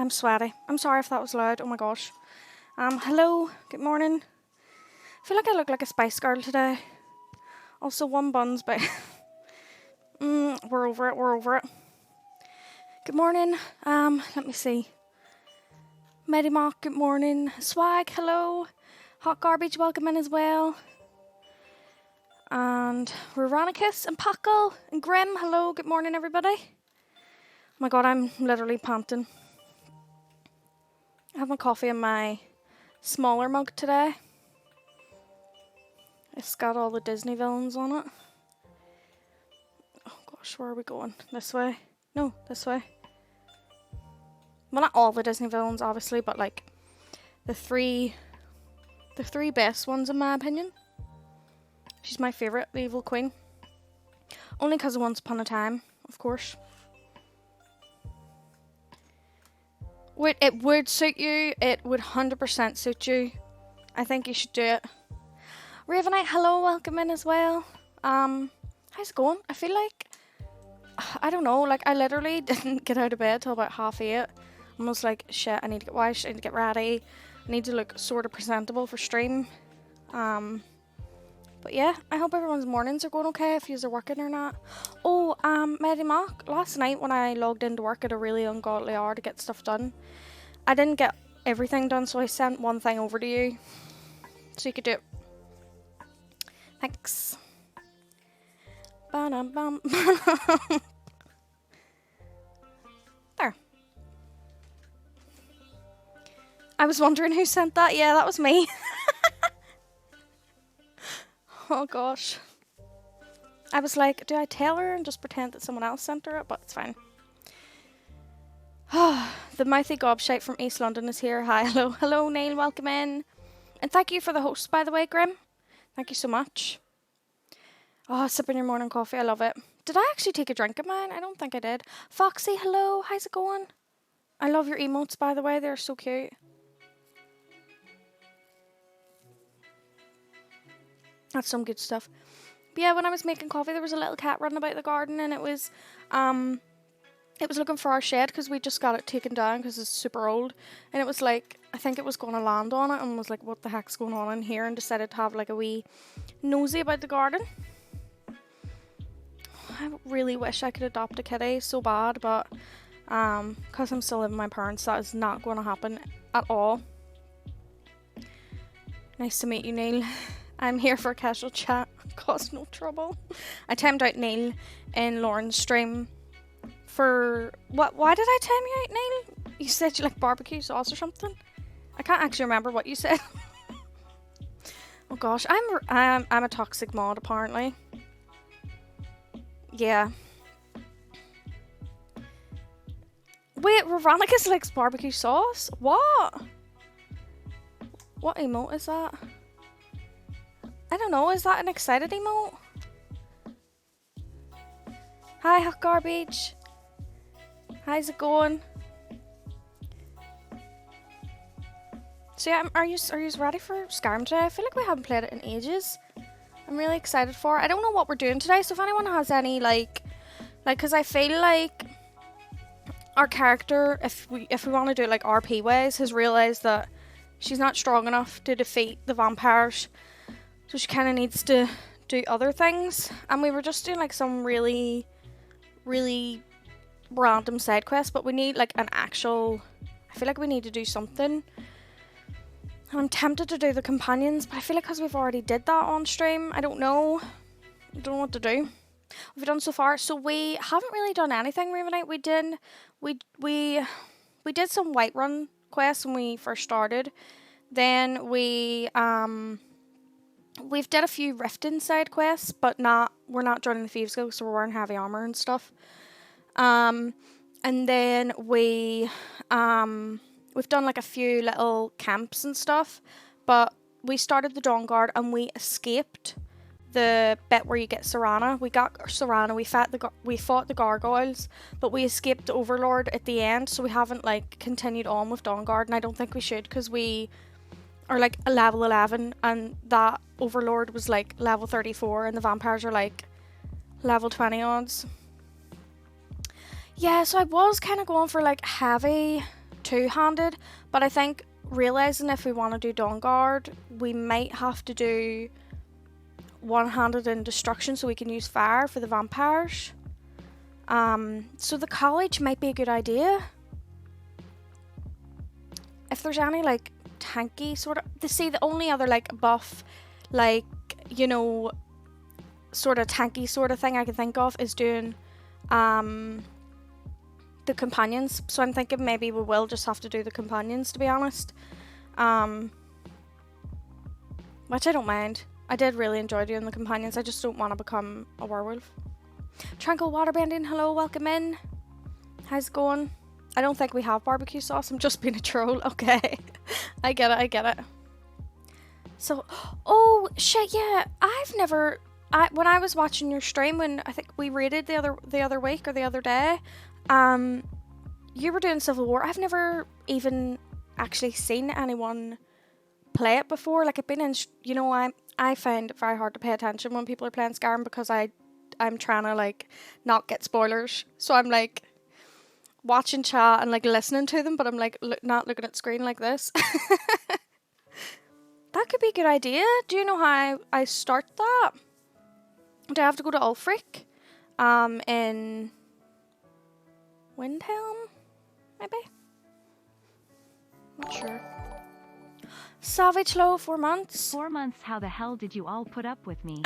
I'm sweaty. I'm sorry if that was loud. Oh my gosh. Hello. Good morning. I feel like I look like a Spice Girl today. Also, one bun's but we're over it. We're over it. Good morning. Let me see. Medimock, good morning. Swag, hello. Hot Garbage, welcome in as well. And Veronicus and Paco and Grim, hello. Good morning, everybody. Oh my god, I'm literally panting. I have my coffee in my smaller mug today. It's got all the Disney villains on it. Oh gosh, where are we going? This way? No, this way. Well, not all the Disney villains, obviously, but like the three best ones in my opinion. She's my favourite, the Evil Queen. Only because of Once Upon a Time, of course. It would suit you. It would 100% suit you. I think you should do it. Ravenite, hello, welcome in as well. How's it going? I feel like, I don't know, like I literally didn't get out of bed till about 8:30. I was like, shit, I need to get washed, I need to get ready. I need to look sort of presentable for stream. But yeah, I hope everyone's mornings are going okay, if yous are working or not. Oh, Mary Mock, last night when I logged into work at a really ungodly hour to get stuff done, I didn't get everything done, so I sent one thing over to you, so you could do it. Thanks. Ba-dum-bum. There. I was wondering who sent that. Yeah, that was me. Oh gosh. I was like, do I tell her and just pretend that someone else sent her it? But it's fine. The mouthy gobshite from East London is here. Hi, hello. Hello, Neil. Welcome in. And thank you for the host, by the way, Grim. Thank you so much. Oh, sipping your morning coffee. I love it. Did I actually take a drink of mine? I don't think I did. Foxy, hello. How's it going? I love your emotes, by the way. They're so cute. That's some good stuff. But yeah, when I was making coffee, there was a little cat running about the garden, and it was looking for our shed because we just got it taken down because it's super old. And it was like, I think it was going to land on it and was like, what the heck's going on in here? And decided to have like a wee nosy about the garden. I really wish I could adopt a kitty so bad, but because I'm still living with my parents, that is not going to happen at all. Nice to meet you, Neil. I'm here for a casual chat. Cause no trouble. I timed out Neil in Lauren's stream for what? Why did I time you out, Neil? You said you like barbecue sauce or something. I can't actually remember what you said. Oh gosh, I'm a toxic mod apparently. Yeah. Wait, Veronicus likes barbecue sauce? What? What emote is that? I don't know, is that an excited emote? Hi, Hot Garbage. How's it going? So yeah, are you ready for Skyrim today? I feel like we haven't played it in ages. I'm really excited for it. I don't know what we're doing today, so if anyone has any like, because I feel like our character, if we want to do it like RP ways, has realised that she's not strong enough to defeat the vampires. So she kind of needs to do other things. And we were just doing like some really, really random side quests. But we need like an actual... I feel like we need to do something. And I'm tempted to do the companions. But I feel like because we've already did that on stream. I don't know. I don't know what to do. What have we done so far? So we haven't really done anything, Ravenite. We did some Whiterun quests when we first started. Then we've did a few Riften side quests, but we're not joining the Thieves Guild, so we're wearing heavy armor and stuff. And then we've done like a few little camps and stuff, but we started the Dawn Guard and we escaped the bit where you get Serana. We got Serana, we fought the gargoyles, but we escaped the Overlord at the end, so we haven't like continued on with Dawn Guard, and I don't think we should because we are like a level 11 and that Overlord was like level 34 and the vampires are like level 20 odds. Yeah, so I was kind of going for like heavy two-handed, but I think realizing if we want to do Dawnguard, we might have to do one-handed in destruction so we can use fire for the vampires. So the college might be a good idea. If there's any like tanky sort of, the only other like buff, like, you know, sort of tanky sort of thing I can think of is doing the companions. So I'm thinking maybe we will just have to do the companions, to be honest. Which I don't mind. I did really enjoy doing the companions. I just don't want to become a werewolf. Tranquil Waterbending, hello, welcome in. How's it going? I don't think we have barbecue sauce. I'm just being a troll. Okay. I get it. So, oh, shit, yeah. When I was watching your stream, when I think we raided the other week or the other day, you were doing Civil War. I've never even actually seen anyone play it before. Like, I've been in, you know, I find it very hard to pay attention when people are playing Skyrim because I'm trying to, like, not get spoilers. So I'm, like, watching chat and, like, listening to them, but I'm, like, not looking at screen like this. That could be a good idea. Do you know how I start that? Do I have to go to Ulfric? In Windhelm? Maybe? Not sure. Savage Low, 4 months. 4 months, how the hell did you all put up with me?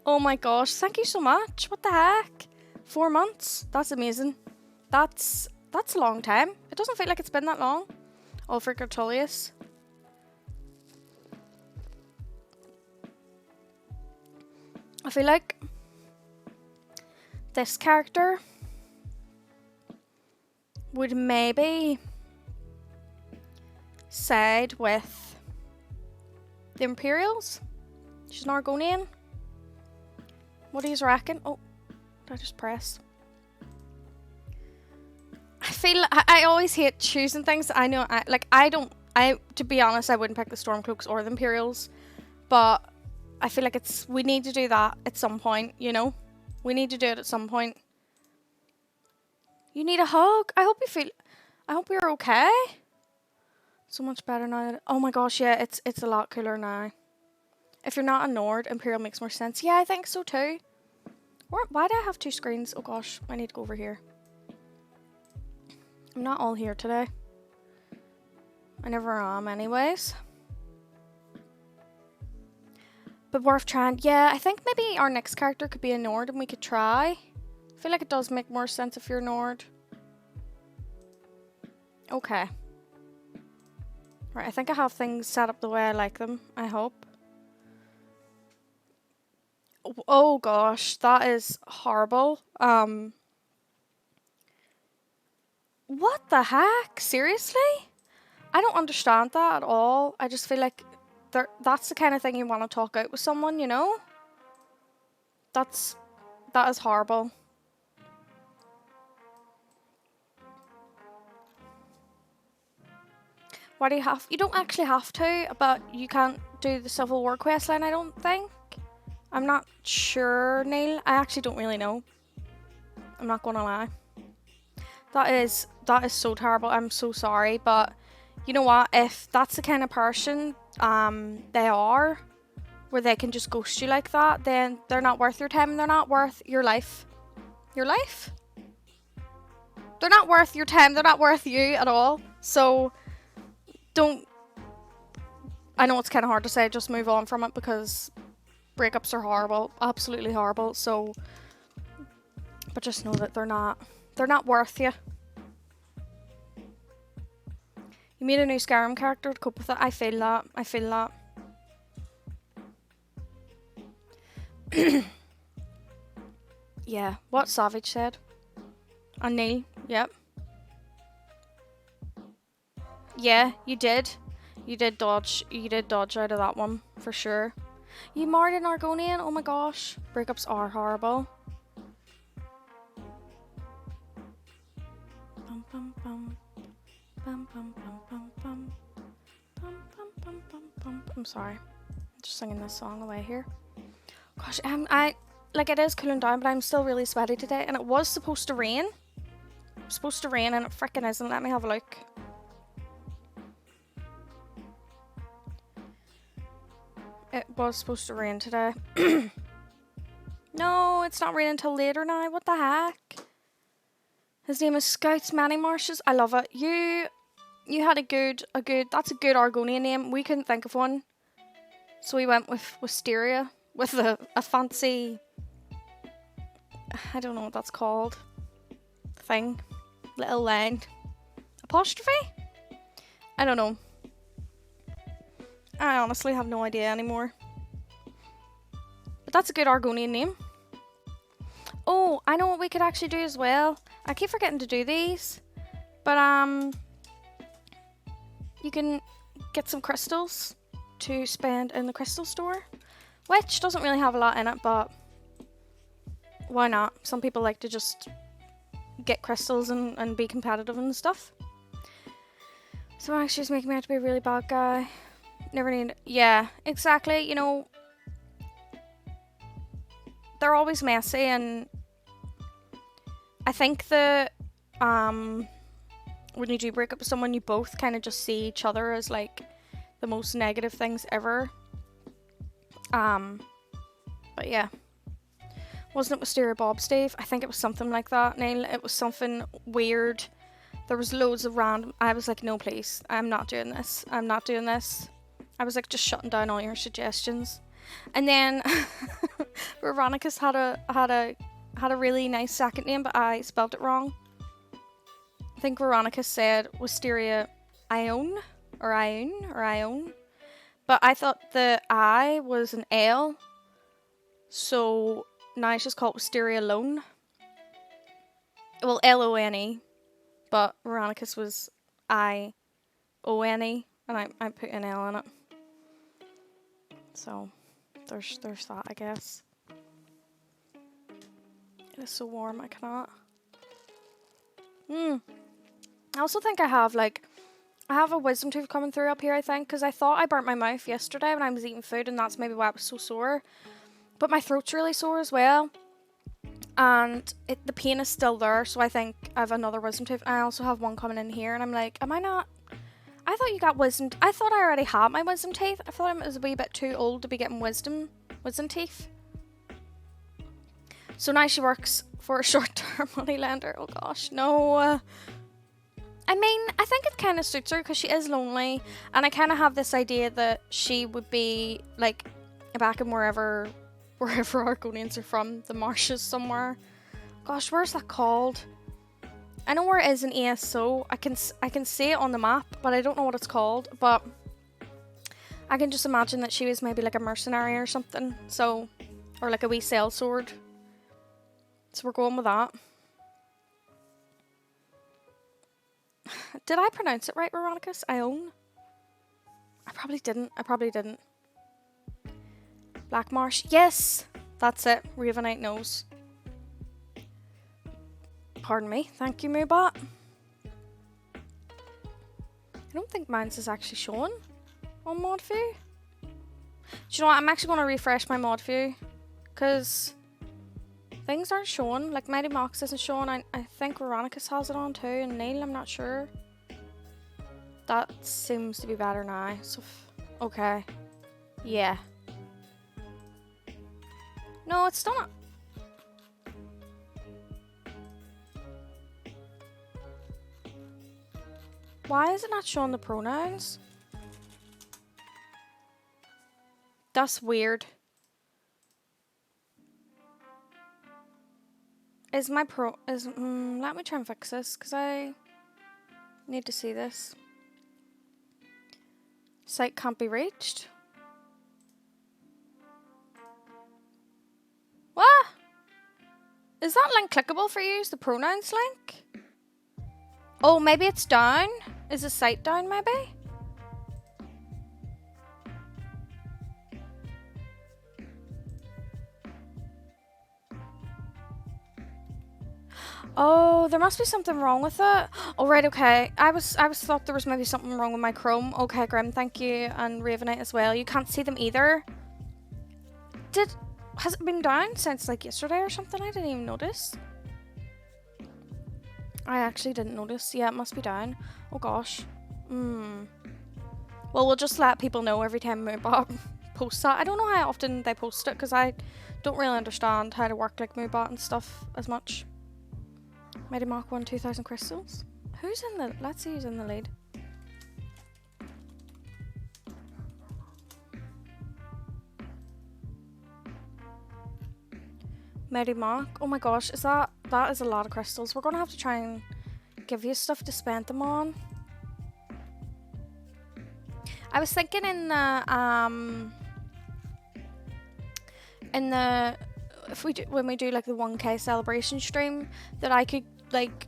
Oh my gosh, thank you so much. What the heck? 4 months? That's amazing. That's a long time. It doesn't feel like it's been that long. Ulfric or Tullius. I feel like this character would maybe side with the Imperials. She's an Argonian. What do you reckon? Oh, did I just press? I always hate choosing things. I know, to be honest, I wouldn't pick the Stormcloaks or the Imperials, but I feel like we need to do that at some point, you know? We need to do it at some point. You need a hug? I hope you're okay. So much better now. Oh my gosh, yeah, it's a lot cooler now. If you're not a Nord, Imperial makes more sense. Yeah, I think so too. Why do I have two screens? Oh gosh, I need to go over here. I'm not all here today. I never am anyways. But worth trying. Yeah, I think maybe our next character could be a Nord and we could try. I feel like it does make more sense if you're Nord. Okay. Right, I think I have things set up the way I like them, I hope. Oh gosh, that is horrible. What the heck? Seriously? I don't understand that at all. I just feel like that's the kind of thing you want to talk out with someone, you know? That is horrible. Why do you have? You don't actually have to, but you can't do the Civil War questline, I don't think. I'm not sure, Neil. I actually don't really know. I'm not gonna lie. That is so terrible. I'm so sorry, but you know what? If that's the kind of person they are, where they can just ghost you like that, then they're not worth your time and they're not worth your life. Your life? They're not worth your time. They're not worth you at all. So don't. I know it's kind of hard to say. Just move on from it because breakups are horrible, absolutely horrible. So, but just know that they're not worth you. You made a new Skyrim character to cope with it. I feel that. Yeah, what Savage said. And Neil, yep. Yeah, you did. You did dodge out of that one, for sure. You married an Argonian? Oh my gosh. Breakups are horrible. Bum, bum, bum. Bum, bum, bum, bum, bum. Bum, bum, bum, bum, bum. I'm sorry. I'm just singing this song away here. Gosh, it is cooling down, but I'm still really sweaty today, and it was supposed to rain. supposed to rain and it frickin' isn't. Let me have a look. It was supposed to rain today. No, it's not raining until later now. What the heck? His name is Scouts Many Marshes. I love it. You had a good, that's a good Argonian name. We couldn't think of one. So we went with Wist'eria, with a fancy, I don't know what that's called, thing, little line, apostrophe? I don't know. I honestly have no idea anymore. But that's a good Argonian name. Oh, I know what we could actually do as well. I keep forgetting to do these. But, you can get some crystals to spend in the crystal store. Which doesn't really have a lot in it, but why not? Some people like to just get crystals and be competitive and stuff. So actually it's making me out to be a really bad guy. Never need... Yeah, exactly. You know, they're always messy, and I think that when you do break up with someone, you both kind of just see each other as like the most negative things ever. But yeah. Wasn't it Wisteria Bob Steve? I think it was something like that, Neil. It was something weird. There was loads of random... I was like, no please, I'm not doing this. I'm not doing this. I was like just shutting down all your suggestions. And then Veronica's had a really nice second name, but I spelled it wrong. I think Veronica said Wist'eria Ione or Ione. But I thought the I was an L. So now it's just called Wist'eria Lone. Well, Lone. But Veronica's was Ione. And I put an L in it. So there's that, I guess. It is so warm, I cannot. I also think I have a wisdom tooth coming through up here, I think, because I thought I burnt my mouth yesterday when I was eating food, and that's maybe why it was so sore. But my throat's really sore as well, and the pain is still there, so I think I have another wisdom tooth. I also have one coming in here, and I'm like, am I not? I thought you got wisdom. I thought I already had my wisdom teeth. I thought I was a wee bit too old to be getting wisdom teeth. So now she works for a short-term money lender. Oh gosh, no. I mean, I think it kind of suits her because she is lonely, and I kind of have this idea that she would be like back in wherever Argonians are from, the marshes somewhere. Gosh, where's that called? I know where it is in ESO. I can see it on the map, but I don't know what it's called. But I can just imagine that she was maybe like a mercenary or something. So, or like a wee sellsword. So we're going with that. Did I pronounce it right, Veronicus? Ione? I probably didn't. Black Marsh. Yes! That's it. Ravenite knows. Pardon me. Thank you, Moobot. I don't think mine's is actually showing on mod view. Do you know what? I'm actually going to refresh my mod view. Because things aren't showing. Like, Mighty Mox isn't showing. I think Veronicus has it on too. And Neil, I'm not sure. That seems to be better now. So, okay. Yeah. No, it's still not. Why is it not showing the pronouns? That's weird. Is my let me try and fix this, because I need to see this. Site can't be reached. What? Is that link clickable for you? Is the pronouns link? Oh, maybe it's down? Is the site down, maybe? Oh, there must be something wrong with it. Oh, right, okay. I was thought there was maybe something wrong with my Chrome. Okay, Grim, thank you. And Ravenite as well. You can't see them either. Has it been down since like yesterday or something? I didn't even notice. I actually didn't notice. Yeah, it must be down. Oh gosh. Well, we'll just let people know every time Moobot posts that. I don't know how often they post it because I don't really understand how to work like Moobot and stuff as much. Mighty Mach won 2,000 crystals. Who's in the... Let's see who's in the lead. Mighty Mach. Oh my gosh, is that is a lot of crystals. We're gonna have to try and give you stuff to spend them on. I was thinking in the when we do like the 1K celebration stream that I could like,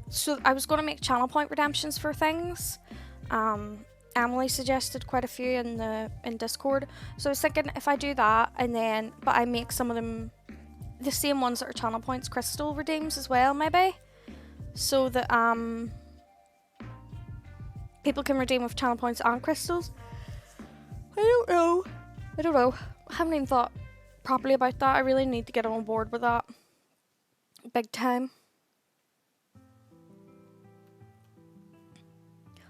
so I was gonna make channel point redemptions for things. Emily suggested quite a few in Discord, so I was thinking if I do that and then but I make some of them the same ones that are channel points crystal redeems as well, maybe, so that people can redeem with channel points and crystals. I don't know. I haven't even thought properly about that. I really need to get on board with that big time.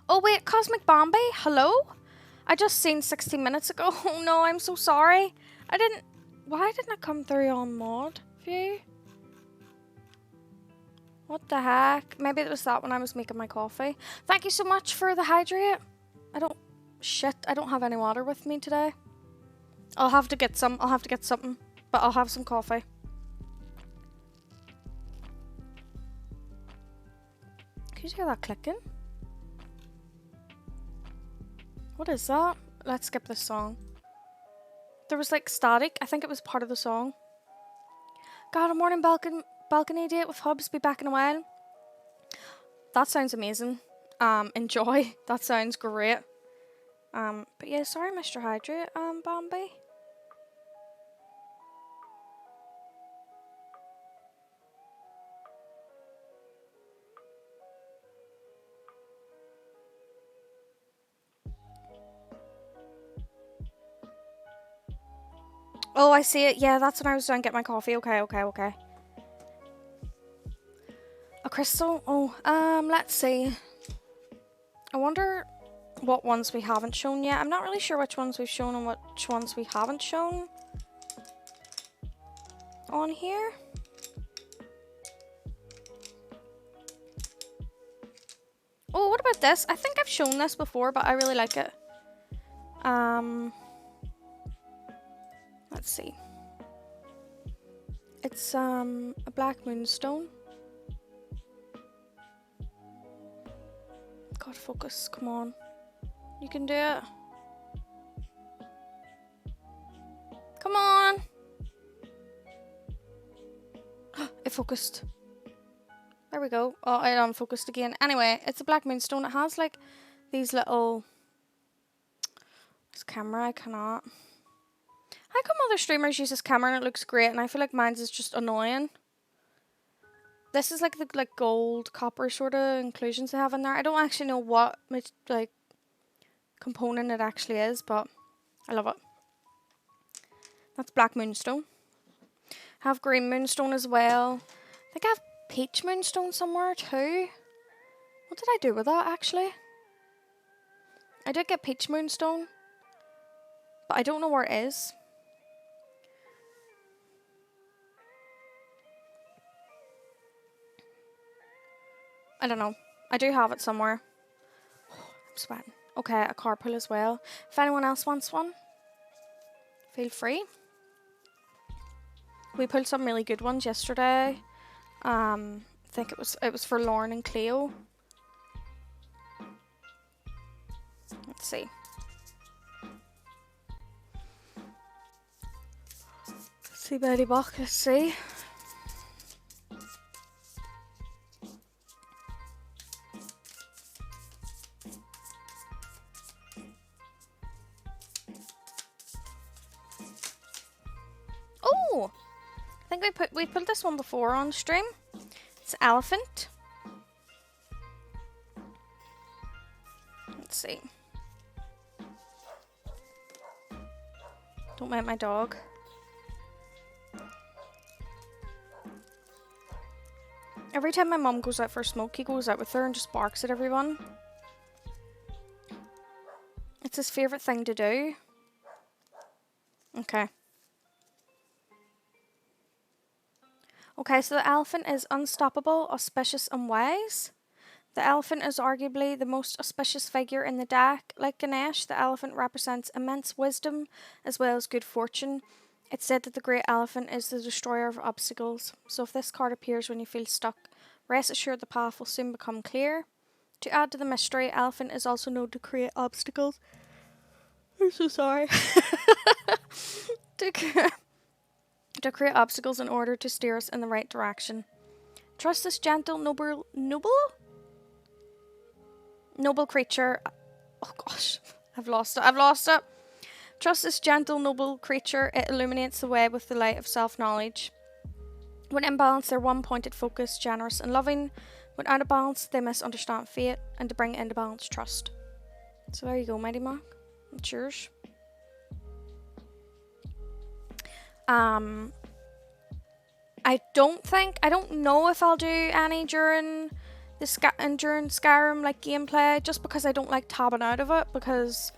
Oh wait, Cosmic Bambi, hello? I just seen 16 minutes ago. Oh no, I'm so sorry. Why didn't it come through on mod view? What the heck? Maybe it was that when I was making my coffee. Thank you so much for the hydrate. I don't have any water with me today. I'll have to get some. I'll have to get something. But I'll have some coffee. Can you hear that clicking? What is that? Let's skip this song. There was like static. I think it was part of the song. Got a morning balcony date with Hubs. Be back in a while. That sounds amazing. Enjoy. That sounds great. But yeah, sorry, Mr. Hydrate, Bambi. Oh, I see it. Yeah, that's when I was trying to get my coffee. Okay. A crystal? Oh, let's see. I wonder what ones we haven't shown yet. I'm not really sure which ones we've shown and which ones we haven't shown on here. Oh, what about this? I think I've shown this before, but I really like it. Let's see. It's a black moonstone. God, focus, come on. You can do it. Come on. It focused. There we go. Oh, it unfocused again. Anyway, it's a black moonstone. It has like these little... This camera, I cannot. How come other streamers use this camera and it looks great and I feel like mine's is just annoying? This is like the gold copper sort of inclusions they have in there. I don't actually know what like component it actually is, but I love it. That's black moonstone. I have green moonstone as well. I think I have peach moonstone somewhere too. What did I do with that actually? I did get peach moonstone, but I don't know where it is. I don't know. I do have it somewhere. I'm sweating. Okay, a carpool as well. If anyone else wants one, feel free. We pulled some really good ones yesterday. I think it was for Lauren and Cleo. Let's see. Let's see, Betty Bach. Let's see. Oh, I think we put this one before on stream. It's elephant. Let's see. Don't mind my dog. I Every time my mum goes out for a smoke, he goes out with her and just barks at everyone. It's his favourite thing to do. Okay. Okay, so the elephant is unstoppable, auspicious and wise. The elephant is arguably the most auspicious figure in the deck. Like Ganesh, the elephant represents immense wisdom as well as good fortune. It's said that the great elephant is the destroyer of obstacles, so if this card appears when you feel stuck, rest assured the path will soon become clear. To add to the mystery, elephant is also known to create obstacles. I'm so sorry. to create obstacles in order to steer us in the right direction. Trust this gentle, noble creature. Oh gosh, I've lost it. Trust this gentle, noble creature. It illuminates the way with the light of self-knowledge. When in balance, they're one-pointed, focused, generous, and loving. When out of balance, they misunderstand fate, and to bring it into balance, trust. So there you go, Mighty Mac. It's yours. I don't know if I'll do any during Skyrim like gameplay, just because I don't like tabbing out of it, because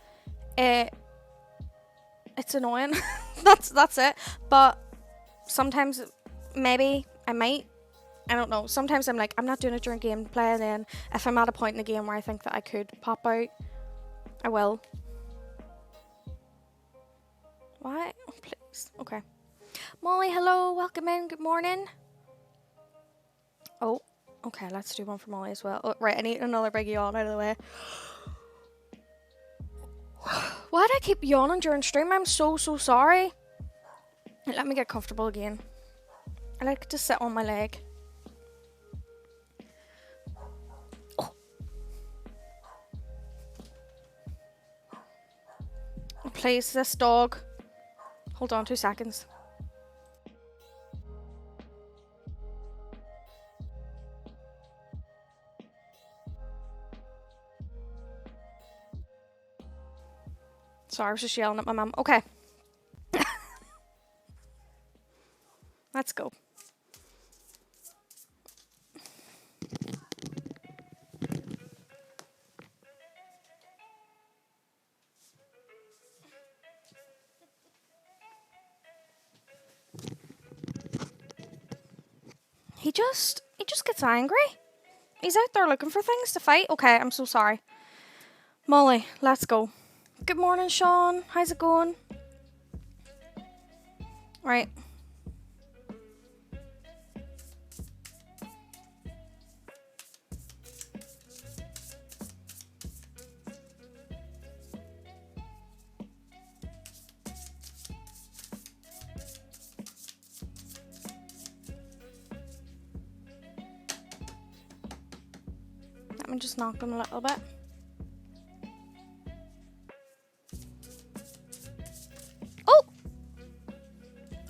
it's annoying. that's it. But sometimes maybe I might. I don't know. Sometimes I'm like, I'm not doing it during gameplay, and then if I'm at a point in the game where I think that I could pop out, I will. Why? Oh, please. Okay. Molly, hello. Welcome in. Good morning. Oh, okay. Let's do one for Molly as well. Oh, right, I need another big yawn out of the way. Why do I keep yawning during stream? I'm so sorry. Let me get comfortable again. I like to sit on my leg. Oh. Please, this dog. Hold on 2 seconds. Sorry, I was just yelling at my mum. Okay. Let's go. He just gets angry. He's out there looking for things to fight. Okay, I'm so sorry. Molly, let's go. Good morning, Sean. How's it going? Right. Let me just knock them a little bit.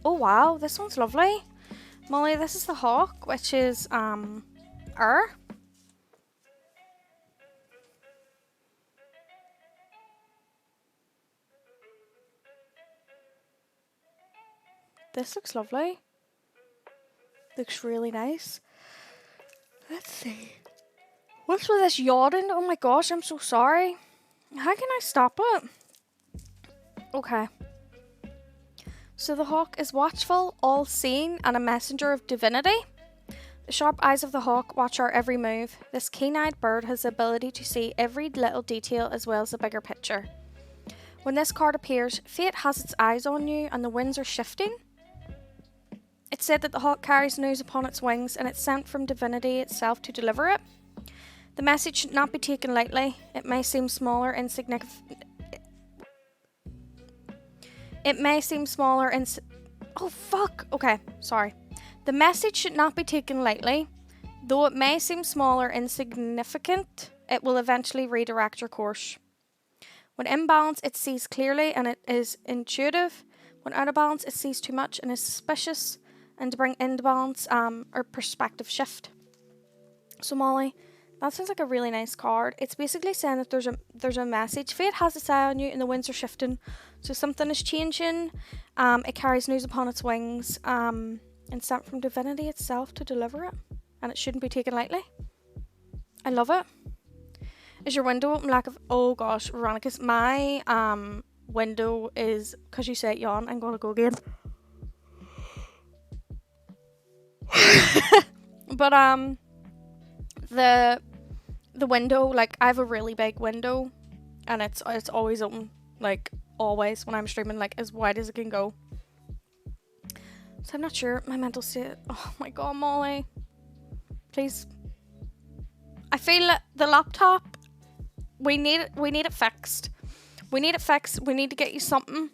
Oh wow, this one's lovely. Molly, this is the hawk, which is This looks lovely. Looks really nice. Let's see. What's with this yawning? Oh my gosh, I'm so sorry. How can I stop it? Okay. So the hawk is watchful, all-seeing, and a messenger of divinity. The sharp eyes of the hawk watch our every move. This keen-eyed bird has the ability to see every little detail as well as the bigger picture. When this card appears, fate has its eyes on you and the winds are shifting. It's said that the hawk carries news upon its wings and it's sent from divinity itself to deliver it. The message should not be taken lightly. It may seem smaller, insignificant. Oh fuck! Okay, sorry. The message should not be taken lightly. Though it may seem small or insignificant, it will eventually redirect your course. When in balance, it sees clearly and it is intuitive. When out of balance, it sees too much and is suspicious. And to bring into balance, or perspective shift. So Molly, that sounds like a really nice card. It's basically saying that there's a message. Fate has its eye on you and the winds are shifting. So something is changing. It carries news upon its wings. And sent from divinity itself to deliver it. and it shouldn't be taken lightly. I love it. Is your window open? Lack of... Oh gosh, Veronica's... My window is... Because you said yawn, I'm going to go again. But the window, like, I have a really big window, and it's always open, like, always, when I'm streaming, like, as wide as it can go. So I'm not sure my mental state... Oh my god, Molly. Please. I feel the laptop, we need it fixed. We need it fixed. We need to get you something.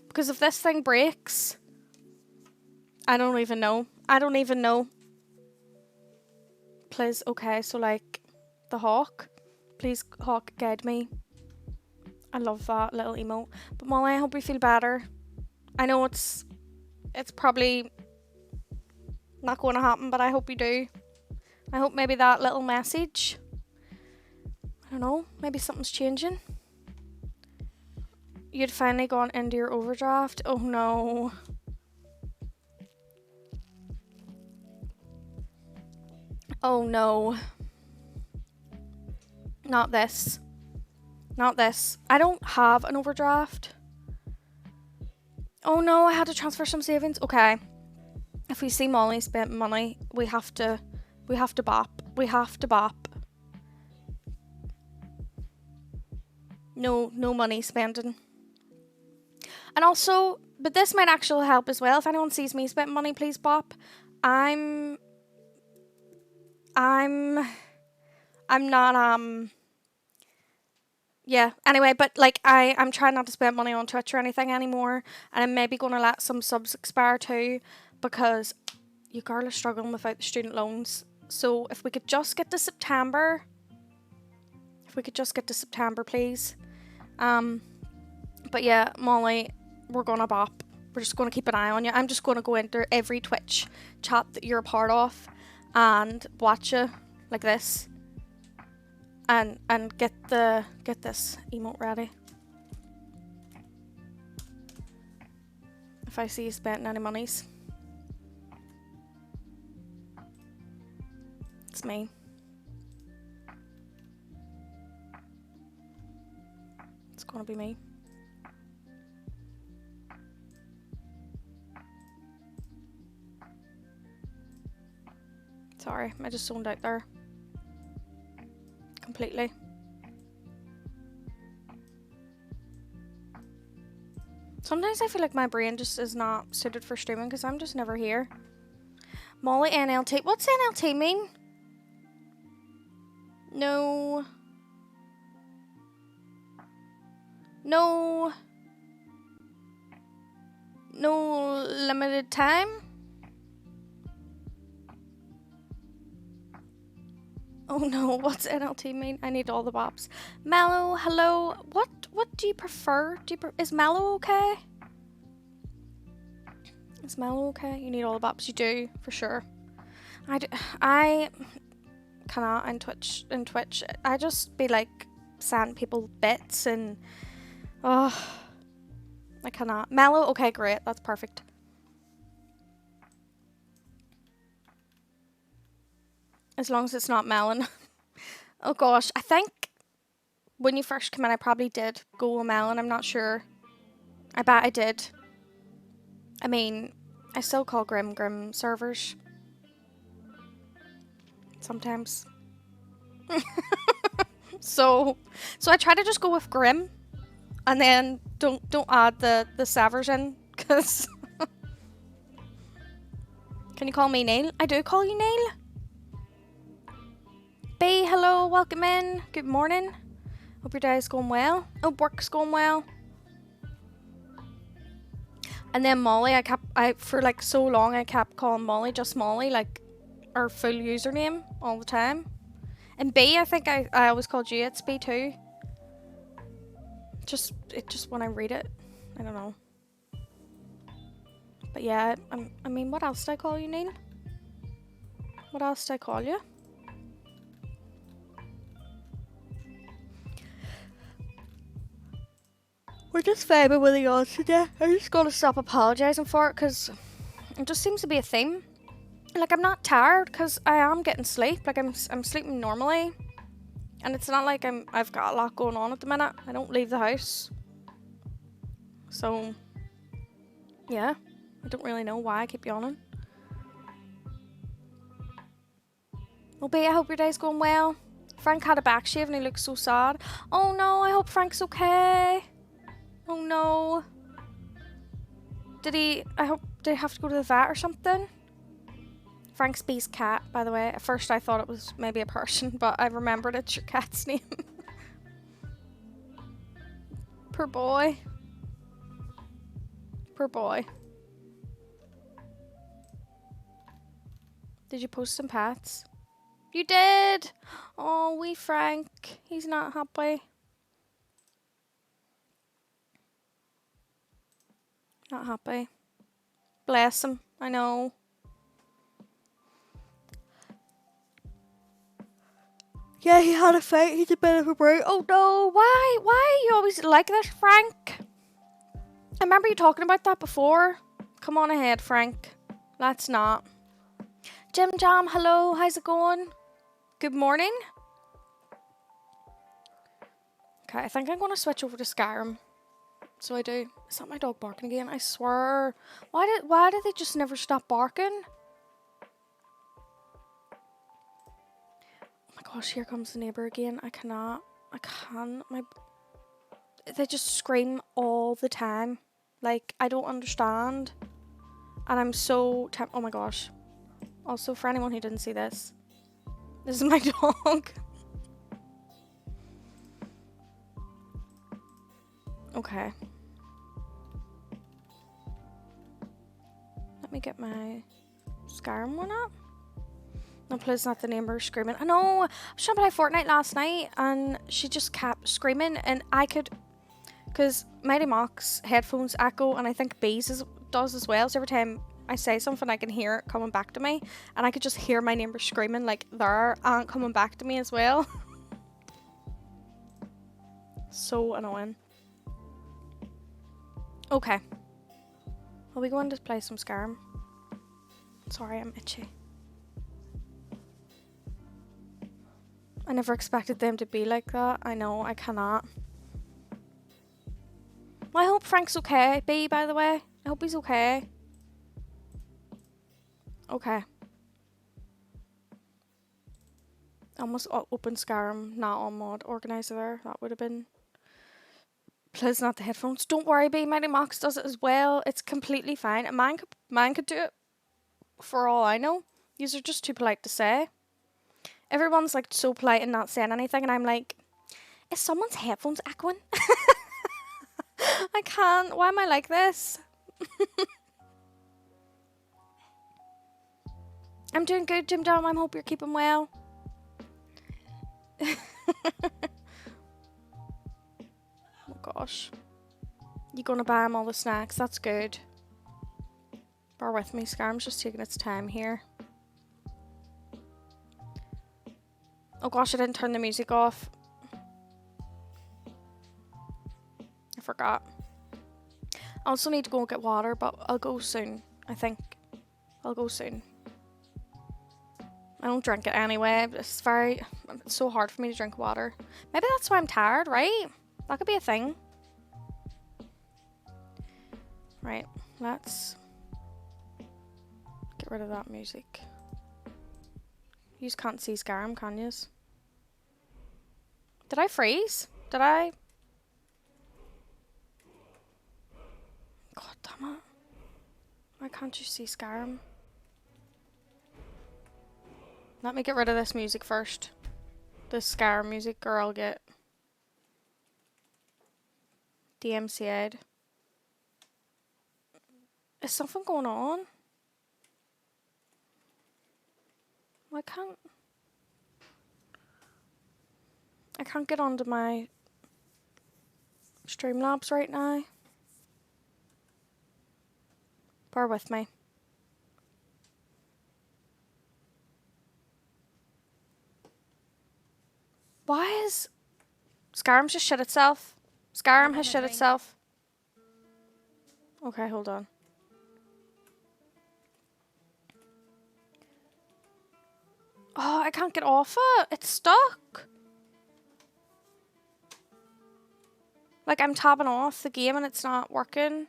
Because if this thing breaks, I don't even know. Please, okay, so like the hawk. Please, hawk, guide me. I love that little emote. But Molly, I hope you feel better. I know it's probably not going to happen, but I hope you do. I hope maybe that little message, I don't know, maybe something's changing. You'd finally gone into your overdraft. Oh no. Oh no. Not this. Not this. I don't have an overdraft. Oh no, I had to transfer some savings. Okay. If we see Molly spent money, we have to bop. We have to bop. No money spending. And also, but this might actually help as well. If anyone sees me spend money, please bop. I'm not yeah, anyway, but like I'm trying not to spend money on Twitch or anything anymore, and I'm maybe gonna let some subs expire too, because you girl are struggling without the student loans. So if we could just get to September, please. But yeah, Molly, we're gonna bop. We're just gonna keep an eye on you. I'm just gonna go into every Twitch chat that you're a part of and watch you like this. And get this emote ready. If I see you spending any monies. It's me. It's gonna be me. Sorry, I just zoned out there. Completely. Sometimes I feel like my brain just is not suited for streaming because I'm just never here. Molly NLT. What's NLT mean? No limited time? Oh no, what's NLT mean? I need all the bops. Mellow, hello. What do you prefer? Is Mellow okay? Is Mellow okay? You need all the bops. You do, for sure. I cannot in Twitch. I just be like sending people bits and I cannot. Mellow, okay, great. That's perfect. As long as it's not melon. Oh gosh, I think when you first came in, I probably did go with melon. I'm not sure. I bet I did. I mean, I still call Grim servers. Sometimes. So I try to just go with Grim, and then don't add the servers in, because. Can you call me Neil? I do call you Neil. B, hello, welcome in. Good morning. Hope your day is going well. Hope work's going well. And then Molly, for like so long I kept calling Molly just Molly, like our full username all the time. And B, I think I always called you it's B too. Just when I read it, I don't know. But yeah, I mean, what else did I call you, Neil? What else did I call you? We're just vibing with the odds today. I'm just gonna stop apologising for it because it just seems to be a theme. Like, I'm not tired because I am getting sleep. Like, I'm sleeping normally. And it's not like I've got a lot going on at the minute. I don't leave the house. So, yeah. I don't really know why I keep yawning. Well, B, I hope your day's going well. Frank had a back shave and he looks so sad. Oh no, I hope Frank's okay. Oh no. Did he have to go to the vet or something? Frank's B's cat, by the way. At first I thought it was maybe a person, but I remembered it's your cat's name. Poor boy. Poor boy. Did you post some pats? You did! Oh, wee Frank. He's not happy. Not happy. Bless him. I know. Yeah, he had a fight. He's a bit of a brute. Oh no, why? Why are you always like this, Frank? I remember you talking about that before. Come on ahead, Frank. Let's not. Jim Jam, hello. How's it going? Good morning. Okay, I think I'm going to switch over to Skyrim. So I do. Is that my dog barking again? I swear. Why did they just never stop barking? Oh my gosh, here comes the neighbour again. I can't. They just scream all the time. Like, I don't understand. And I'm so oh my gosh. Also, for anyone who didn't see this is my dog. Okay. Let me get my Skyrim one up. No, please not the neighbour screaming. I know, I was trying to play Fortnite last night and she just kept screaming and I could, because Mighty Mock's headphones echo and I think B's does as well, so every time I say something I can hear it coming back to me and I could just hear my neighbour screaming like there and coming back to me as well. So annoying. Okay. Are we going to play some Skyrim? Sorry, I'm itchy. I never expected them to be like that. I know, I cannot. I hope Frank's okay. B, by the way. I hope he's okay. Okay. Almost open Skyrim, not on mod organizer there. That would have been... Please not the headphones. Don't worry, B. Mighty Mox does it as well. It's completely fine. A man could do it for all I know. These are just too polite to say. Everyone's like so polite and not saying anything and I'm like, is someone's headphones echoing? I can't. Why am I like this? I'm doing good, Jim Dom. I hope you're keeping well. Oh gosh. You gonna buy him all the snacks? That's good. Bear with me, Skyrim's just taking its time here. Oh gosh, I didn't turn the music off. I forgot. I also need to go and get water, but I'll go soon, I think. I'll go soon. I don't drink it anyway. It's so hard for me to drink water. Maybe that's why I'm tired, right? That could be a thing. Right, let's get rid of that music. You just can't see Skyrim, can yous? Did I freeze? Did I? God damn it. Why can't you see Skyrim? Let me get rid of this music first. This Skyrim music, or I'll get DMCA'd. Is something going on? I can't get onto my Streamlabs right now. Bear with me. Why is Skyrim just shut itself? Skyrim has shut itself. Okay, hold on. Oh, I can't get off it. It's stuck. Like, I'm tabbing off the game and it's not working.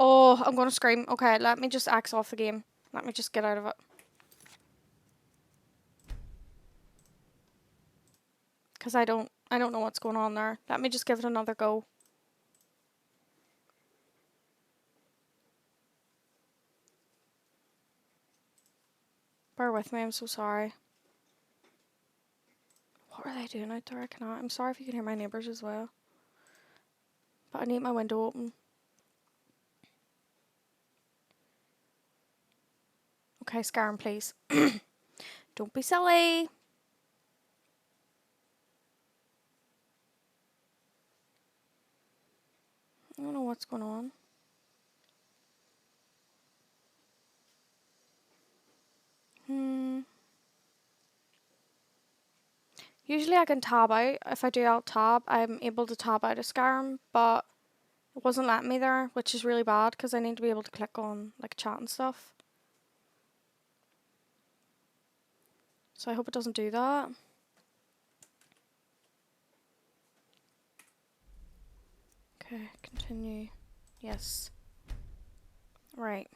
Oh, I'm gonna scream. Okay, let me just X off the game. Let me just get out of it. Because I don't know what's going on there. Let me just give it another go. Bear with me, I'm so sorry. What are they doing out there? I cannot. I'm sorry if you can hear my neighbours as well. But I need my window open. Okay, Scarm, please. Don't be silly. I don't know what's going on. Usually I can tab out. If I do alt tab, I'm able to tab out a Scarm, but it wasn't letting me there, which is really bad because I need to be able to click on like chat and stuff. So I hope it doesn't do that. Okay, continue. Yes. Right.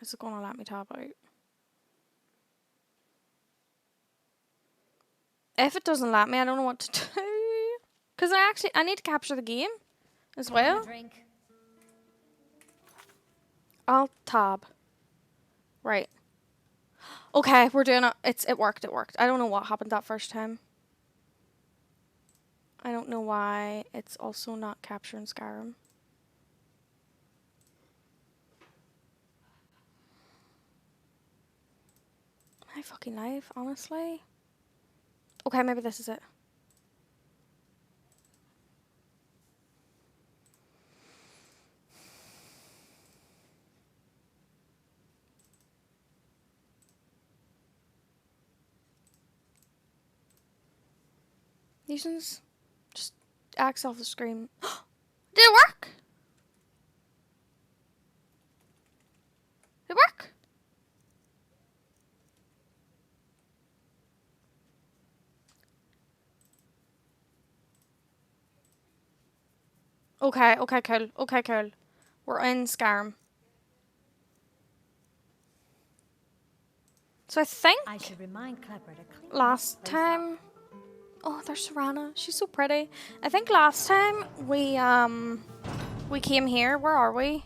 Is it going to let me tab out? If it doesn't let me, I don't know what to do. Because I need to capture the game as well. Alt tab. Right. Okay, we're doing it. It worked. I don't know what happened that first time. I don't know why it's also not capturing Skyrim. My fucking life, honestly. Okay, maybe this is it. These just X off the screen. Did it work? Did it work? Okay, cool. We're in Skyrim. So I think I should remind Clever to clean last time. Oh, there's Serana. She's so pretty. I think last time we came here. Where are we?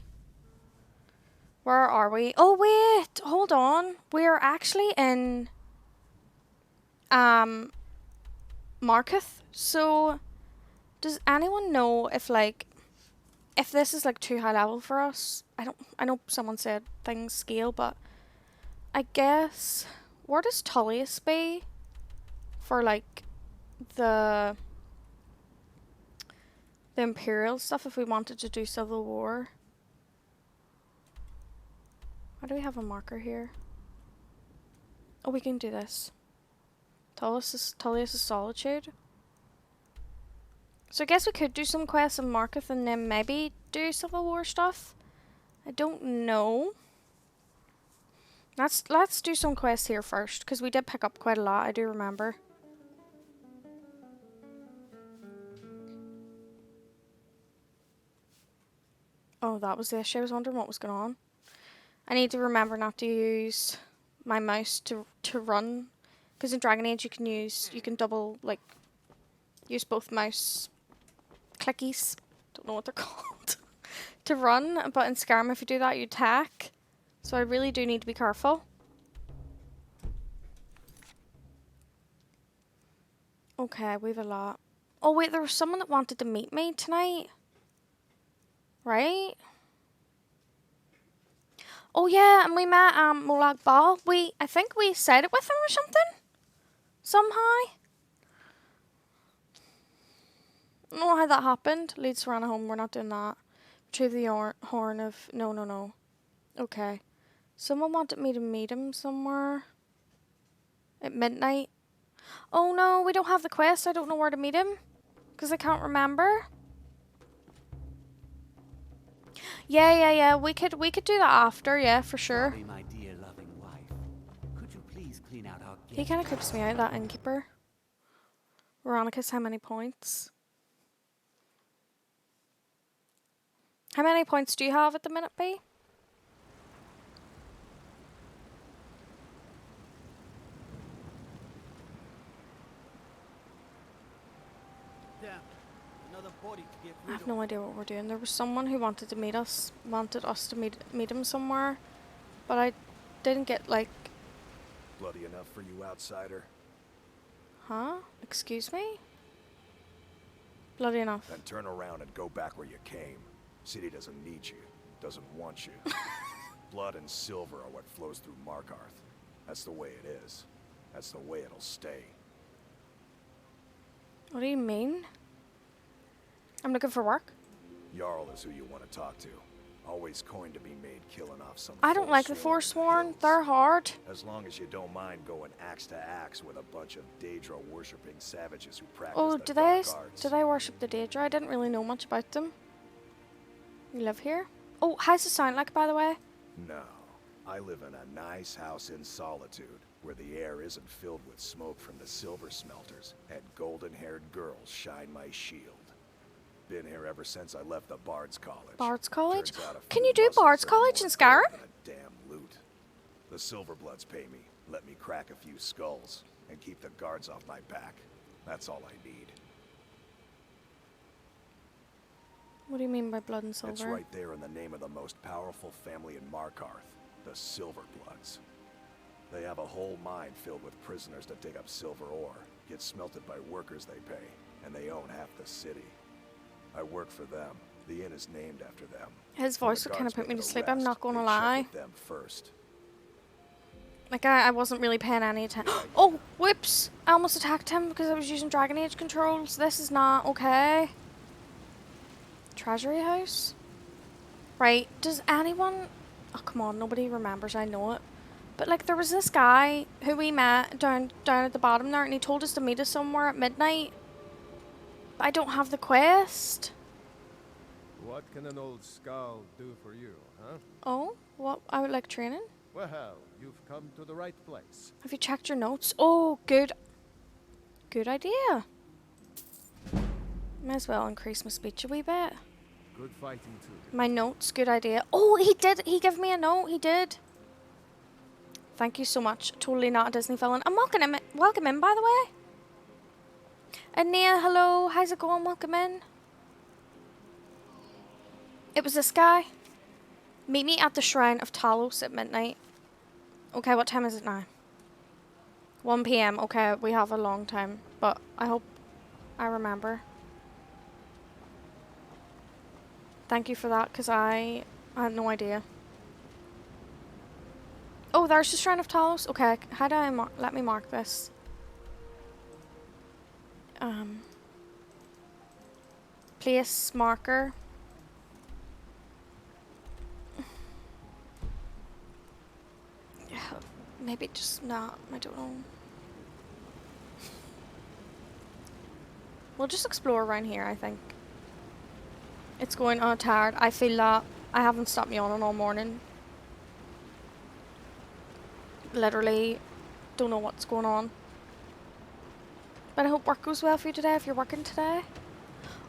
Oh wait, hold on. We're actually in Marketh. So does anyone know if this is like too high level for us? I know someone said things scale, but I guess where does Tullius be for like the Imperial stuff if we wanted to do Civil War? Why do we have a marker here? Oh, we can do this. Tullius' Solitude. So I guess we could do some quests in Marketh and then maybe do Civil War stuff. I don't know. Let's do some quests here first, because we did pick up quite a lot, I do remember. Oh, that was the issue. I was wondering what was going on. I need to remember not to use my mouse to run, because in Dragon Age you can double, like, use both mouse clickies. Don't know what they're called. To run, but in Skyrim if you do that you attack. So I really do need to be careful. Okay, we've a lot. Oh wait, there was someone that wanted to meet me tonight. Right? Oh yeah, and we met Molag Bal. I think we said it with him or something. Somehow. I don't know how that happened. Lead Serana home, we're not doing that. Retrieve the horn of no. Okay. Someone wanted me to meet him somewhere. At midnight. Oh no, we don't have the quest. I don't know where to meet him. Because I can't remember. Yeah. We could do that after, yeah, for sure. Sorry, my dear loving wife. Could you please clean out our He kind of creeps me out, that innkeeper. Veronica's how many points? How many points do you have at the minute, B? Damn, another body to get I rid have no idea what we're doing. There was someone who wanted to meet us, wanted us to meet him somewhere, but I didn't get like, Bloody enough for you, outsider? huh? Excuse me? Bloody enough. Then turn around and go back where you came. City doesn't need you, doesn't want you. Blood and silver are what flows through Markarth. That's the way it is. That's the way it'll stay. What do you mean? I'm looking for work. Jarl is who you want to talk to. Always coined to be made killing off some I don't like the Forsworn. They're hard. As long as you don't mind going axe to axe with a bunch of Daedra worshipping savages who practice Oh, the do dark they arts. do they worship the Daedra? I didn't really know much about them. You live here? Oh, how's it sound like, by the way? No. I live in a nice house in solitude, where the air isn't filled with smoke from the silver smelters, and golden-haired girls shine my shield. Been here ever since I left the Bard's College. Bard's College? Turns out a Can few you do muscles Bard's are College more in Skyrim? important than a damn loot. The Silverbloods pay me, let me crack a few skulls, and keep the guards off my back. That's all I need. What do you mean by blood and silver? It's right there in the name of the most powerful family in Markarth, the Silverbloods. They have a whole mine filled with prisoners that dig up silver ore, get smelted by workers they pay, and they own half the city. I work for them. The inn is named after them. His When voice the would kind of guards put me make to an sleep, I'm arrest, not gonna they check lie. with them first. Like, I wasn't really paying any attention. Oh, whoops! I almost attacked him because I was using Dragon Age controls. This is not okay. Treasury house? Right, does anyone... Oh, come on, nobody remembers, I know it. But, like, there was this guy who we met down at the bottom there, and he told us to meet us somewhere at midnight. But I don't have the quest. What can an old skull do for you, huh? Oh, what? I would like training. Well, you've come to the right place. Have you checked your notes? Oh, good. Good idea. Might as well increase my speech a wee bit. Good fighting too. My notes, good idea. Oh, he did. He gave me a note. He did. Thank you so much. Totally not a Disney villain. I'm welcome in, by the way. And Nia, hello. How's it going? Welcome in. It was this guy. Meet me at the Shrine of Talos at midnight. Okay, what time is it now? 1 PM. Okay, we have a long time. But I hope I remember. Thank you for that, because I had no idea. Oh, there's the Shrine of Talos. Okay, how do I let me mark this? Place marker. Yeah, maybe just not. I don't know. We'll just explore around here, I think. It's going on tired. I feel that I haven't stopped yawning all morning. Literally don't know what's going on. But I hope work goes well for you today if you're working today.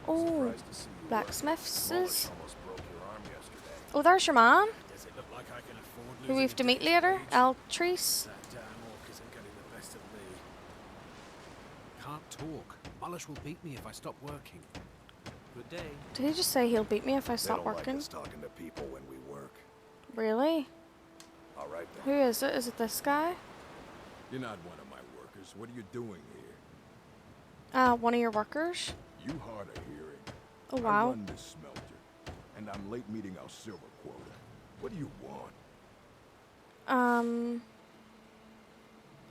Oh, Surprised to see you blacksmiths. Almost broke your arm yesterday. Oh, there's your man, Does it look like I can afford who losing we have to meet a later, page? Eltrice. That damn orc isn't getting the best of me. Can't talk. Mullish will beat me if I stop working. Good day. Did he just say he'll beat me if I They stop don't working? like us talking to people when we work. Really? All right then. Who is it? Is it this guy? You're not one of my workers. What are you doing here? One of your workers? You hard of hearing. Oh, I wow. run this smelter, and I'm late meeting our silver quota. What do you want?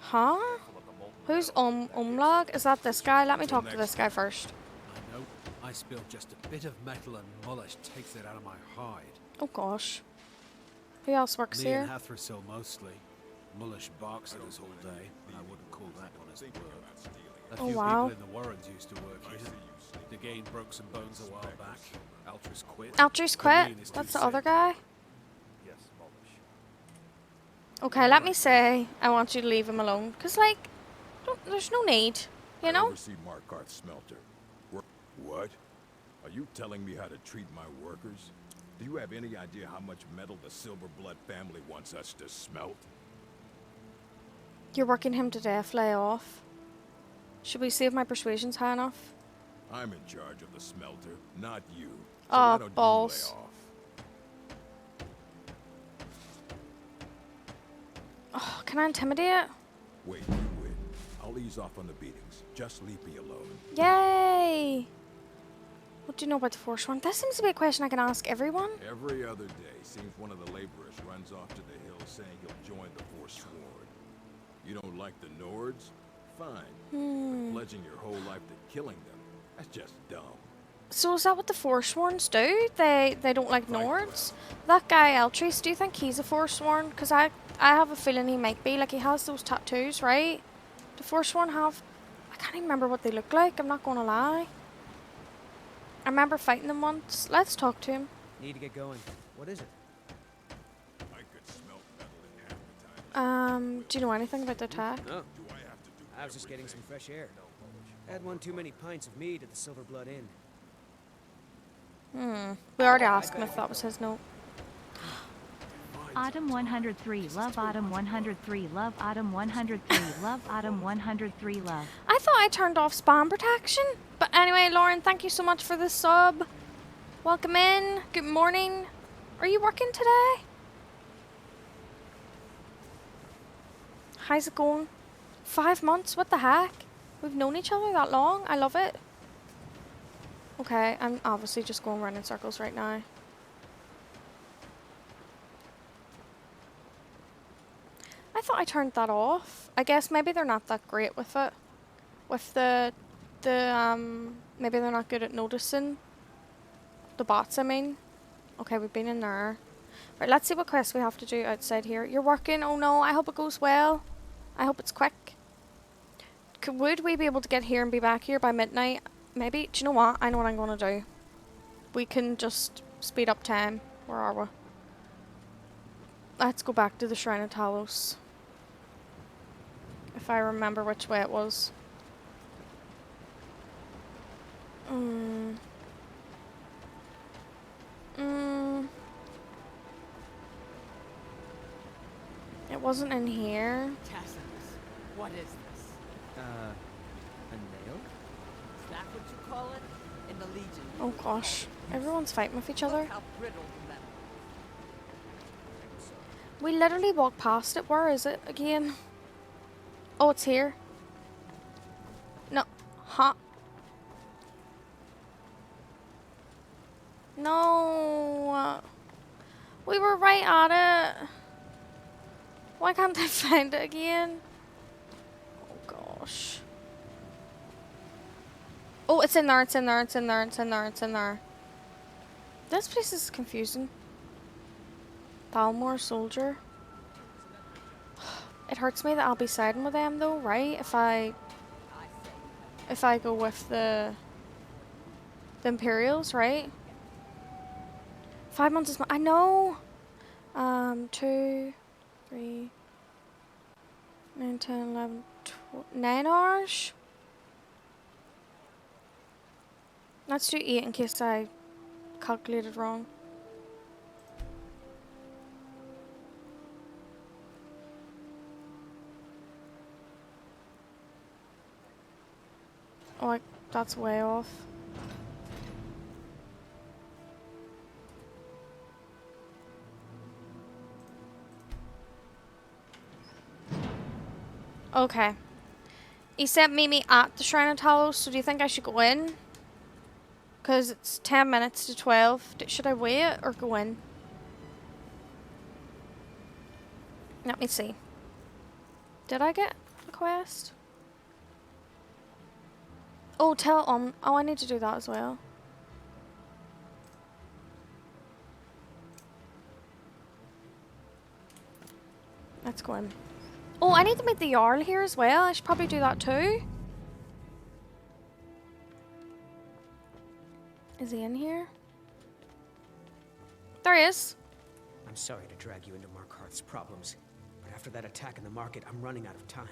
Huh? Who's Umlag? Is that this guy? Let me talk to this guy first. I know. I spilled just a bit of metal and Mullish takes it out of my hide. Oh gosh. Who else works Me and here? Hathrasil mostly. Mullish barks at us all day. I wouldn't call that one a honest word. A Oh, few wow. people in the Warrens used to work here. Degane broke some bones a while back. Altris quit. Altris quit. Vermine is too That's the other sick. guy. Yes, Smallish. Okay, let me say I want you to leave him alone. Because, like, there's no need. You I know? oversee Markarth's smelter. What? Are you telling me how to treat my workers? Do you have any idea how much metal the Silverblood family wants us to smelt? You're working him to death. Lay off. Should we see if my persuasion's high enough? I'm in charge of the smelter, not you. So Oh, why don't balls. you lay off? Oh, can I intimidate? Wait, you win. I'll ease off on the beatings. Just leave me alone. Yay! What do you know about the Force One? This seems to be a question I can ask everyone. Every other day, seems one of the laborers runs off to the hill saying he'll join the Forsworn. You don't like the Nords? Fine. But pledging your whole life to killing them, that's just dumb. So is that what the Forsworns do? They don't like Nords? That guy Eltris, do you think he's a Forsworn? Because I have a feeling he might be. Like, he has those tattoos, right? The Forsworn have... I can't even remember what they look like, I'm not going to lie. I remember fighting them once. Let's talk to him. Need to get going. What is it? I could smelt metal in half the time. Do you know anything about the attack? No, Do I have to do I was just getting some fresh air. Had one too many pints of mead at the Silverblood Inn. We already asked him if that was his note. Autumn 103, love Autumn 103, love Autumn 103, love Autumn 103, love. I thought I turned off spam protection. But anyway, Lauren, thank you so much for the sub. Welcome in. Good morning. Are you working today? How's it going? 5 months? What the heck? We've known each other that long? I love it. Okay, I'm obviously just going around in circles right now. I thought I turned that off. I guess maybe they're not that great with it. With maybe they're not good at noticing. The bots, I mean. Okay, we've been in there. Right, let's see what quests we have to do outside here. You're working? Oh no, I hope it goes well. I hope it's quick. Would we be able to get here and be back here by midnight? Maybe. Do you know what? I know what I'm going to do. We can just speed up time. Where are we? Let's go back to the Shrine of Talos. If I remember which way it was. It wasn't in here. Tacitus, what is this? A nail? Is that what you call it? In the Legion. Oh gosh. Everyone's fighting with each other. Look how brittle the metal. We literally walked past it. Where is it again? Oh, it's here. No. Huh. No. We were right at it. Why can't I find it again? Oh gosh. Oh, it's in there, it's in there, it's in there, it's in there, it's in there. This place is confusing. Balmore Soldier. It hurts me that I'll be siding with them though, right? If I go with the Imperials, right? 5 months is I know. 2, 3, 9, 10, 11, 12, 9 hours. Let's do 8 in case I calculated wrong. Oh, that's way off. Okay. He said meet me at the Shrine of Talos, so do you think I should go in? Because it's 10 minutes to 12. Should I wait or go in? Let me see. Did I get a quest? Oh, oh, I need to do that as well. Let's go in. Oh, I need to meet the Jarl here as well. I should probably do that too. Is he in here? There he is. I'm sorry to drag you into Markarth's problems, but after that attack in the market, I'm running out of time.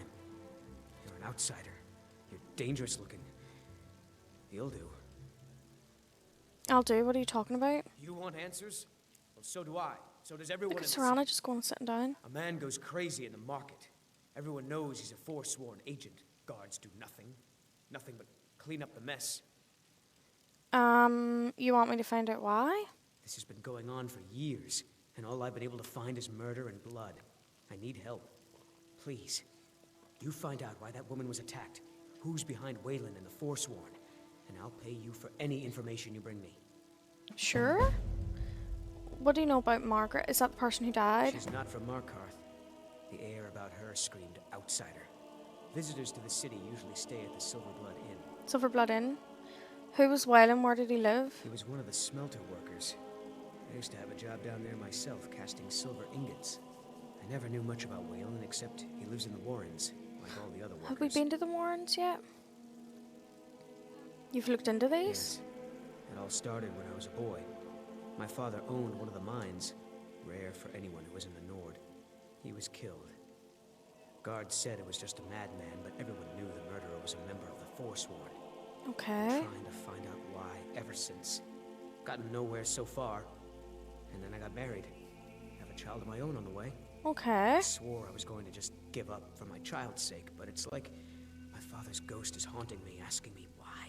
You're an outsider. You're dangerous looking. You'll do. I'll do. What are you talking about? You want answers? Well, so do I. So does everyone. Look at in the Serana city. just going and sitting down. A man goes crazy in the market. Everyone knows he's a forsworn agent. Guards do nothing. Nothing but clean up the mess. You want me to find out why? This has been going on for years, and all I've been able to find is murder and blood. I need help. Please. You find out why that woman was attacked, who's behind Wayland and the Forsworn, and I'll pay you for any information you bring me. Sure. What do you know about Margaret? Is that the person who died? She's not from Markarth. The air about her screamed outsider. Visitors to the city usually stay at the Silverblood Inn. Silverblood Inn. Who was Wayland? Where did he live? He was one of the smelter workers. I used to have a job down there myself, casting silver ingots. I never knew much about Wayland, except he lives in the Warrens, like all the other workers. Have we been to the Warrens yet? You've looked into these? Yes. It all started when I was a boy. My father owned one of the mines, rare for anyone who was in the Nord. He was killed. Guards said it was just a madman, but everyone knew the murderer was a member of the Forsworn. Okay. Trying to find out why ever since. Gotten nowhere so far. And then I got married. Have a child of my own on the way. Okay. I swore I was going to just give up for my child's sake, but it's like my father's ghost is haunting me, asking me why.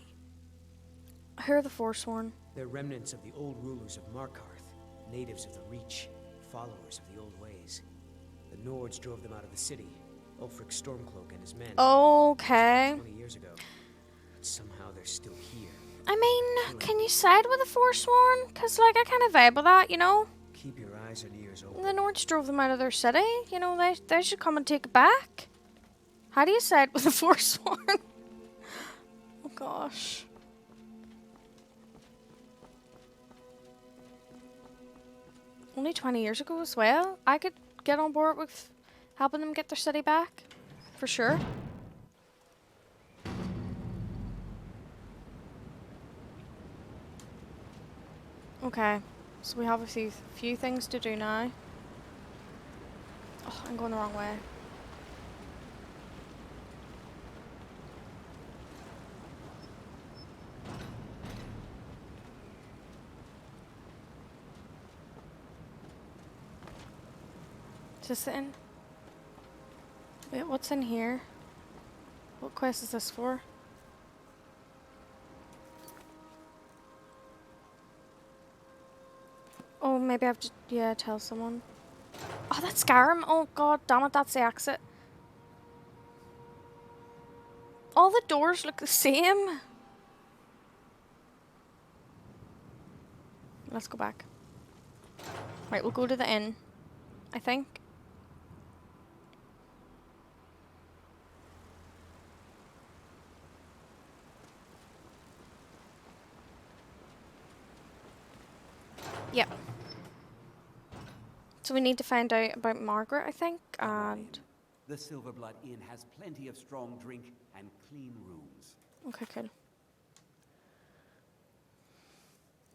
Who are the Forsworn? They're remnants of the old rulers of Markarth, natives of the Reach, followers of the old ways. The Nords drove them out of the city, Ulfric Stormcloak and his men. Okay. 20 years ago. But somehow they're still here. I mean, can you side with the Forsworn? Because, like, I kind of vibe with that, you know? Keep your eyes and ears open. The Nords drove them out of their city. You know, they should come and take it back. How do you side with the Forsworn? Oh, gosh. Only 20 years ago as well. I could get on board with helping them get their city back. For sure. Okay. So we have a few things to do now. Oh, I'm going the wrong way. Is this the inn? Wait, what's in here? What quest is this for? Oh, maybe I have to, yeah, tell someone. Oh, that's Skyrim. Oh, god damn it, that's the exit. All the doors look the same. Let's go back. Right, we'll go to the inn, I think. Yep. So we need to find out about Margaret, I think, and... The Silverblood Inn has plenty of strong drink and clean rooms. Okay,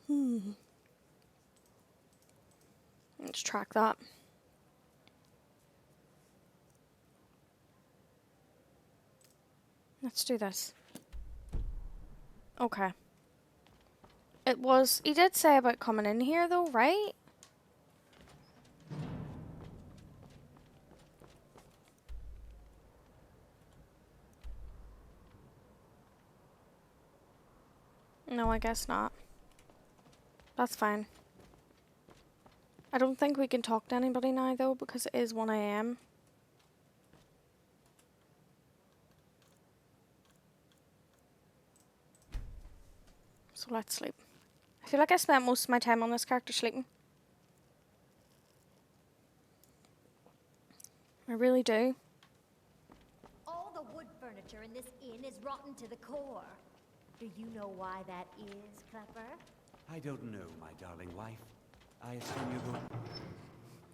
cool. Let's track that. Let's do this. Okay. It was... He did say about coming in here, though, right? No, I guess not. That's fine. I don't think we can talk to anybody now, though, because it is 1 AM. So let's sleep. I feel like I spent most of my time on this character sleeping. I really do. All the wood furniture in this inn is rotten to the core. Do you know why that is, Klepper? I don't know, my darling wife. I assume you're going...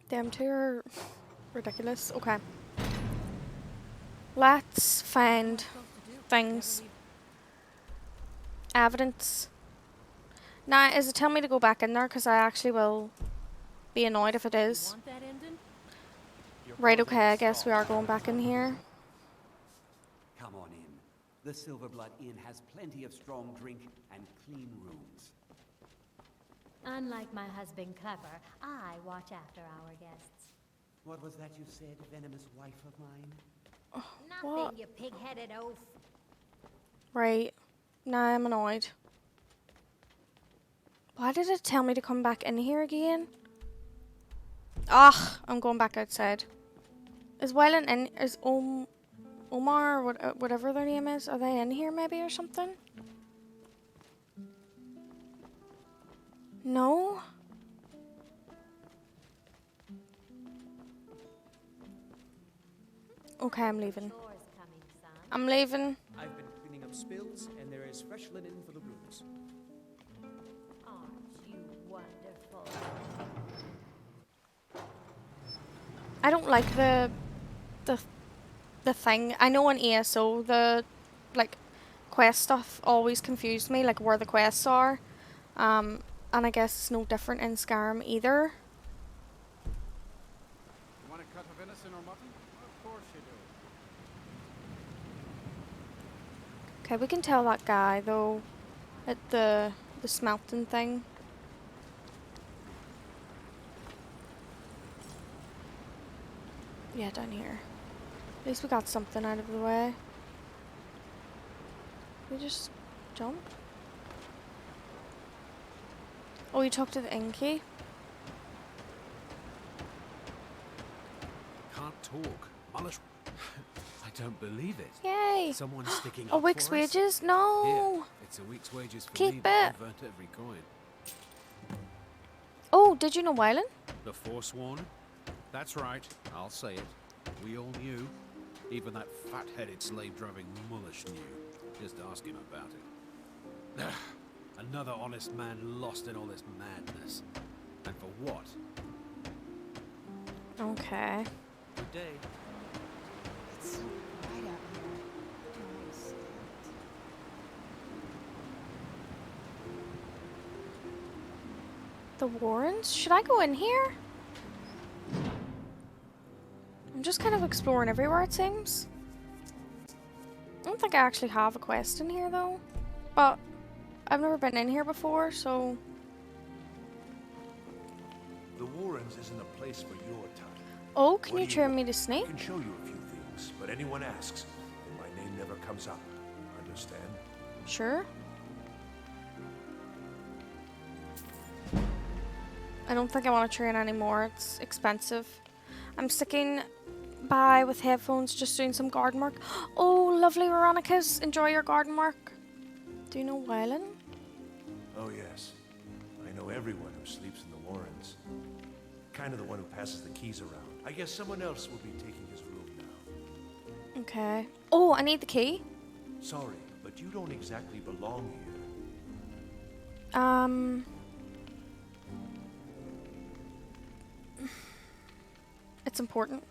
Them two are ridiculous. Okay. Let's find things. Evidence. Now, is it telling me to go back in there? Because I actually will be annoyed if it is. Want that ending? Right, okay, I guess we are going back in here. Come on in. The Silverblood Inn has plenty of strong drink and clean rooms. Unlike my husband Clever, I watch after our guests. What was that you said, venomous wife of mine? Nothing, What? you pig-headed oaf. Right. Now I'm annoyed. Why did it tell me to come back in here again? Ugh, I'm going back outside. Is Wylan in? Is Omar or whatever their name is? Are they in here maybe or something? No? Okay, I'm leaving. Chore's coming, son. I'm leaving. I've been cleaning up spills, and there is fresh linen for the rooms. Aren't you wonderful? I don't like the thing. I know in ESO the like quest stuff always confused me, like where the quests are. And I guess it's no different in Skyrim either. You want a cut of venison or mutton? Of course you do. Okay, we can tell that guy though at the smelting thing. Yeah, down here. At least we got something out of the way. We just jump. Oh, you talked to the Inky? Can't talk. Mullish. I don't believe it. Yay! Someone's sticking A up week's for us. wages? No! Here, it's a week's wages for Keep me, but it. I've earned every coin. Oh, did you know Wylan? The Forsworn? That's right. I'll say it. We all knew. Even that fat-headed slave-driving mullish knew. Just ask him about it. Another honest man lost in all this madness. And for what? Okay. Good day. It's so bright out here. I don't understand. The Warrens? Should I go in here? I'm just kind of exploring everywhere, it seems. I don't think I actually have a quest in here, though. But I've never been in here before, so... The Warrens isn't a place for your time. Oh, can What you do turn want? me to I Snake? can show you a few things, but anyone asks, and my name never comes up. Understand? Sure. I don't think I want to train anymore. It's expensive. I'm sticking by with headphones, just doing some garden work. Oh, lovely Veronicas. Enjoy your garden work. Do you know Wylan? Oh yes. I know everyone who sleeps in the Warrens. Kind of the one who passes the keys around. I guess someone else will be taking his room now. Okay. Oh, I need the key. Sorry, but you don't exactly belong here. It's important.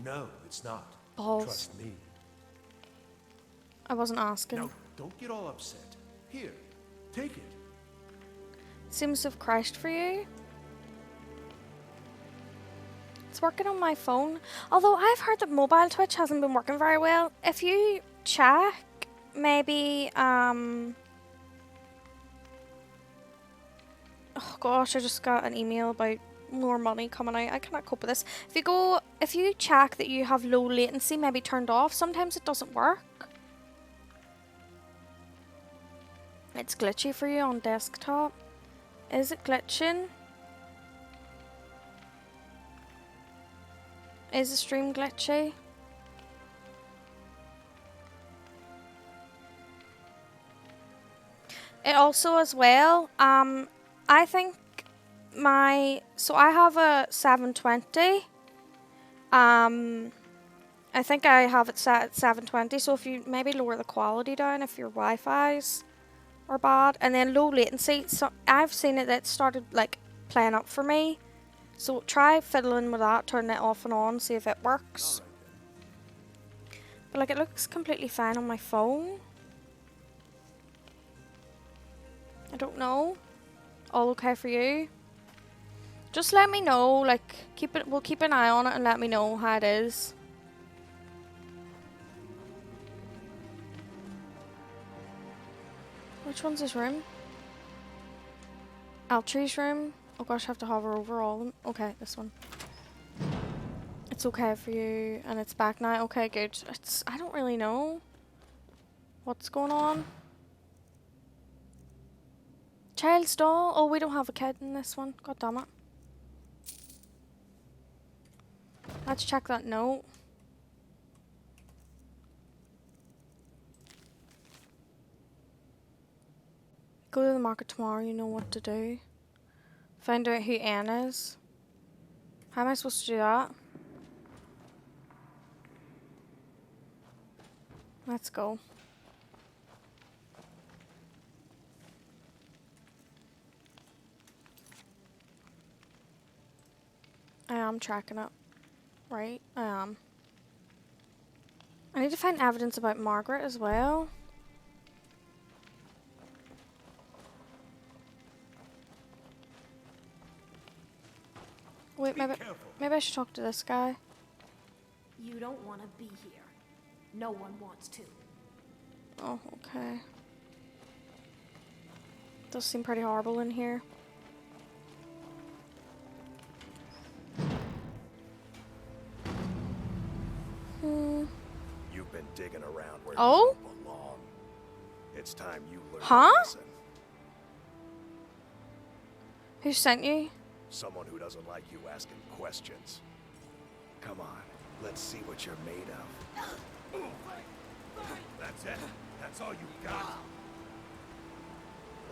No, it's not. Balls. Trust me. I wasn't asking. Now, don't get all upset. Here, take it. Seems to have crashed for you. It's working on my phone. Although I've heard that mobile Twitch hasn't been working very well. If you check, maybe, oh gosh, I just got an email about more money coming out. I cannot cope with this. If you check that you have low latency maybe turned off, sometimes it doesn't work. It's glitchy for you on desktop. Is it glitching? Is the stream glitchy? It also as well, I think so I have a 720. I think I have it set at 720, so if you maybe lower the quality down if your Wi-Fi's are bad, and then low latency, so I've seen it that started like playing up for me. So try fiddling with that, turn it off and on, see if it works. But like it looks completely fine on my phone. I don't know. All okay for you? Just let me know, like we'll keep an eye on it and let me know how it is. Which one's this room? Altrie's room. Oh gosh, I have to hover over all of them. Okay, this one. It's okay for you and it's back now. Okay, good. I don't really know what's going on. Child's doll. Oh, we don't have a kid in this one. God damn it. Let's check that note. Go to the market tomorrow, you know what to do. Find out who Anne is. How am I supposed to do that? Let's go. I am tracking it. Right, I am. I need to find evidence about Margaret as well. Wait, maybe I should talk to this guy. You don't want to be here. No one wants to. Oh, okay. Does seem pretty horrible in here. You've been digging around where Oh? you don't belong. It's time you learn Huh? a lesson. Who sent you? Someone who doesn't like you asking questions. Come on, let's see what you're made of. That's it? That's all you got?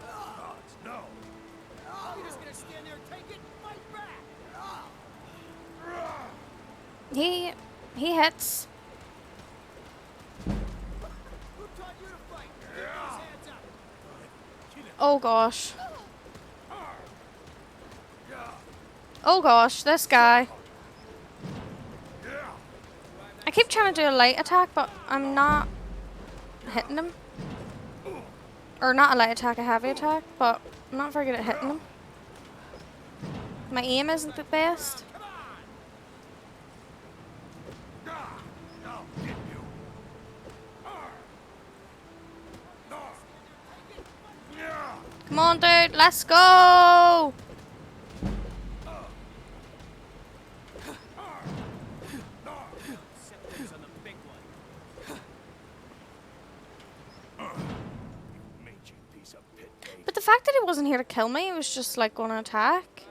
Gods, no. You're just gonna stand there and take it? Fight back! He hits. Who taught you to fight? Get these hands up! Oh gosh. Oh gosh, this guy. I keep trying to do a light attack, but I'm not hitting him. Or not a light attack, a heavy attack, but I'm not very good at hitting him. My aim isn't the best. Come on, dude, let's go! But the fact that he wasn't here to kill me, he was just like going to attack.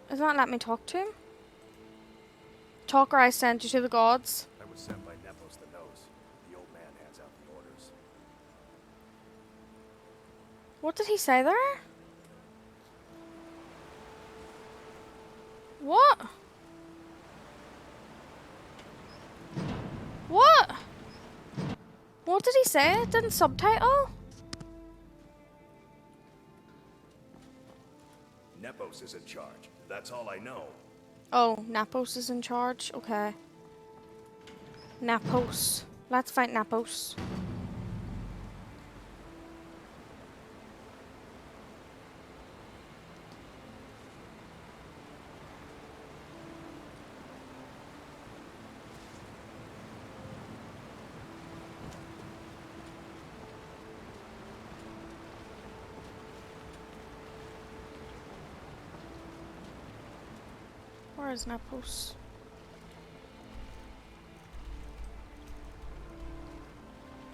Does not let me talk to him. Talk or I send you to the gods. I was sent by Nepos the Nose. The old man hands out the orders. What did he say there? What? What? What did he say? It didn't subtitle? Nepos is in charge. That's all I know. Oh, Napos is in charge? Okay. Napos. Let's fight Napos. Where is Napos?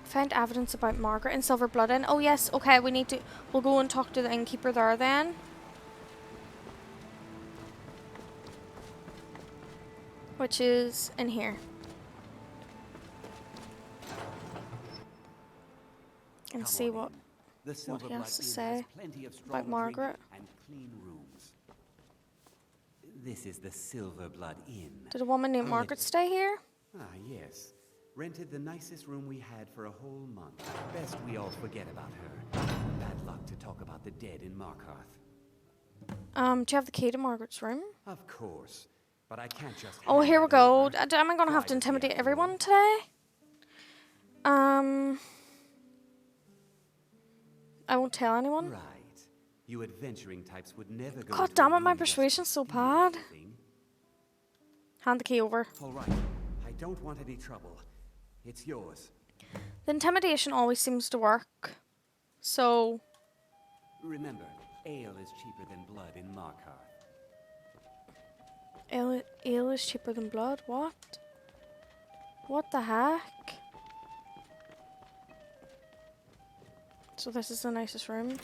Found evidence about Margaret and Silver Blood Inn. Oh yes, okay, we'll go and talk to the innkeeper there then. Which is in here. And see what he has to say about Margaret. And clean rooms. This is the Silver Blood Inn. Did a woman named Margaret stay here? Ah, yes. Rented the nicest room we had for a whole month. Best we all forget about her. Bad luck to talk about the dead in Markarth. Do you have the key to Margaret's room? Of course. but I can't just. Oh, hand here we it go. over. Am I going to have to Privacy, intimidate after everyone all. today? I won't tell anyone. Right. You adventuring types would never go. God into damn a it, my room just to persuasion's so steal bad. everything. Hand the key over. All right. I don't want any trouble. It's yours. The intimidation always seems to work. So, Remember, ale is cheaper than blood in Markarth. ale is cheaper than blood? What? What the heck? So this is the nicest room.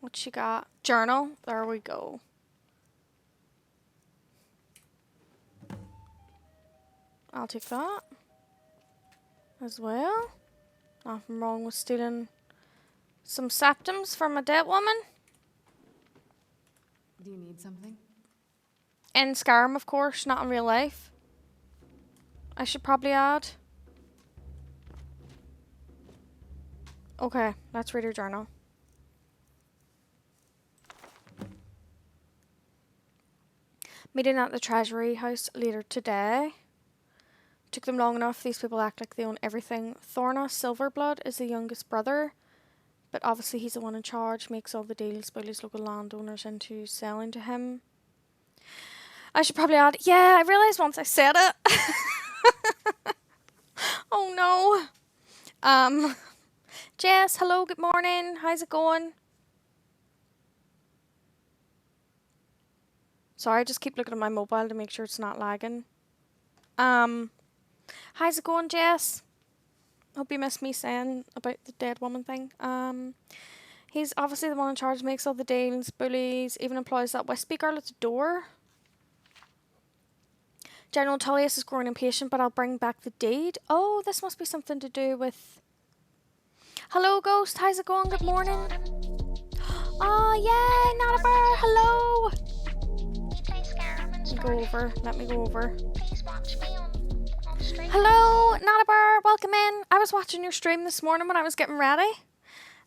What she got? Journal. There we go. I'll take that as well. Nothing wrong with stealing some septums from a dead woman. Do you need something? In Skyrim, of course, not in real life. I should probably add. Okay, let's read her journal. Meeting at the Treasury House later today. Took them long enough. These people act like they own everything. Thorna Silverblood is the youngest brother, but obviously he's the one in charge, makes all the deals, bullies local landowners into selling to him. I should probably add, yeah, I realised once I said it. Oh no. Jess, hello, good morning. How's it going? Sorry, I just keep looking at my mobile to make sure it's not lagging. How's it going, Jess? Hope you missed me saying about the dead woman thing. He's obviously the one in charge, makes all the deals, bullies, even employs that wispy girl at the door. General Tullius is growing impatient, but I'll bring back the deed. Oh, this must be something to do with... Hello, Ghost. How's it going? Good morning. Oh, yay, Natabar. Hello. Let me go over. Let me go over. Hello, Natabar. Welcome in. I was watching your stream this morning when I was getting ready.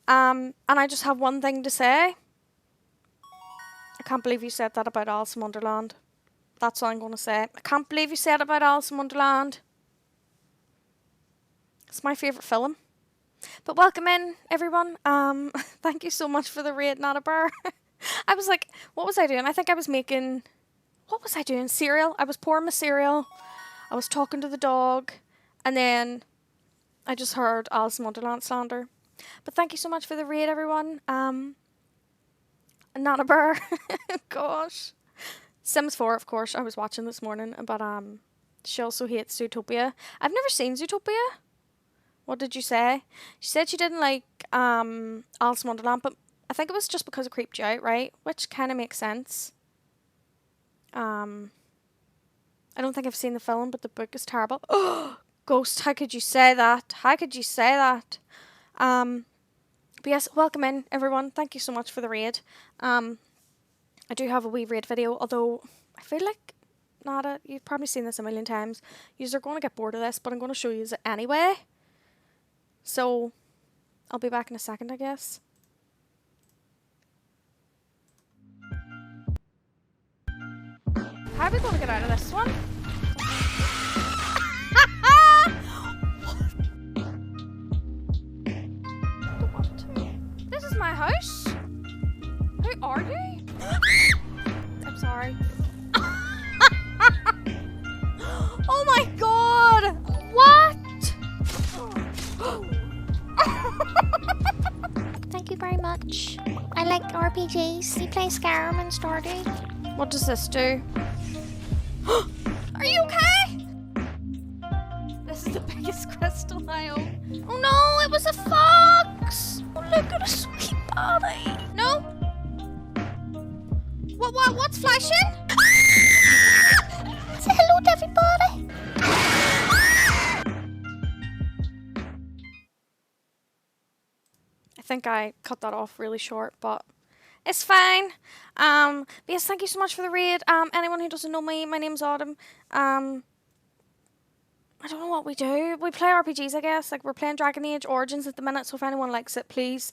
And I just have one thing to say. I can't believe you said that about Alice in Wonderland. That's all I'm going to say. I can't believe you said about Alice in Wonderland. It's my favourite film. But welcome in, everyone. Thank you so much for the raid, Natabar. I was like, what was I doing? I think I was making... What was I doing? Cereal. I was pouring my cereal. I was talking to the dog. And then I just heard Alice in Wonderland slander. But thank you so much for the raid, everyone. Natabar. Gosh. Sims 4, of course, I was watching this morning, but she also hates Zootopia. I've never seen Zootopia. What did you say? She said she didn't like Alice in Wonderland, but I think it was just because it creeped you out, right? Which kind of makes sense. I don't think I've seen the film, but the book is terrible. Oh, Ghost, how could you say that? How could you say that? But yes, welcome in, everyone. Thank you so much for the raid. I do have a wee raid video, although I feel like, Nada, you've probably seen this a million times. You're going to get bored of this, but I'm going to show you it anyway. So, I'll be back in a second, I guess. How are we going to get out of this one? This is my house. Who are you? I'm sorry. Oh my god! What? Thank you very much. I like RPGs. You play Skyrim and Stardew. What does this do? Are you okay? This is the biggest crystal I own. Oh no, it was a fox! Oh, look at a sweet body. No? What's flashing? Say hello to everybody. I think I cut that off really short, but it's fine. But yes, thank you so much for the raid. Anyone who doesn't know me, my name's Autumn. I don't know what we do. We play RPGs, I guess. Like, we're playing Dragon Age Origins at the minute, so if anyone likes it, please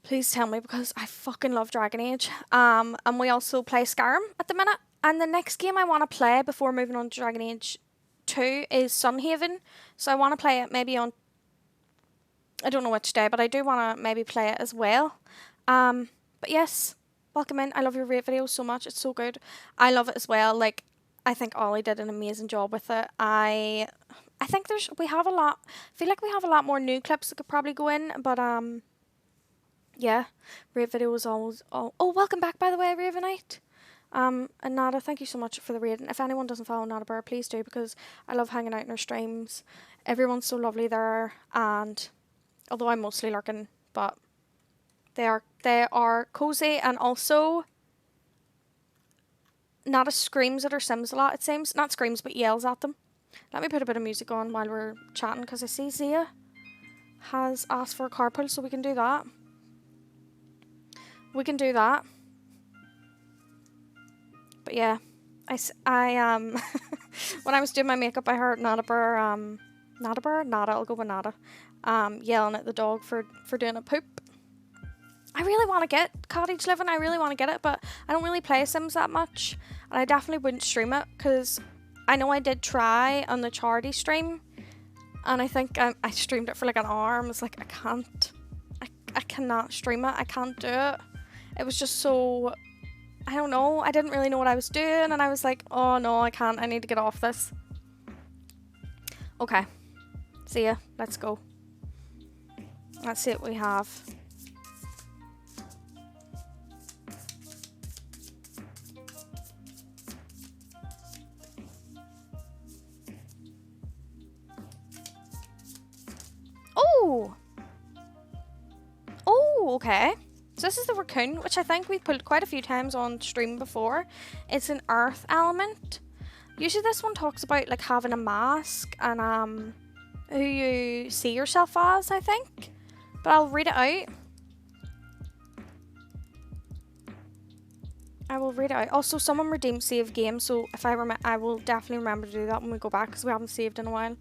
tell me, because I fucking love Dragon Age. And we also play Skyrim at the minute. And the next game I want to play before moving on to Dragon Age 2 is Sunhaven. So I want to play it maybe on, I don't know which day, but I do want to maybe play it as well. But yes, welcome in. I love your rate videos so much. It's so good. I love it as well. Like, I think Ollie did an amazing job with it. I think we have a lot. I feel like we have a lot more new clips that could probably go in, but yeah, rate videos always. Oh, welcome back, by the way, Ravenite. And Nada, thank you so much for the rating. If anyone doesn't follow Nada Burr, please do, because I love hanging out in her streams. Everyone's so lovely there, and although I'm mostly lurking, but they are cozy, and also Nada screams at her Sims a lot, it seems. Not screams, but yells at them. Let me put a bit of music on while we're chatting, because I see Zia has asked for a carpool, so we can do that. We can do that. But yeah, I when I was doing my makeup, I heard Nada, I'll go with Nada, yelling at the dog for doing a poop. I really want to get Cottage Living, I really want to get it, but I don't really play Sims that much, and I definitely wouldn't stream it, because I know I did try on the charity stream, and I think I streamed it for like an hour, and was like, I cannot stream it, I can't do it. It was just so, I don't know, I didn't really know what I was doing, and I was like, oh no, I can't, I need to get off this. Okay, see ya, let's go. Let's see what we have. Oh, okay. So this is the raccoon, which I think we've pulled quite a few times on stream before. It's an earth element. Usually this one talks about like having a mask and who you see yourself as, I think. But I'll read it out. I will read it out. Also, someone redeemed save game, so if I will definitely remember to do that when we go back, because we haven't saved in a while.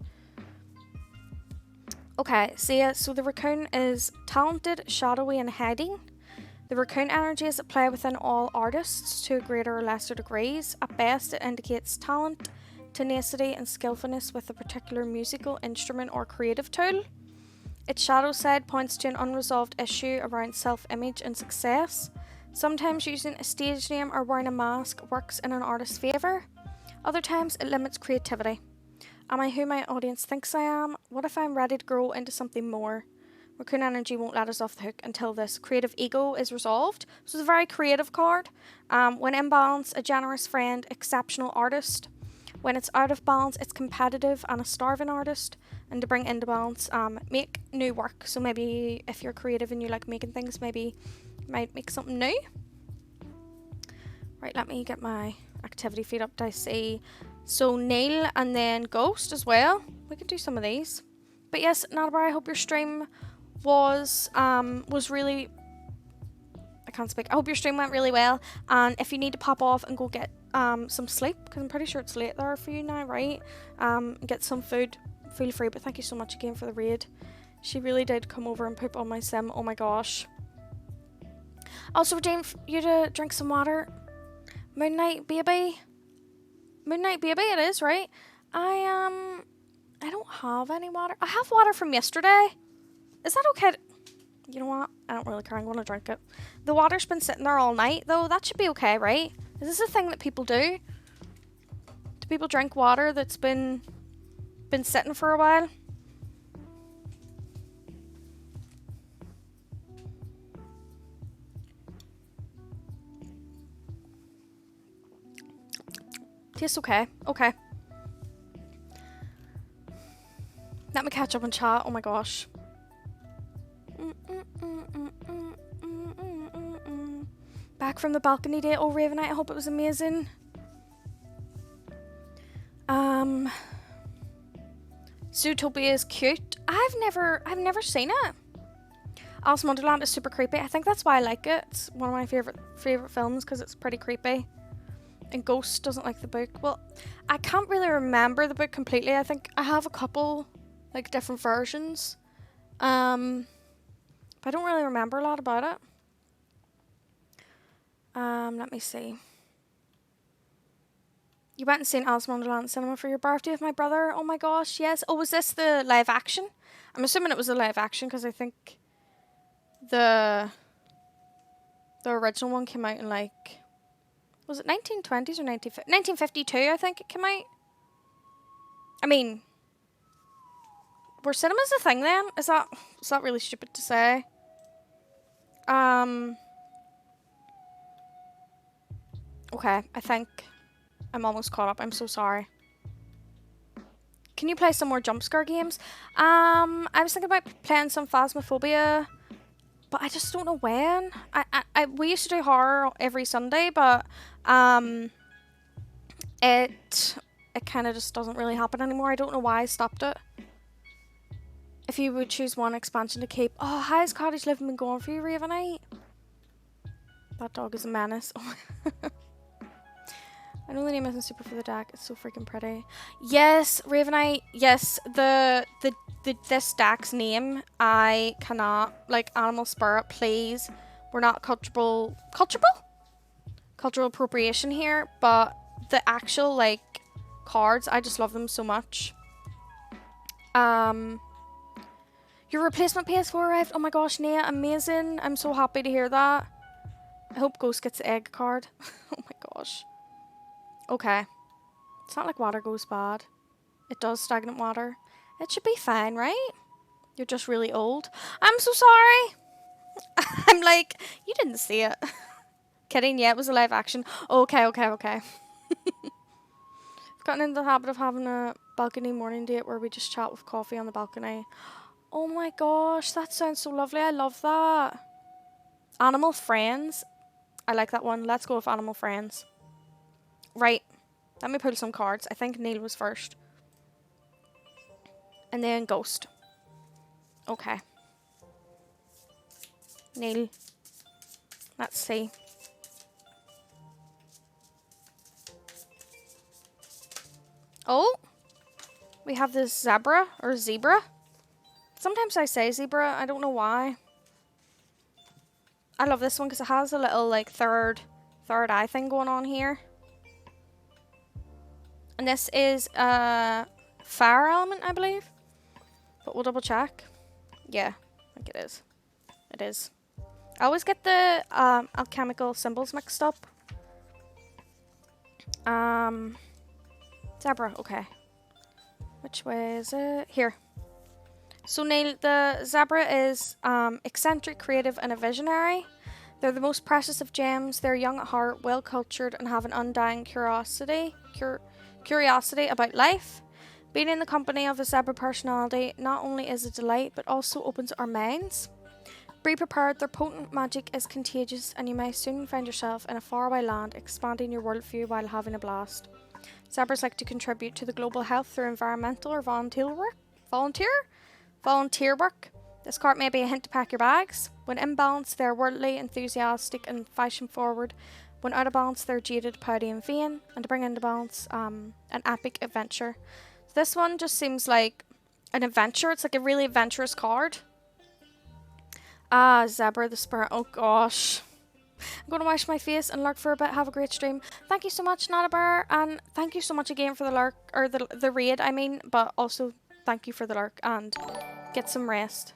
Okay, so the raccoon is talented, shadowy and hiding. The raccoon energy is at play within all artists to greater or lesser degrees. At best, it indicates talent, tenacity and skillfulness with a particular musical instrument or creative tool. Its shadow side points to an unresolved issue around self-image and success. Sometimes using a stage name or wearing a mask works in an artist's favour. Other times it limits creativity. Am I who my audience thinks I am? What if I'm ready to grow into something more? Raccoon energy won't let us off the hook until this creative ego is resolved. So it's a very creative card. When in balance, a generous friend, exceptional artist. When it's out of balance, it's competitive and a starving artist. And to bring into balance, make new work. So maybe if you're creative and you like making things, maybe you might make something new. Right, let me get my activity feed up. I see. So Neil and then Ghost as well. We could do some of these. But yes, Nadabar, I hope your stream was really, I can't speak. I hope your stream went really well. And if you need to pop off and go get some sleep, because I'm pretty sure it's late there for you now, right? Get some food, feel free. But thank you so much again for the raid. She really did come over and poop on my sim. Oh my gosh. Also redeem you to drink some water. Moon Knight baby. Moon Knight baby it is, right? I don't have any water. I have water from yesterday. Is that okay? You know what? I don't really care. I'm going to drink it. The water's been sitting there all night, though. That should be okay, right? Is this a thing that people do? Do people drink water that's been sitting for a while? Tastes okay. Okay. Let me catch up on chat. Oh my gosh. Back from the balcony date. Oh, Ravenite, I hope it was amazing. Zootopia is cute. I've never seen it. Alice in Wonderland is super creepy. I think that's why I like it. It's one of my favorite films because it's pretty creepy. And Ghost doesn't like the book. Well, I can't really remember the book completely. I think I have a couple, like, different versions. But I don't really remember a lot about it. Let me see. You went and seen Alice in Wonderland Cinema for your birthday with my brother. Oh my gosh, yes. Oh, was this the live action? I'm assuming it was the live action because I think the original one came out in like, was it 1920s or 1952? I think it came out. I mean, were cinemas a thing then? Is that really stupid to say? Okay, I think I'm almost caught up. I'm so sorry. Can you play some more jump scare games? I was thinking about playing some Phasmophobia, but I just don't know when. We used to do horror every Sunday, but it kind of just doesn't really happen anymore. I don't know why I stopped it. If you would choose one expansion to keep. Oh, how's Cottage Living been going for you, Ravenite? That dog is a menace. I know the name isn't super for the deck. It's so freaking pretty. Yes, Ravenite. Yes, this deck's name. I cannot, like, Animal Spirit, please. We're not cultural appropriation here, but the actual, like, cards, I just love them so much. Your replacement PS4 arrived. Oh my gosh, Nia, amazing. I'm so happy to hear that. I hope Ghost gets the egg card. Oh my gosh. Okay. It's not like water goes bad. It does stagnant water. It should be fine, right? You're just really old. I'm so sorry. I'm like, you didn't see it. Kidding, yeah, it was a live action. Okay. I've gotten into the habit of having a balcony morning date where we just chat with coffee on the balcony. Oh my gosh, that sounds so lovely. I love that. Animal Friends. I like that one. Let's go with Animal Friends. Right. Let me pull some cards. I think Neil was first. And then Ghost. Okay. Neil. Let's see. Oh. We have this zebra or zebra. Sometimes I say zebra. I don't know why. I love this one because it has a little like third eye thing going on here. And this is a fire element, I believe. But we'll double check. Yeah, I think it is. It is. I always get the alchemical symbols mixed up. Zebra, okay. Which way is it? Here. So Neil, the zebra is eccentric, creative, and a visionary. They're the most precious of gems. They're young at heart, well cultured, and have an undying curiosity about life. Being in the company of a zebra personality not only is a delight, but also opens our minds. Be prepared, their potent magic is contagious, and you may soon find yourself in a faraway land, expanding your worldview while having a blast. Zebras like to contribute to the global health through environmental or volunteer work. This card may be a hint to pack your bags. When in balance, they're worldly, enthusiastic, and fashion forward. When out of balance, they're jaded, pouty, and vain. And to bring into balance, an epic adventure. This one just seems like an adventure. It's like a really adventurous card. Zebra the Spirit. Oh gosh. I'm going to wash my face and lurk for a bit. Have a great stream. Thank you so much, Natabar. And thank you so much again for the lurk, or the raid, I mean. But also, thank you for the lurk. And get some rest.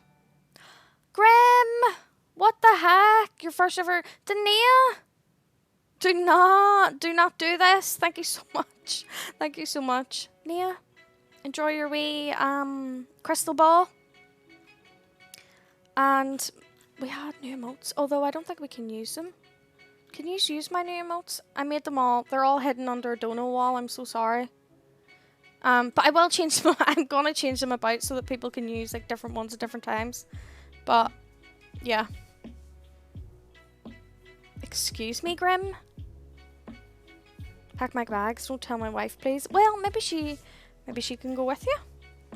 Grim! What the heck? Your first ever... Dania! Do not do this. Thank you so much. Thank you so much. Nia, enjoy your wee crystal ball. And we had new emotes, although I don't think we can use them. Can you use my new emotes? I made them all. They're all hidden under a dono wall. I'm so sorry. But I will change them. I'm gonna change them about so that people can use like different ones at different times. But yeah. Excuse me, Grim. Pack my bags. Don't tell my wife, please. Well, maybe she can go with you.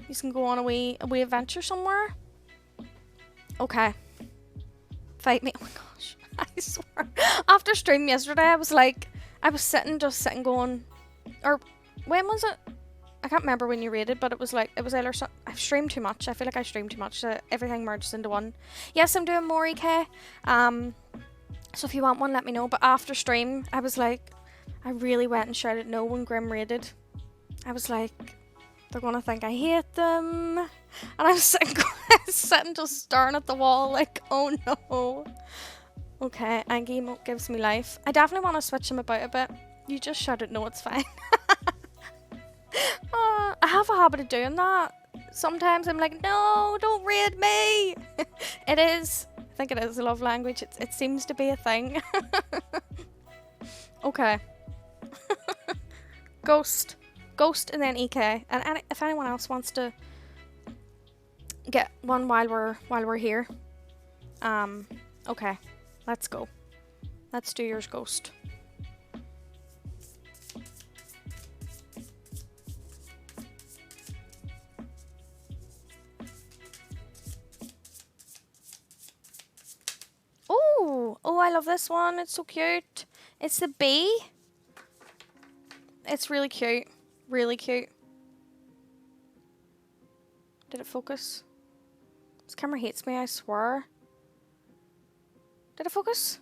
You can go on a wee adventure somewhere. Okay. Fight me. Oh my gosh. I swear. After stream yesterday, I was like, I was just sitting going, or when was it? I can't remember when you rated, but it was either I've streamed too much. I feel like I streamed too much. So everything merges into one. Yes, I'm doing more EK. So if you want one, let me know. But after stream, I was like, I really went and shouted no when Grim rated. I was like, they're gonna think I hate them. And I was sitting just staring at the wall like, oh no. Okay, Angie emote gives me life. I definitely want to switch him about a bit. You just shouted no, it's fine. I have a habit of doing that. Sometimes I'm like, no, don't raid me. It is. I think it is a love language. It seems to be a thing. Okay. Ghost and then EK. And if anyone else wants to get one while we're here. Okay. Let's go. Let's do yours, Ghost. Oh, I love this one. It's so cute. It's the bee. It's really cute. Really cute. Did it focus? This camera hates me, I swear. Did it focus?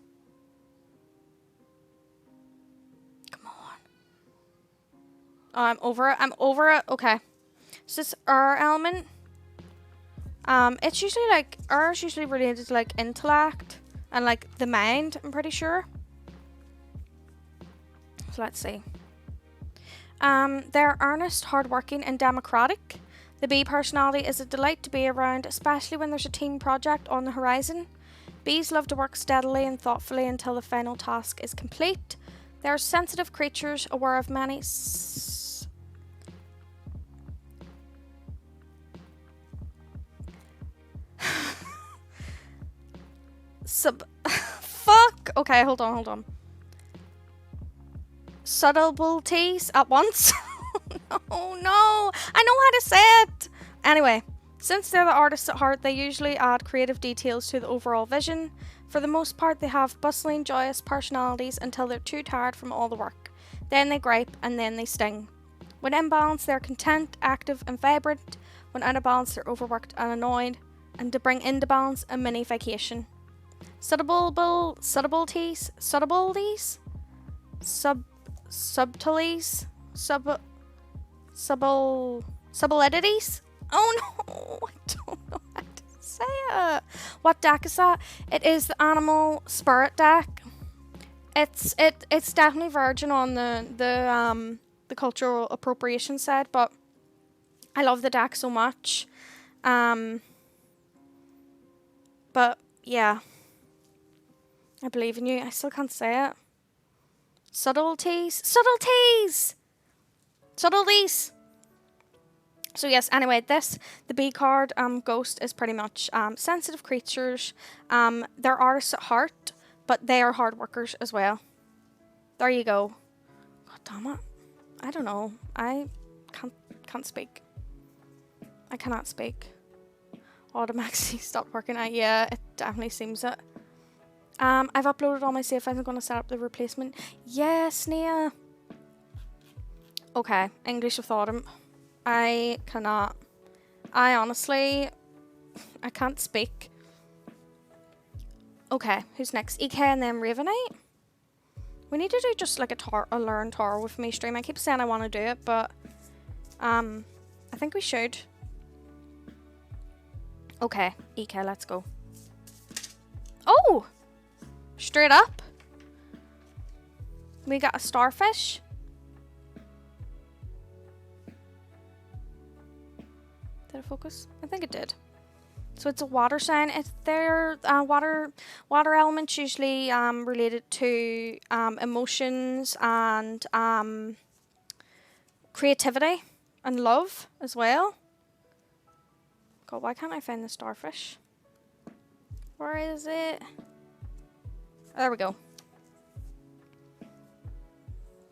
Come on. Oh, I'm over it. I'm over it. Okay. So this element. It's usually like, is usually related to like intellect and like the mind, I'm pretty sure. So let's see. They're earnest, hardworking, and democratic. The bee personality is a delight to be around, especially when there's a team project on the horizon. Bees love to work steadily and thoughtfully until the final task is complete. They are sensitive creatures, aware of many fuck. Okay, hold on. Subtleties at once. No. I know how to say it. Anyway, since they're the artists at heart, they usually add creative details to the overall vision. For the most part, they have bustling, joyous personalities until they're too tired from all the work. Then they gripe and then they sting. When in balance, they're content, active, and vibrant. When out of balance, they're overworked and annoyed. And to bring into balance, a mini vacation. Subtleties, subletities. Oh no, I don't know how to say it. What deck is that? It is the animal spirit deck. It's definitely virgin on the cultural appropriation side, but I love the deck so much. But yeah, I believe in you. I still can't say it. Subtleties. So yes, anyway, the bee card, Ghost, is pretty much sensitive creatures. They're artists at heart, but they are hard workers as well. There you go. God damn it. I don't know. I can't speak. I cannot speak. Automatically stopped working. Yeah, it definitely seems it. I've uploaded all my save files. I'm going to set up the replacement. Yes, Nia. Okay, English with Autumn. I cannot. I honestly, I can't speak. Okay, who's next? EK and then Ravenite. We need to do just like a learn Tar with me stream. I keep saying I want to do it, but I think we should. Okay, EK, let's go. Oh! Straight up. We got a starfish. Did it focus? I think it did. So it's a water sign. It's their water elements usually related to emotions and creativity and love as well. God, why can't I find the starfish? Where is it? There we go.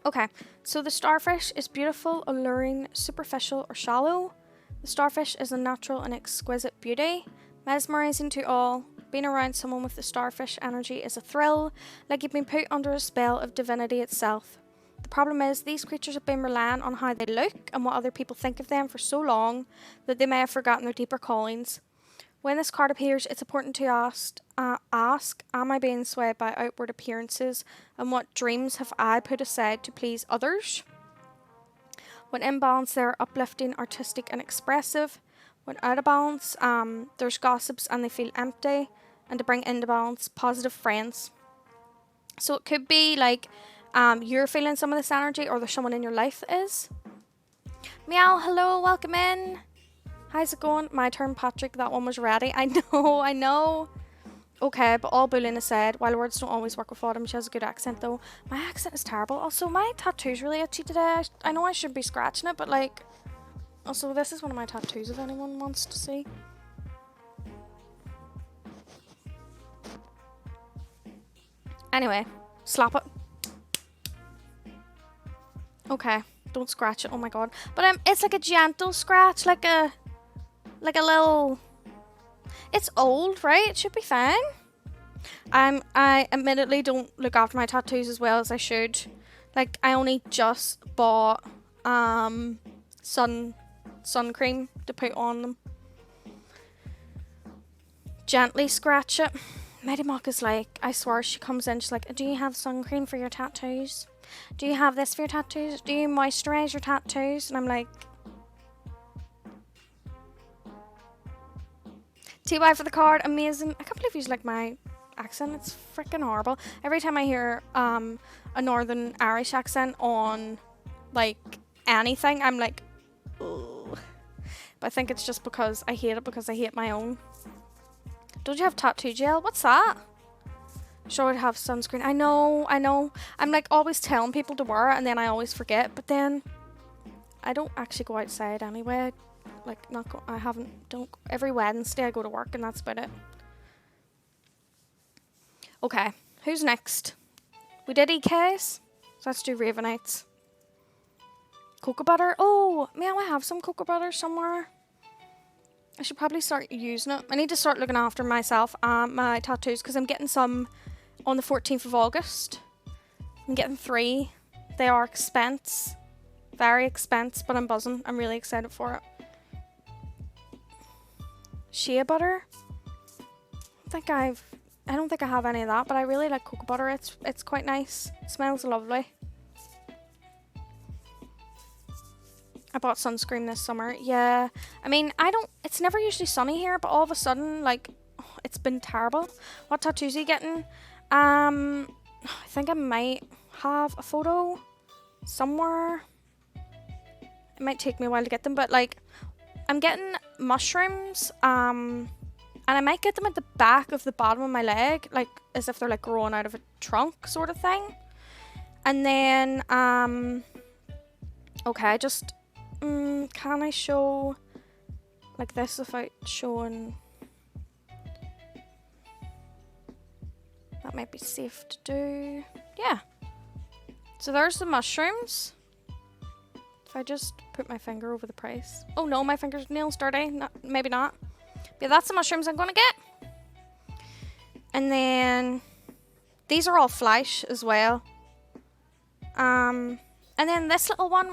Okay, so the starfish is beautiful, alluring, superficial, or shallow. The starfish is a natural and exquisite beauty, mesmerizing to all, Being around someone with the starfish energy is a thrill, like you've been put under a spell of divinity itself. The problem is, these creatures have been relying on how they look and what other people think of them for so long that they may have forgotten their deeper callings. When this card appears, it's important to ask, am I being swayed by outward appearances, and what dreams have I put aside to please others? When in balance, they're uplifting, artistic and expressive. When out of balance, there's gossips and they feel empty. And to bring into balance, positive friends. So it could be like you're feeling some of this energy, or there's someone in your life that is. Meow, hello, welcome in. How's it going? My turn, Patrick. That one was ready. I know. Okay, but all bullying aside, while words don't always work with Autumn, she has a good accent though. My accent is terrible. Also, my tattoo's really itchy today. I know I should be scratching it, but like... Also, this is one of my tattoos if anyone wants to see. Anyway, slap it. Okay, don't scratch it. Oh my god. But it's like a gentle scratch, like a little... It's old, right? It should be fine. I admittedly don't look after my tattoos as well as I should. Like, I only just bought sun cream to put on them. Gently scratch it. Medimock is like, I swear, she comes in, she's like, do you have sun cream for your tattoos? Do you have this for your tattoos? Do you moisturize your tattoos? And I'm like... TY for the card, amazing. I can't believe you like my accent. It's freaking horrible. Every time I hear a Northern Irish accent on like anything, I'm like, ugh. But I think it's just because I hate it, because I hate my own. Don't you have tattoo gel? What's that? Sure, I'd have sunscreen. I know. I'm like always telling people to wear it, and then I always forget. But then I don't actually go outside anyway. Like, every Wednesday I go to work and that's about it. Okay, who's next? We did EKs, so let's do Ravenites. Cocoa butter. Oh, man, I have some cocoa butter somewhere. I should probably start using it. I need to start looking after myself and my tattoos, because I'm getting some on the 14th of August. I'm getting 3. They are expense. Very expense, but I'm buzzing. I'm really excited for it. Shea butter. I don't think I have any of that, but I really like cocoa butter. It's quite nice. It smells lovely. I bought sunscreen this summer. Yeah. I mean, it's never usually sunny here, but all of a sudden, like, it's been terrible. What tattoos are you getting? I think I might have a photo somewhere. It might take me a while to get them, but like, I'm getting mushrooms, and I might get them at the back of the bottom of my leg, like as if they're like growing out of a trunk sort of thing. And then, okay, can I show like this without showing? That might be safe to do. Yeah. So there's the mushrooms. If I just put my finger over the price. Oh no, my nail's dirty. Maybe not. But yeah, that's the mushrooms I'm gonna get. And then these are all flash as well. And then this little one,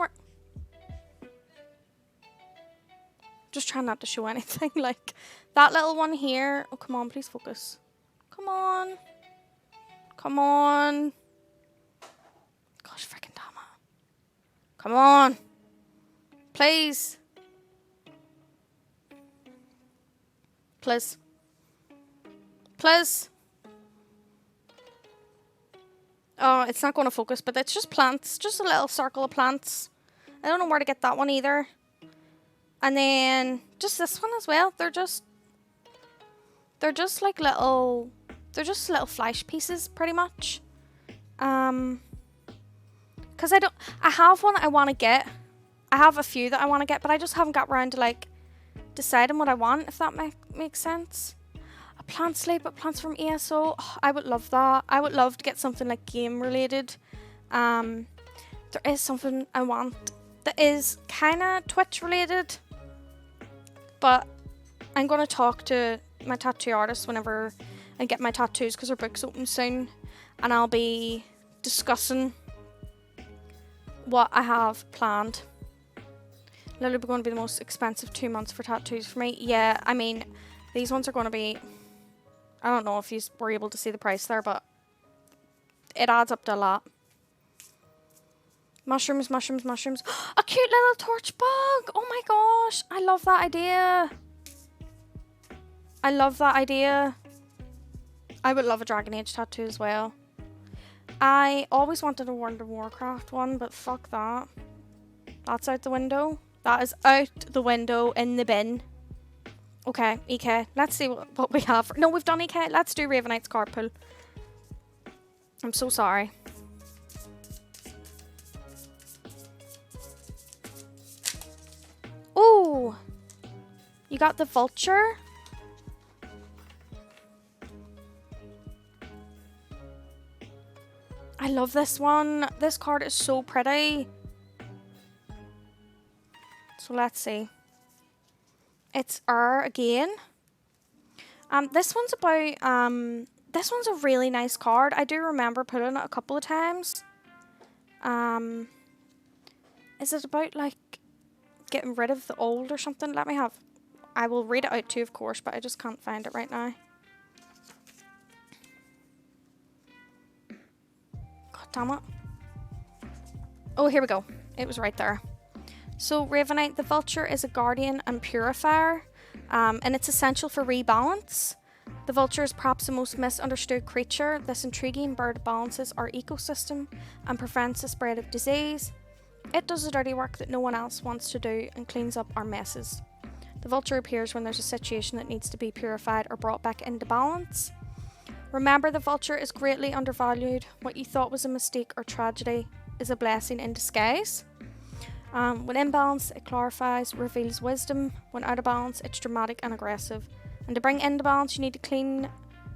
just trying not to show anything. Like that little one here. Oh, come on, please focus. Come on. Come on. Gosh, freaking damn it. Come on. Please. Please. Please. Oh, it's not going to focus, but it's just plants. Just a little circle of plants. I don't know where to get that one either. And then just this one as well. They're just like little, they're just little flash pieces pretty much. Cause I have one that I want to get. I have a few that I want to get, but I just haven't got around to like deciding what I want, if that makes sense. A plant slate, but plants from ESO. Oh, I would love that. I would love to get something like game related. There is something I want that is kind of Twitch related, but I'm going to talk to my tattoo artist whenever and get my tattoos because our book's open soon, and I'll be discussing what I have planned. Literally going to be the most expensive 2 months for tattoos for me. Yeah, I mean, these ones are going to be, I don't know if you were able to see the price there, but it adds up to a lot. Mushrooms, mushrooms, mushrooms. A cute little torch bug. Oh my gosh. I love that idea. I love that idea. I would love a Dragon Age tattoo as well. I always wanted a World of Warcraft one, but fuck that. That's out the window. That is out the window in the bin. Okay, EK. Let's see what we have. No, we've done EK. Let's do Ravenite's card pull. I'm so sorry. Oh, you got the vulture. I love this one. This card is so pretty. So let's see. It's again. This one's about this one's a really nice card. I do remember pulling it a couple of times. Is it about like getting rid of the old or something? Let me have. I will read it out too, of course, but I just can't find it right now. God damn it. Oh, here we go. It was right there. So Ravenite the Vulture is a guardian and purifier, and it's essential for rebalance. The vulture is perhaps the most misunderstood creature. This intriguing bird balances our ecosystem and prevents the spread of disease. It does the dirty work that no one else wants to do and cleans up our messes. The vulture appears when there's a situation that needs to be purified or brought back into balance. Remember, the vulture is greatly undervalued. What you thought was a mistake or tragedy is a blessing in disguise. When in balance, it clarifies, reveals wisdom. When out of balance, it's dramatic and aggressive. And to bring into balance, you need to clean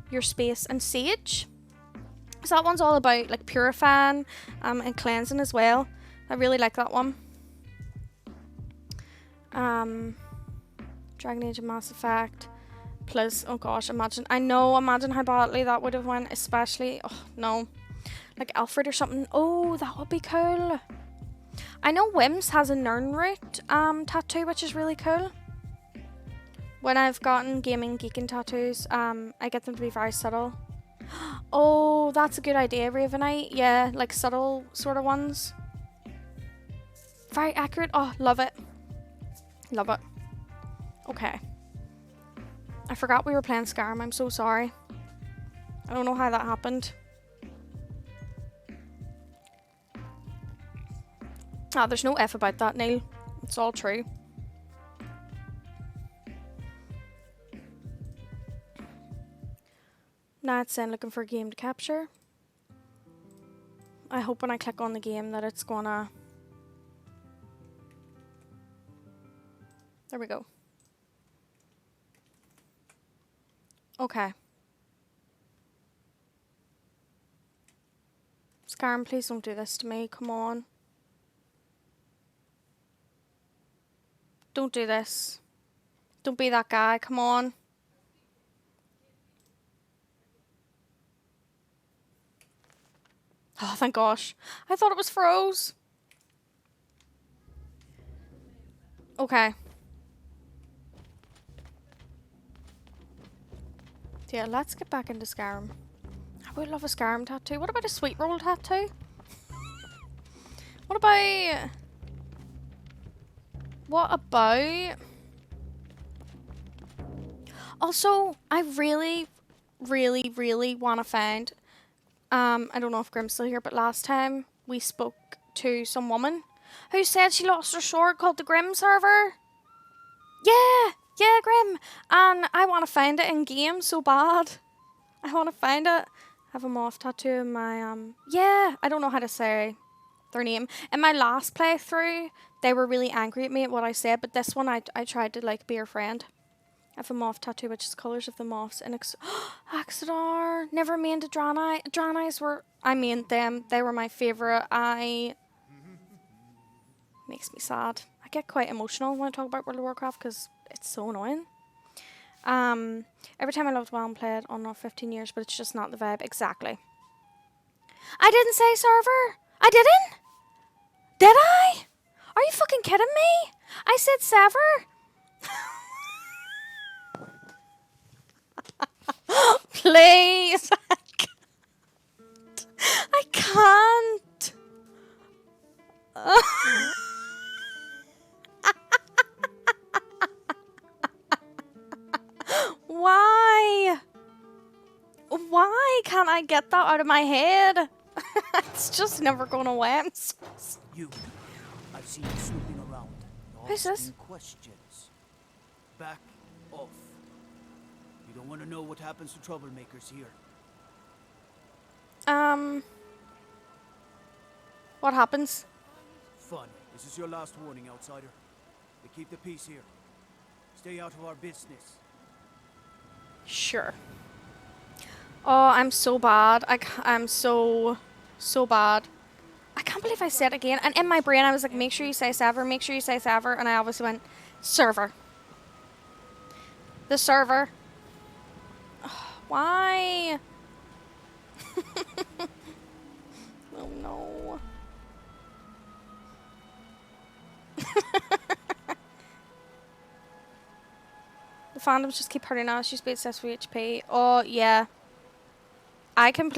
your space and sage. So that one's all about like purifying and cleansing as well. I really like that one. Dragon Age and Mass Effect. Plus, oh gosh, imagine how badly that would have went, especially, oh no, like Alfred or something. Oh, that would be cool. I know Wims has a Nirnroot tattoo, which is really cool. When I've gotten gaming geeking tattoos, I get them to be very subtle. Oh, that's a good idea, Ravenite. Yeah, like subtle sort of ones. Very accurate. Oh, love it. Love it. Okay. I forgot we were playing Skyrim. I'm so sorry. I don't know how that happened. Ah, there's no F about that, Neil. It's all true. Now it's saying looking for a game to capture. I hope when I click on the game that it's gonna... There we go. Okay. Skyrim, please don't do this to me. Come on. Don't do this. Don't be that guy. Come on. Oh, thank gosh. I thought it was froze. Okay. Yeah, let's get back into Skyrim. I would love a Skyrim tattoo. What about a sweet roll tattoo? What about... What about... Also, I really, really, really want to find... I don't know if Grim's still here, but last time we spoke to some woman who said she lost her sword called the Grim server. Yeah! Yeah, Grim! And I want to find it in game so bad. I want to find it. I have a moth tattoo in my... Yeah, I don't know how to say their name. In my last playthrough, they were really angry at me at what I said, but this one I tried to like be her friend. I have a moth tattoo, which is colours of the moths. And Axadar. Never mained a Draenei. Draenei's were... I mained them. They were my favourite. Makes me sad. I get quite emotional when I talk about World of Warcraft because it's so annoying. Every time I loved WoW and played on 15 years, but it's just not the vibe. Exactly. I didn't say server. I didn't? Did I? Are you fucking kidding me? I said server. Please. I can't. Why? Why can't I get that out of my head? It's just never going away. You. I've seen you snooping around. Who's this? Asking questions. Back off. You don't want to know what happens to troublemakers here. What happens? Fun. This is your last warning, outsider. They keep the peace here. Stay out of our business. Sure. Oh, I'm so bad. I'm so bad. I can't believe I said it again. And in my brain, I was like, make sure you say server, make sure you say server. And I obviously went, server. The server. Oh, why? Oh, no. The fandoms just keep hurting us. She's beat access for HP. Oh, yeah. I don't.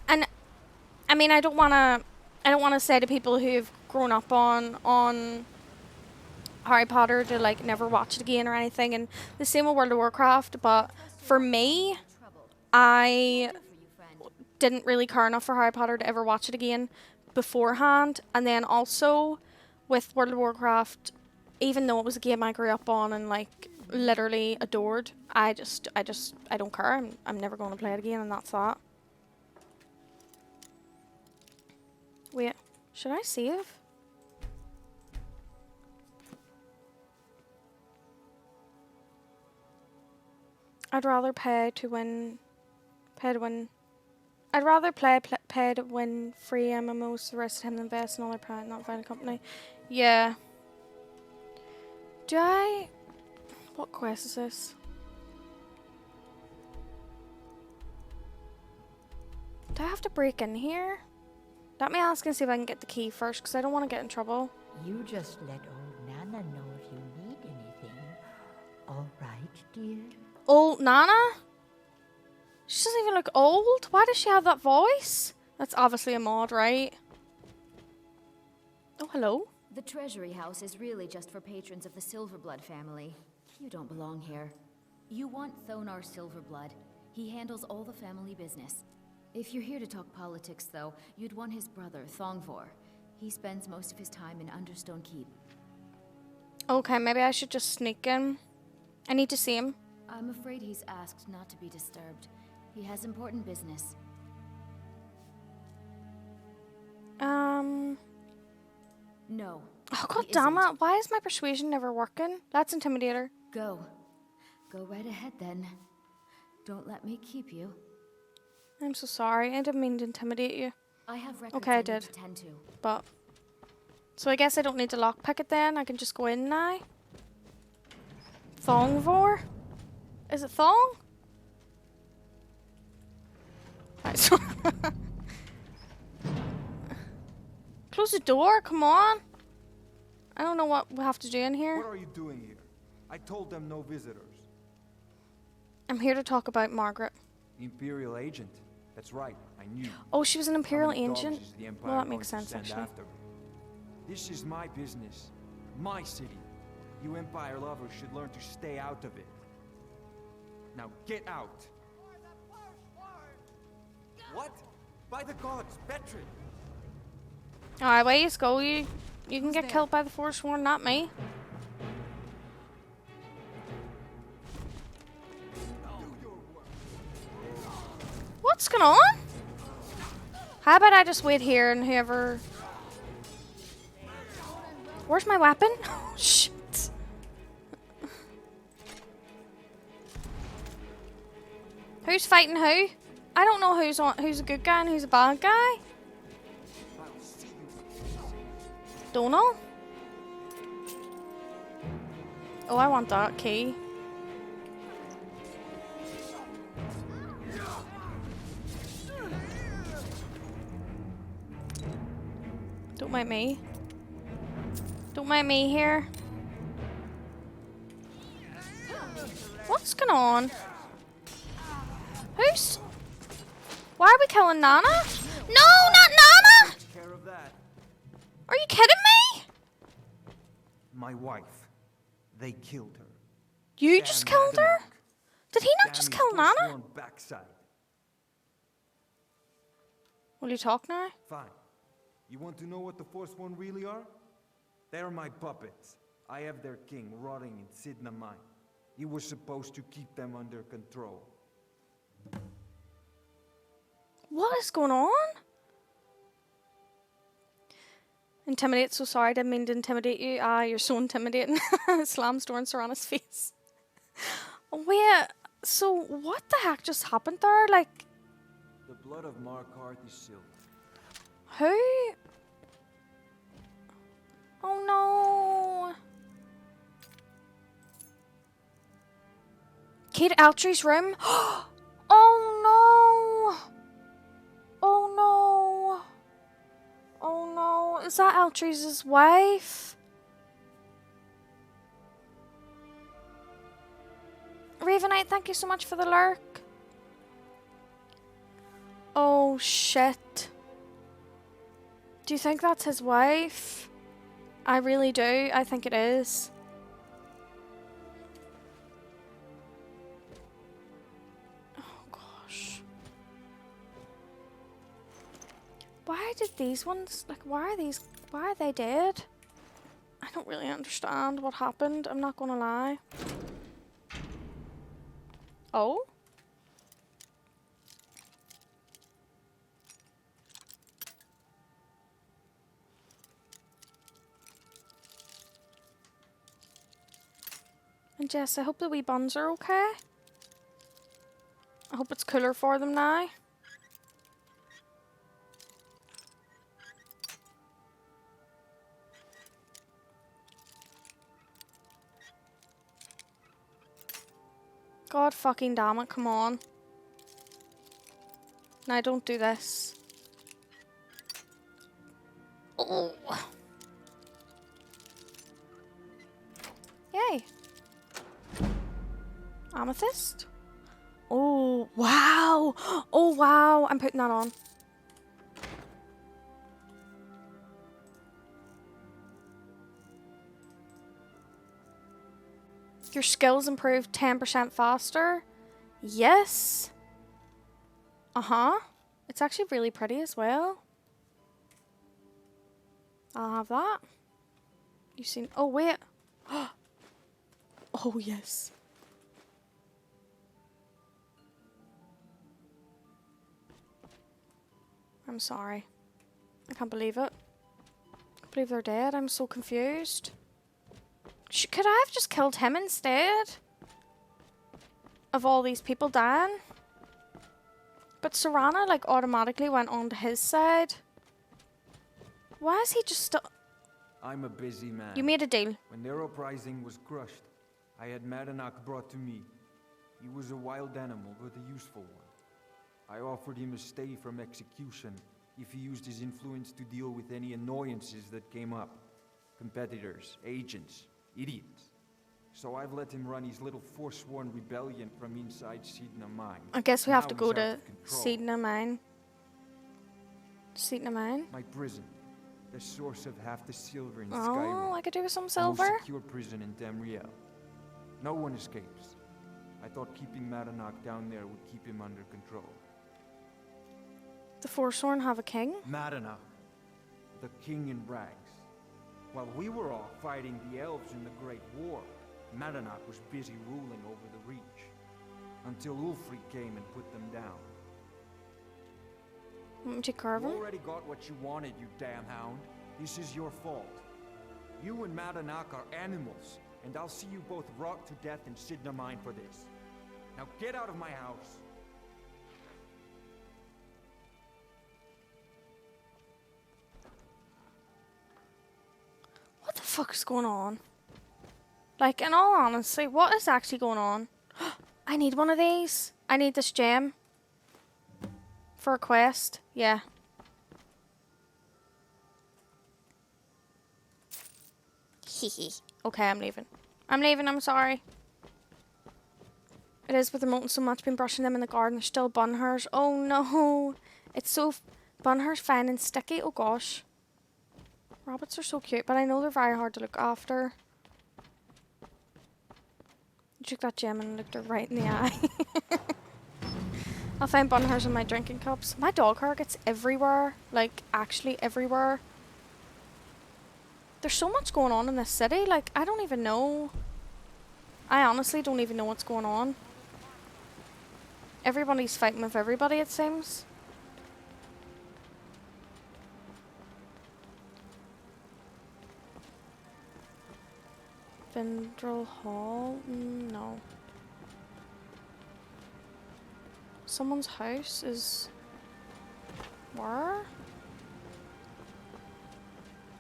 And I mean, I don't want to say to people who've grown up on Harry Potter to like never watch it again or anything, and the same with World of Warcraft, but for me, I didn't really care enough for Harry Potter to ever watch it again beforehand. And then also with World of Warcraft, even though it was a game I grew up on and like literally adored, I don't care. I'm never going to play it again, and that's that. Wait, should I save? I'd rather pay to win. I'd rather pay to win free MMOs the rest of the time than invest in another product, not find a company. Yeah. Do I? What quest is this? Do I have to break in here? Let me ask and see if I can get the key first, because I don't want to get in trouble. You just let old Nana know if you need anything. All right, dear? Old Nana? She doesn't even look old. Why does she have that voice? That's obviously a mod, right? Oh, hello. The Treasury House is really just for patrons of the Silverblood family. You don't belong here. You want Thonar Silverblood. He handles all the family business. If you're here to talk politics, though, you'd want his brother, Thongvor. He spends most of his time in Understone Keep. Okay, maybe I should just sneak in. I need to see him. I'm afraid he's asked not to be disturbed. He has important business. No. Oh, god damn it. Why is my persuasion never working? That's Intimidator. Go. Go right ahead, then. Don't let me keep you. I'm so sorry. I didn't mean to intimidate you. I have records okay, I need did. to tend to. But so I guess I don't need to lockpick it then. I can just go in now. Thongvor? Is it Thong? Right, so close the door. Come on. I don't know what we have to do in here. What are you doing here? I told them no visitors. I'm here to talk about Margaret. Imperial agent. That's right. I knew. Oh, she was an Imperial How many dogs agent? is the Empire Well, that going makes to sense, send actually. after? This is my business. My city. You Empire lovers should learn to stay out of it. Now get out. What? By the gods, Betrin! Alright, way you go. You can get killed by the Forsworn, not me. What's going on? How about I just wait here and whoever... Where's my weapon? Oh, shit. Who's fighting who? I don't know who's a good guy and who's a bad guy. Don't know. Oh, I want that key. Don't mind me. Don't mind me here. What's going on? Who's... Why are we killing Nana? No, not Nana! Care of that. Are you kidding me? My wife. They killed her. You just killed her? Did he not just kill Nana? Forsworn backside. Will you talk now? Fine. You want to know what the Forsworn really are? They're my puppets. I have their king rotting in Sidna Mine. He was supposed to keep them under control. What is going on? Intimidate, so sorry, I didn't mean to intimidate you. Ah, you're so intimidating. Slams door in Serana's face. Wait, so what the heck just happened there? Like... The blood of Markarth is silver. Who? Oh no. Kate Altry's room? Oh no. Oh no. Oh no. Is that Altry's wife? Ravenite, thank you so much for the lurk. Oh shit. Do you think that's his wife? I really do. I think it is. Oh gosh. Why did these ones, like, why are they dead? I don't really understand what happened, I'm not gonna lie. Oh? And Jess, I hope the wee buns are okay. I hope it's cooler for them now. God fucking damn it, come on. Now don't do this. Oh. Yay. Amethyst? Oh, wow. Oh, wow. I'm putting that on. Your skills improve 10% faster. Yes. Uh-huh. It's actually really pretty as well. I'll have that. You seen... Oh, wait. Oh, yes. I'm sorry. I can't believe it. I can't believe they're dead. I'm so confused. Could I have just killed him instead? Of all these people dying? But Serana, like, automatically went on to his side. Why is he just still... I'm a busy man. You made a deal. When their uprising was crushed, I had Madanak brought to me. He was a wild animal, but a useful one. I offered him a stay from execution if he used his influence to deal with any annoyances that came up. Competitors, agents, idiots. So I've let him run his little forsworn rebellion from inside Sidna Mine. I guess we have to Now go he's to out of control. Sidna Mine. Sidna Mine? My prison. The source of half the silver in Oh, Skyrim. I could do with some The silver. most secure prison in Tamriel. No one escapes. I thought keeping Madanak down there would keep him under control. The Forsworn have a king? Madanak, the king in rags. While we were all fighting the elves in the Great War, Madanak was busy ruling over the Reach. Until Ulfric came and put them down. Want me to carve You him? already got what you wanted, you damn hound. This is your fault. You and Madanak are animals, and I'll see you both rot to death in Sidna Mine for this. Now get out of my house. What the fuck is going on? Like, in all honesty, what is actually going on? I need one of these. I need this gem. For a quest. Yeah. Hehe. Okay, I'm leaving. I'm leaving, I'm sorry. It is with the molten so much, been brushing them in the garden. They're still bun hairs. Oh no. It's so bun hairs fine and sticky. Oh gosh. Rabbits are so cute, but I know they're very hard to look after. I took that gem and looked her right in the eye. I'll find bun hairs in my drinking cups. My dog hair gets everywhere. Like, actually everywhere. There's so much going on in this city. Like, I don't even know. I honestly don't even know what's going on. Everybody's fighting with everybody, it seems. Vendrel Hall? No. Someone's house is... Where?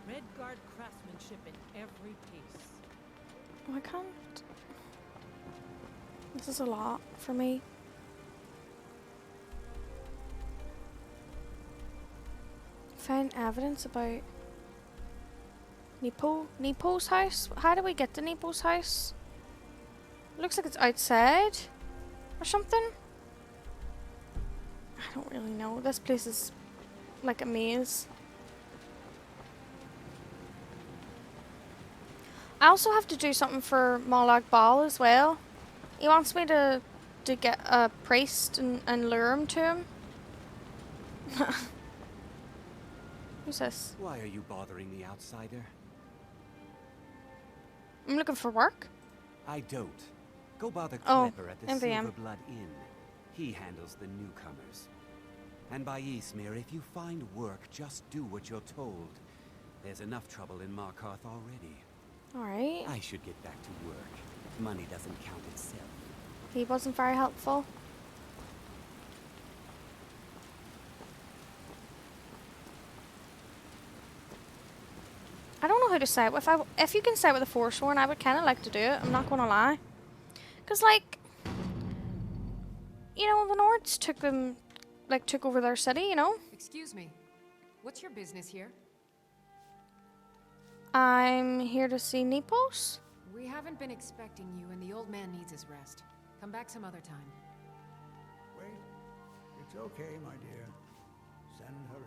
Redguard craftsmanship in every piece. Oh, I can't... This is a lot for me. Find evidence about... Nepo's house? How do we get to Nepo's house? Looks like it's outside. Or something. I don't really know. This place is like a maze. I also have to do something for Molag Bal as well. He wants me to get a priest and lure him to him. Who's this? Why are you bothering the outsider? I'm looking for work. I don't. Go bother Oh, Klepper at the MVM. Silverblood Inn. He handles the newcomers. And by Ysmir, if you find work, just do what you're told. There's enough trouble in Markarth already. Alright. I should get back to work. Money doesn't count itself. He wasn't very helpful. I don't know who to side with. If you can side with the Forsworn, I would kind of like to do it. I'm not going to lie. Because, like, you know, the Nords took them, like, took over their city, you know? Excuse me. What's your business here? I'm here to see Nepos. We haven't been expecting you, and the old man needs his rest. Come back some other time. Wait. It's okay, my dear. Send her in.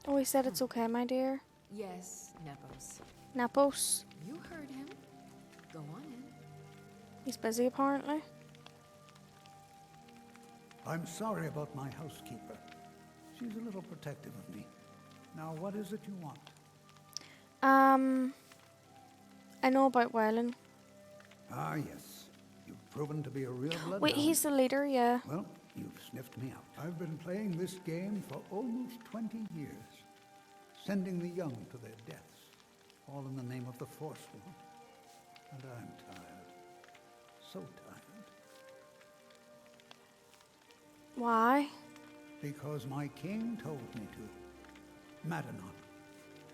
Oh, he said it's okay, my dear. Yes, Nepos. Nepos. You heard him. Go on in. He's busy, apparently. I'm sorry about my housekeeper. She's a little protective of me. Now, what is it you want? I know about Weyland. Ah, yes. You've proven to be a real bloodhound. Wait, he's the leader, yeah. Well, you've sniffed me out. I've been playing this game for almost 20 years. Sending the young to their deaths. All in the name of the Forsworn. And I'm tired. So tired. Why? Because my king told me to. Madanach.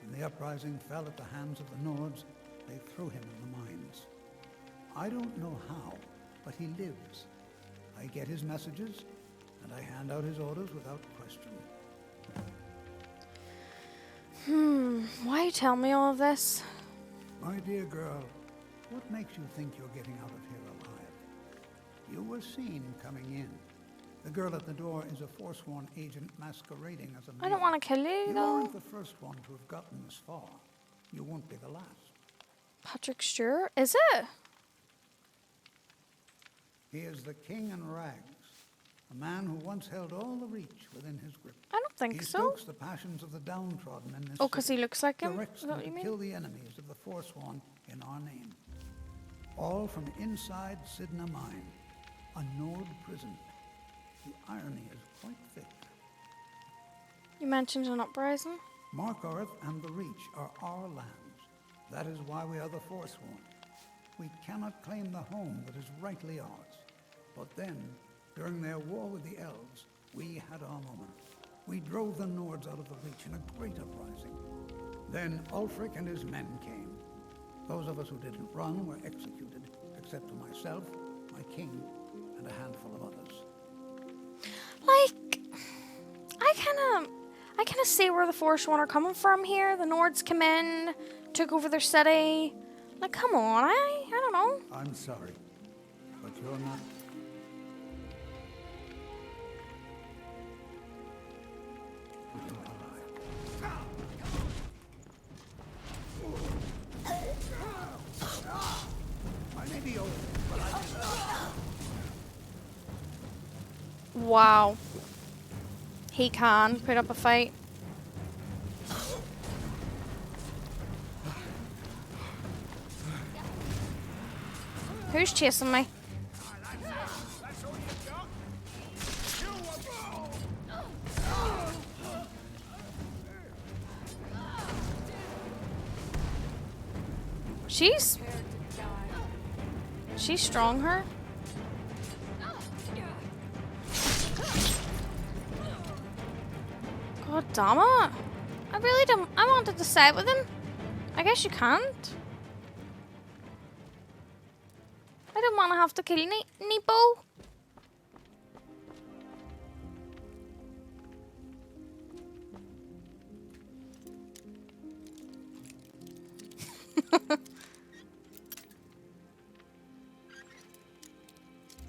When the uprising fell at the hands of the Nords, they threw him in the mines. I don't know how, but he lives. I get his messages, and I hand out his orders without question. Why you tell me all of this? My dear girl, what makes you think you're getting out of here alive? You were seen coming in. The girl at the door is a Forsworn agent masquerading as a man. I don't want to kill you, You though. aren't the first one to have gotten this far. You won't be the last. Patrick Stewart? Is it? He is the king in rags. A man who once held all the Reach within his grip. I don't think he so. stokes the passions of the downtrodden in this Oh, because he city, looks like him? directs Is that them what you to mean? kill the enemies of the Forsworn in our name. All from inside Sidna Mine, a Nord prison. The irony is quite thick. You mentioned an uprising? Markarth and the Reach are our lands. That is why we are the Forsworn. We cannot claim the home that is rightly ours. But then, during their war with the Elves, we had our moment. We drove the Nords out of the Reach in a great uprising. Then Ulfric and his men came. Those of us who didn't run were executed, except for myself, my king, and a handful of others. Like, I kind of see where the Forsworn are coming from here. The Nords came in, took over their city. Like, come on, I don't know. I'm sorry, but you're not. I may be old, but I Wow. He can put up a fight. Who's chasing me? She's strong, her. God damn it. I really don't. I wanted to side with him. I guess you can't. I don't want to have to kill Neepo.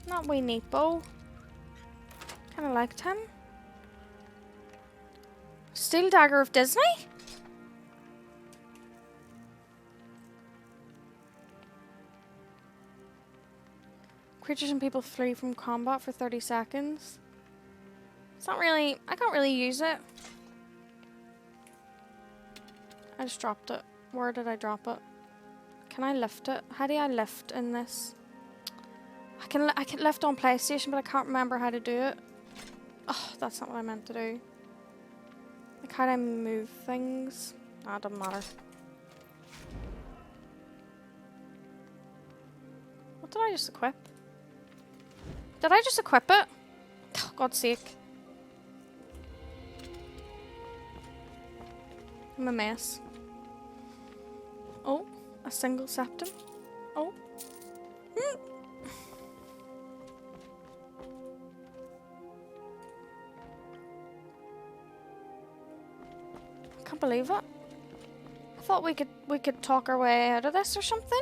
Not wee Neepo. Kind of liked him. Steel Dagger of Disney? Creatures and people flee from combat for 30 seconds. It's not really... I can't really use it. I just dropped it. Where did I drop it? Can I lift it? How do I lift in this? I can lift on PlayStation, but I can't remember how to do it. Oh, that's not what I meant to do. Like, how do I move things? Nah, it doesn't matter. What did I just equip? Did I just equip it? Oh, God's sake. I'm a mess. Oh, a single septum. Oh. Can't believe it. I thought we could talk our way out of this or something.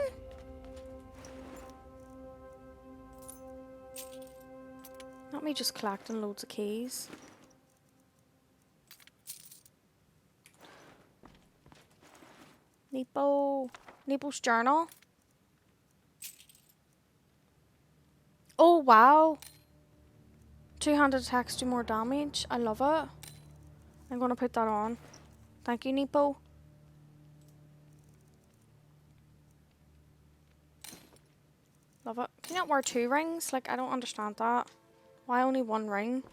Not me just collecting loads of keys. Neepo's journal. Oh wow. Two-handed attacks do more damage. I love it. I'm gonna put that on. Thank you, Neepo. Love it. Can you not wear 2 rings? Like, I don't understand that. Why only 1 ring?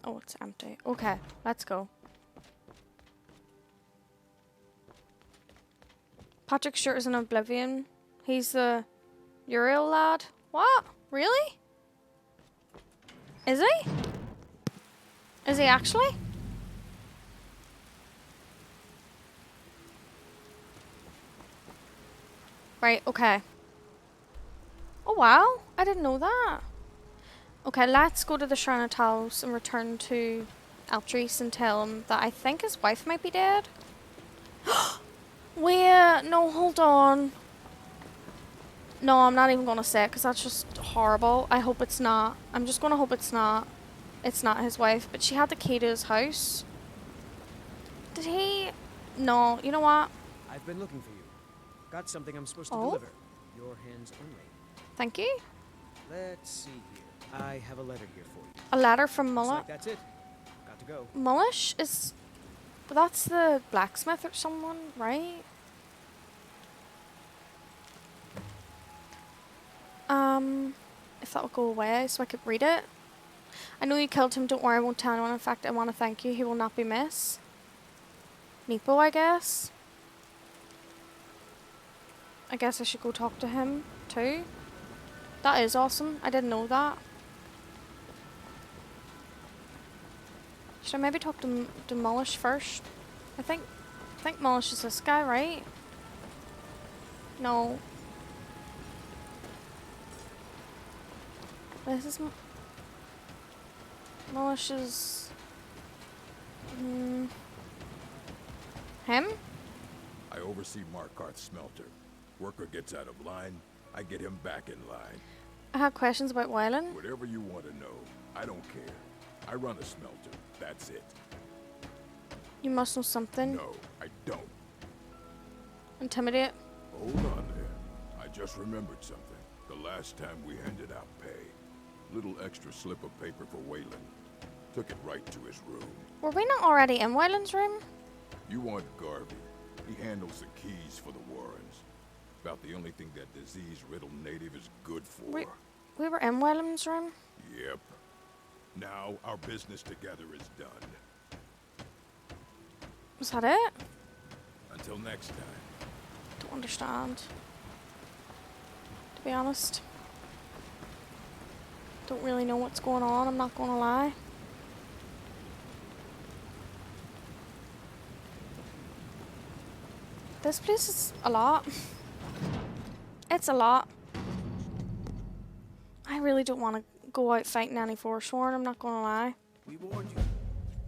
Oh, it's empty. Okay, let's go. Patrick Stewart is in Oblivion. He's the Uriel lad. What? Really? Is he? Is he actually? Right, okay. Oh wow, I didn't know that. Okay, let's go to the Shrine of Talos and return to Eltrese and tell him that I think his wife might be dead. Wait, no, hold on. No, I'm not even gonna say it because that's just horrible. I hope it's not. I'm just gonna hope it's not. It's not his wife, but she had the key to his house. Did he? No, you know what? I've been looking for you. Got something I'm supposed to Oh? deliver. Your hands only. Thank you. Let's see here. I have a letter here for you. A letter from Looks Mullet. like that's it. Got to go. Mullish is... That's the blacksmith or someone, right? If that will go away so I could read it. I know you killed him, don't worry, I won't tell anyone. In fact, I want to thank you. He will not be missed. Neepo, I guess. I guess I should go talk to him, too. That is awesome. I didn't know that. Should I maybe talk to Demolish first? I think Demolish is this guy, right? No. This is Demolish is him? I oversee Markarth's smelter. Worker gets out of line, I get him back in line. I have questions about Wylan. Whatever you want to know, I don't care. I run a smelter, that's it. You must know something. No, I don't. Intimidate. Hold on there. I just remembered something. The last time we handed out pay. Little extra slip of paper for Wayland. Took it right to his room. Were we not already in Wylan's room? You want Garvey. He handles the keys for the Warrens. About the only thing that disease-riddled native is good for. We were in Wylan's room? Yep. Now our business together is done. Was that it? Until next time. Don't understand. To be honest. Don't really know what's going on, I'm not gonna lie. This place is a lot. It's a lot. I really don't want to go out fighting any Forsworn, I'm not gonna lie. We warned you,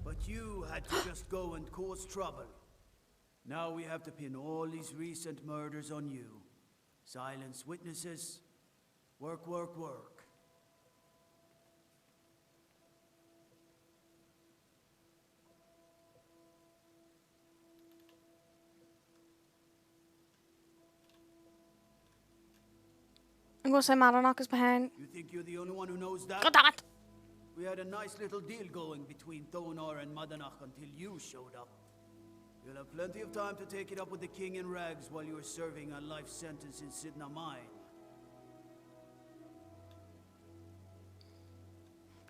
but you had to just go and cause trouble. Now we have to pin all these recent murders on you. Silence witnesses. Work, work, work. I'm gonna say Madanach is behind. You think you're the only one who knows that? God damn it! We had a nice little deal going between Thonar and Madanach until you showed up. You'll have plenty of time to take it up with the king in rags while you are serving a life sentence in Sidna Mine.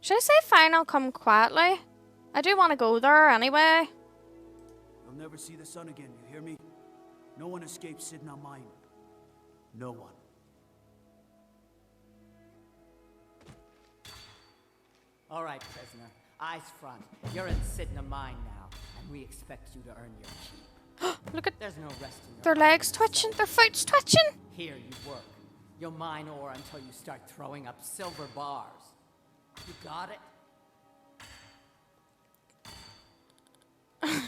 Should I say fine, I'll come quietly? I do want to go there anyway. You'll never see the sun again, you hear me? No one escapes Sidna Mine. No one. All right, prisoner. Eyes front. You're in Sidna Mine now, and we expect you to earn your keep. Look at There's no rest in your their legs twitching, their foot's twitching. Here you work. You'll mine ore until you start throwing up silver bars. You got it?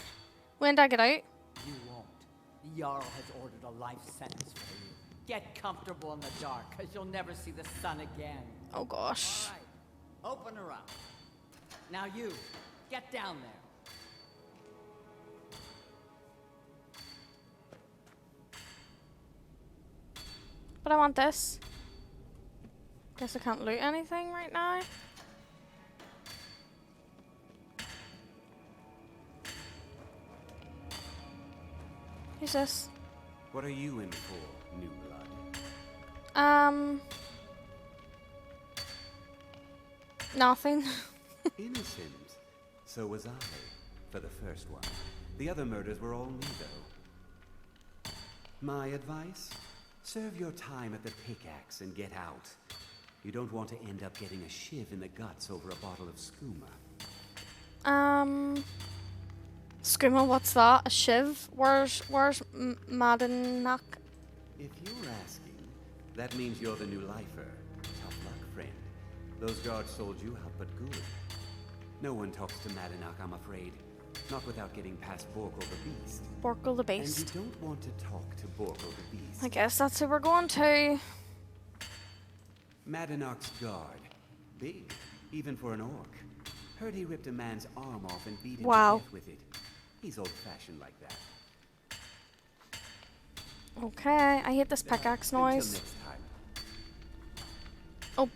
When did I get out? You won't. The Jarl has ordered a life sentence for you. Get comfortable in the dark, because you'll never see the sun again. Oh gosh. All right. Open her up. Now you, get down there. But I want this. Guess I can't loot anything right now. Who's this? What are you in for, new blood? Nothing. Innocent. So was I, for the first one. The other murders were all me, though. My advice? Serve your time at the pickaxe and get out. You don't want to end up getting a shiv in the guts over a bottle of skooma. Skooma, what's that? A shiv? Where's Madanach? If you're asking, that means you're the new lifer. Tough luck, friend. Those guards sold you out, but good. No one talks to Madanach, I'm afraid. Not without getting past Borkle the Beast. Borkle the Beast. And you don't want to talk to Borkle the Beast. I guess that's who we're going to. Madanach's guard. Big, even for an orc. Heard he ripped a man's arm off and beat him to death with it. He's old-fashioned like that. Okay, I hate this pickaxe noise. Until next time. Oh,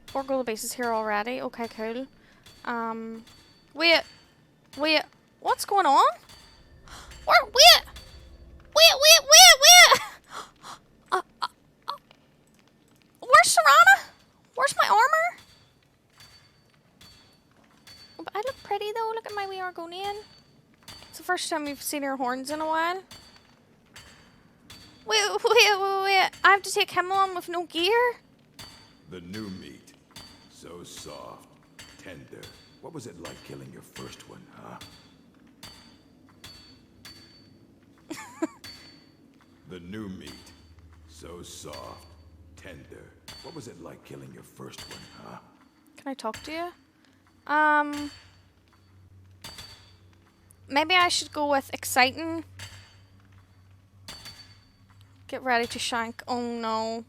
Borkle the Beast is here already. Okay, cool. Wait, what's going on? Wait! Where's Serana? Where's my armor? Oh, but I look pretty though. Look at my wee Argonian. It's the first time we've seen her horns in a while. Wait. I have to take him on with no gear? The new meat. So soft, tender. What was it like killing your first one, huh? The new meat. So soft, tender. What was it like killing your first one, huh? Can I talk to you? Maybe I should go with exciting. Get ready to shank. Oh no.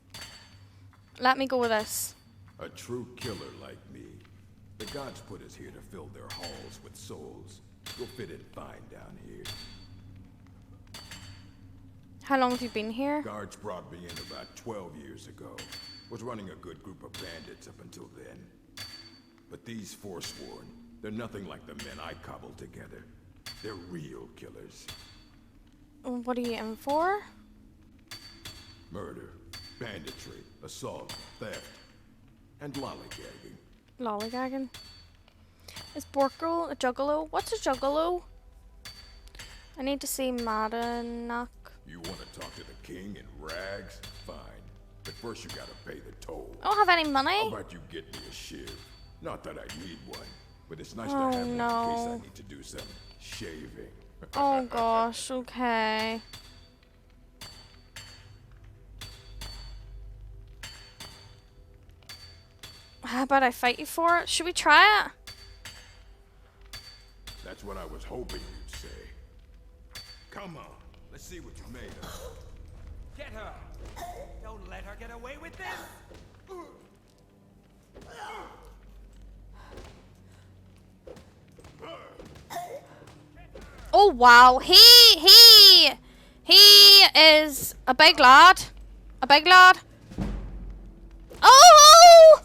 Let me go with this. A true killer like me. The gods put us here to fill their halls with souls. You'll fit in fine down here. How long have you been here? Guards brought me in about 12 years ago. Was running a good group of bandits up until then. But these Forsworn, they're nothing like the men I cobbled together. They're real killers. What are you in for? Murder, banditry, assault, theft, and lollygagging. Lollygagging. Is Borkle a juggalo? What's a juggalo? I need to see Madanak. You want to talk to the king in rags? Fine. But first you gotta pay the toll. I don't have any money. How about you get me a shiv? Not that I need one, but it's nice to Oh, have one in no. case I need to do some shaving. Oh gosh, okay. How about I fight you for it? Should we try it? That's what I was hoping you'd say. Come on, let's see what you made of. Get her! Don't let her get away with this! Oh wow, he is a big lad. A big lad. Oh!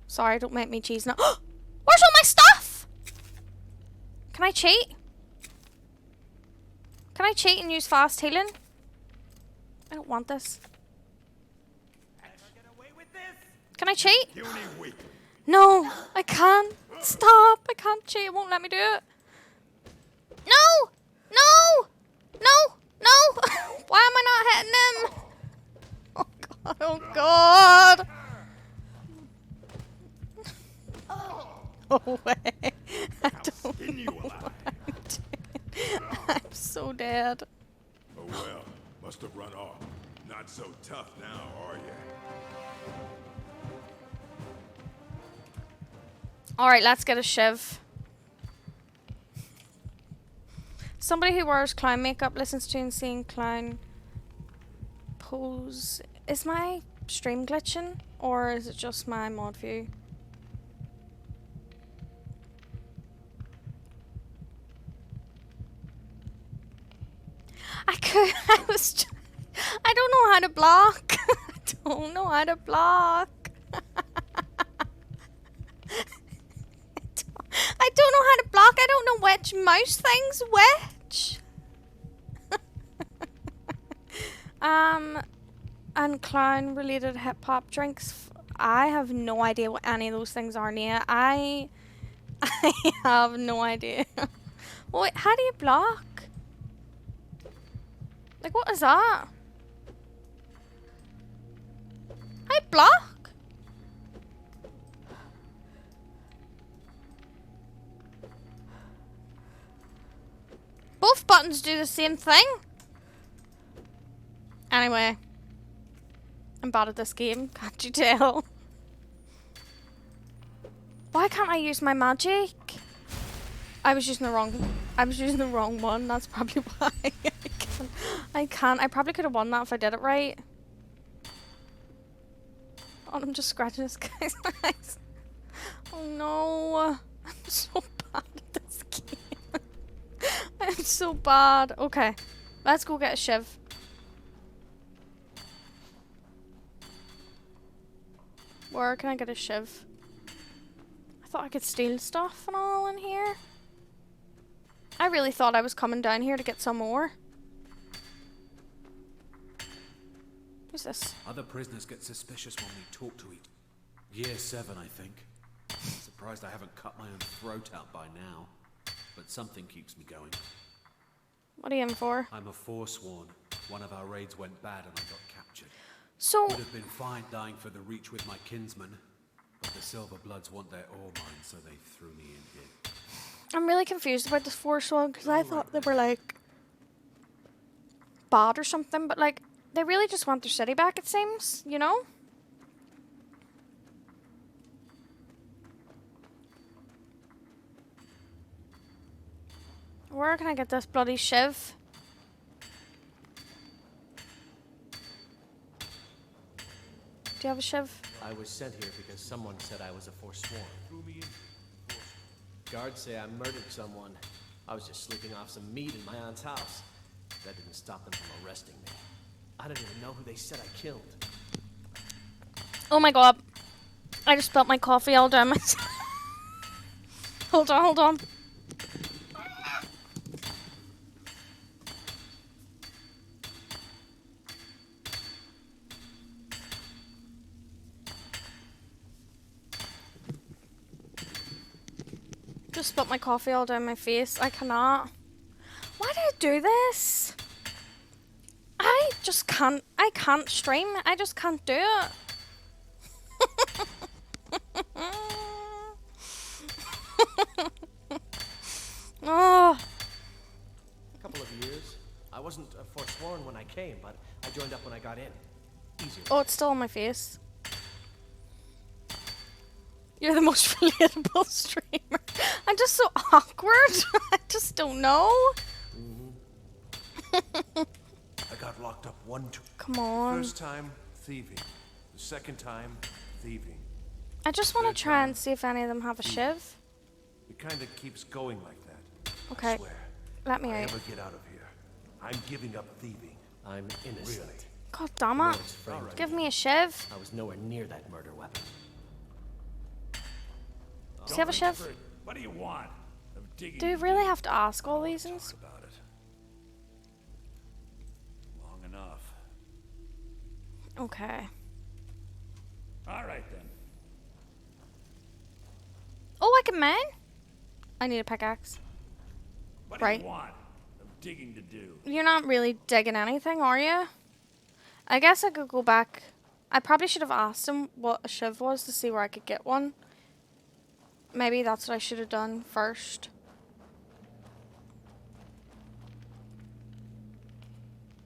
Sorry, don't make me cheese now. Where's all my stuff? Can I cheat? Can I cheat and use fast healing? I don't want this. Can I cheat? No, I can't. Stop. I can't cheat. It won't let me do it. No! No! No! No! Why am I not hitting him? Oh god. Oh god. No way. I don't know what I'm doing. I'm so dead. Oh well, must have run off. Not so tough now, are you? Alright, let's get a shiv. Somebody who wears clown makeup listens to insane clown pose. Is my stream glitching? Or is it just my mod view? I don't know how to block. I don't know how to block. I don't know how to block. I don't know which mouse thing's which. And clown related hip hop drinks. I have no idea what any of those things are, Nia. I have no idea. Wait, how do you block? Like, what is that? I block? Both buttons do the same thing. Anyway. I'm bad at this game, can't you tell? Why can't I use my magic? I was using the wrong one. That's probably why I can't. I probably could have won that if I did it right. Oh, I'm just scratching this guy's eyes. Oh no. I'm so bad at this game. I'm so bad. Okay. Let's go get a shiv. Where can I get a shiv? I thought I could steal stuff and all in here. I really thought I was coming down here to get some more. Who's this? Other prisoners get suspicious when we talk to each. Year 7, I think. Surprised I haven't cut my own throat out by now. But something keeps me going. What are you in for? I'm a Forsworn. One of our raids went bad and I got captured. So... Would have been fine dying for the Reach with my kinsmen. But the Silver Bloods want their ore mine, so they threw me in I'm really confused about this Force one because I thought they were like bad or something, but like they really just want their city back, it seems, you know? Where can I get this bloody shiv? Do you have a shiv? I was sent here because someone said I was a forsworn. Guards say I murdered someone. I was just sleeping off some meat in my aunt's house. That didn't stop them from arresting me. I don't even know who they said I killed. Oh my god. I just spilled my coffee all down my... Hold on, hold on. Just spilled my coffee all down my face. I cannot. Why did I do this? I just can't. I can't stream. I just can't do it. Oh. A couple of years. I wasn't a forsworn when I came, but I joined up when I got in. Easier. Oh, it's still on my face. You're the most relatable streamer. I'm just so awkward. I just don't know. I got locked up Come on. First time, thieving. The second time, thieving. I just want to try and see if any of them have a shiv. It kind of keeps going like that. Okay. I swear. Let me If I out. ever get out of here, I'm giving up thieving. I'm innocent. Really? God damn it. Give me a shiv. I was nowhere near that murder weapon. Does he have a shiv? What do you want? I'm digging. Do we really have to ask all these things? About it. Long enough. Okay. All right then. Oh, I can mine? I need a pickaxe. What Right. do you want? I'm digging to do. You're not really digging anything, are you? I guess I could go back. I probably should have asked him what a shiv was to see where I could get one. Maybe that's what I should have done first.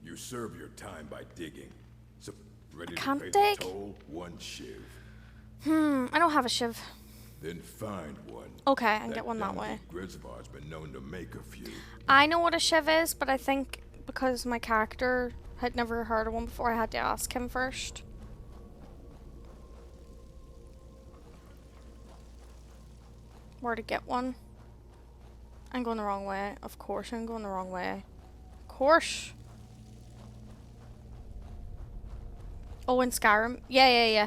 You serve your time by digging. So, ready can't to pay dig. the toll? One shiv. I don't have a shiv. Then find one. Okay, I can get one that way. Grisvar's been known to make a few. I know what a shiv is, but I think because my character had never heard of one before, I had to ask him first. Where to get one? I'm going the wrong way. Of course I'm going the wrong way. Of course. Oh, in Skyrim? Yeah.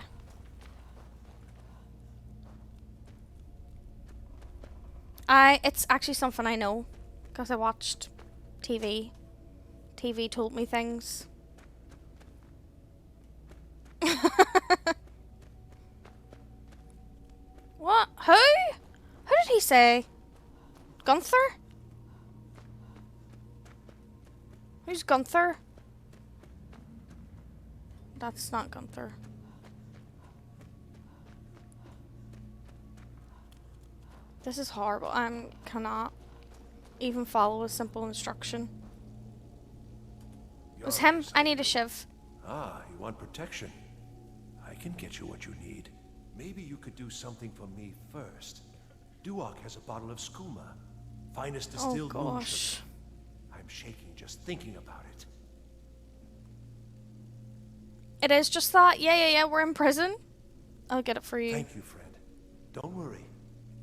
It's actually something I know. Because I watched TV. TV told me things. What? Who? Who did he say? Gunther? Who's Gunther? That's not Gunther. This is horrible. I cannot even follow a simple instruction. It was him. I need a shiv. Ah, you want protection? I can get you what you need. Maybe you could do something for me first. Duok has a bottle of skooma. Finest distilled moon gosh. sugar. I'm shaking just thinking about it. It is just that. Yeah. We're in prison. I'll get it for you. Thank you, friend. Don't worry.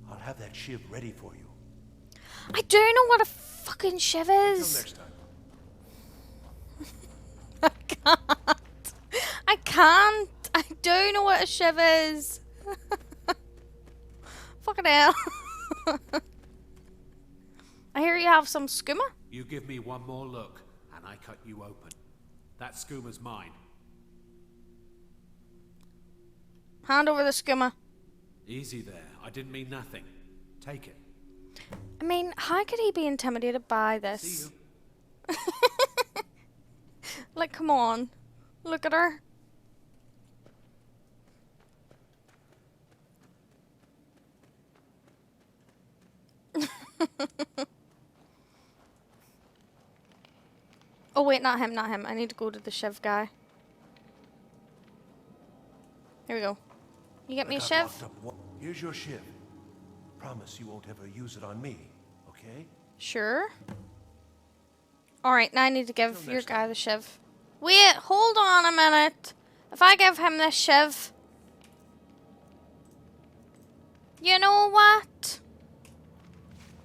I'll have that shiv ready for you. I do know what a fucking shiv is. Until next time. I can't. I do know what a shiv is. Fucking hell. I hear you have some skooma. You give me one more look, and I cut you open. That skooma's mine. Hand over the skooma. Easy there. I didn't mean nothing. Take it. I mean, how could he be intimidated by this? See you. Like, come on. Look at her. Oh wait, not him, not him. I need to go to the Shiv guy. Here we go. You get me a Shiv? Here's your Shiv. Promise you won't ever use it on me, okay? Sure. Alright, now I need to give your guy the Shiv. Wait, hold on a minute. If I give him this Shiv... You know what?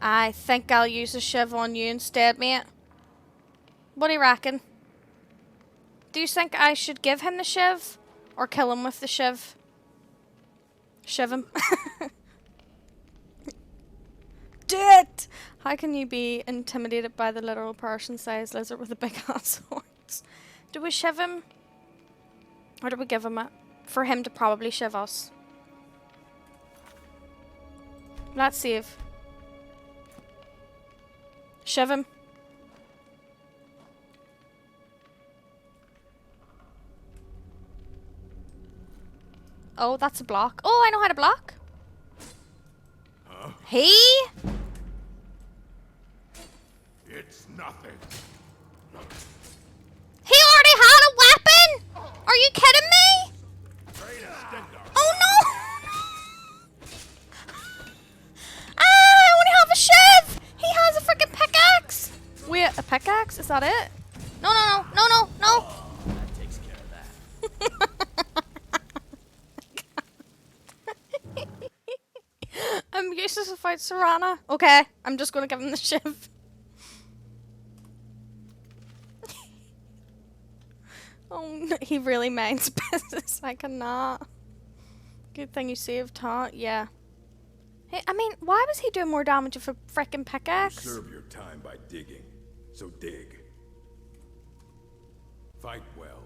I think I'll use a Shiv on you instead, mate. What do you reckon? Do you think I should give him the Shiv? Or kill him with the Shiv? Shiv him. Do it! How can you be intimidated by the literal person-sized lizard with a big ass horns? Do we Shiv him? Or do we give him it? For him to probably Shiv us. Let's save. Shiv him. Oh, that's a block. Oh, I know how to block. Huh? He? It's nothing. He already had a weapon? Are you kidding me? Oh no! I only have a Shiv! He has a freaking pickaxe! Wait, a pickaxe? Is that it? No, no, no, no, no, no! That takes care of that. I'm useless to fight Serana. Okay, I'm just gonna give him the Shiv. Oh, no, he really minds business. I cannot. Good thing you saved, huh? Yeah. Hey, I mean, why was he doing more damage with a frickin' pickaxe? Serve your time by digging. So dig. Fight well.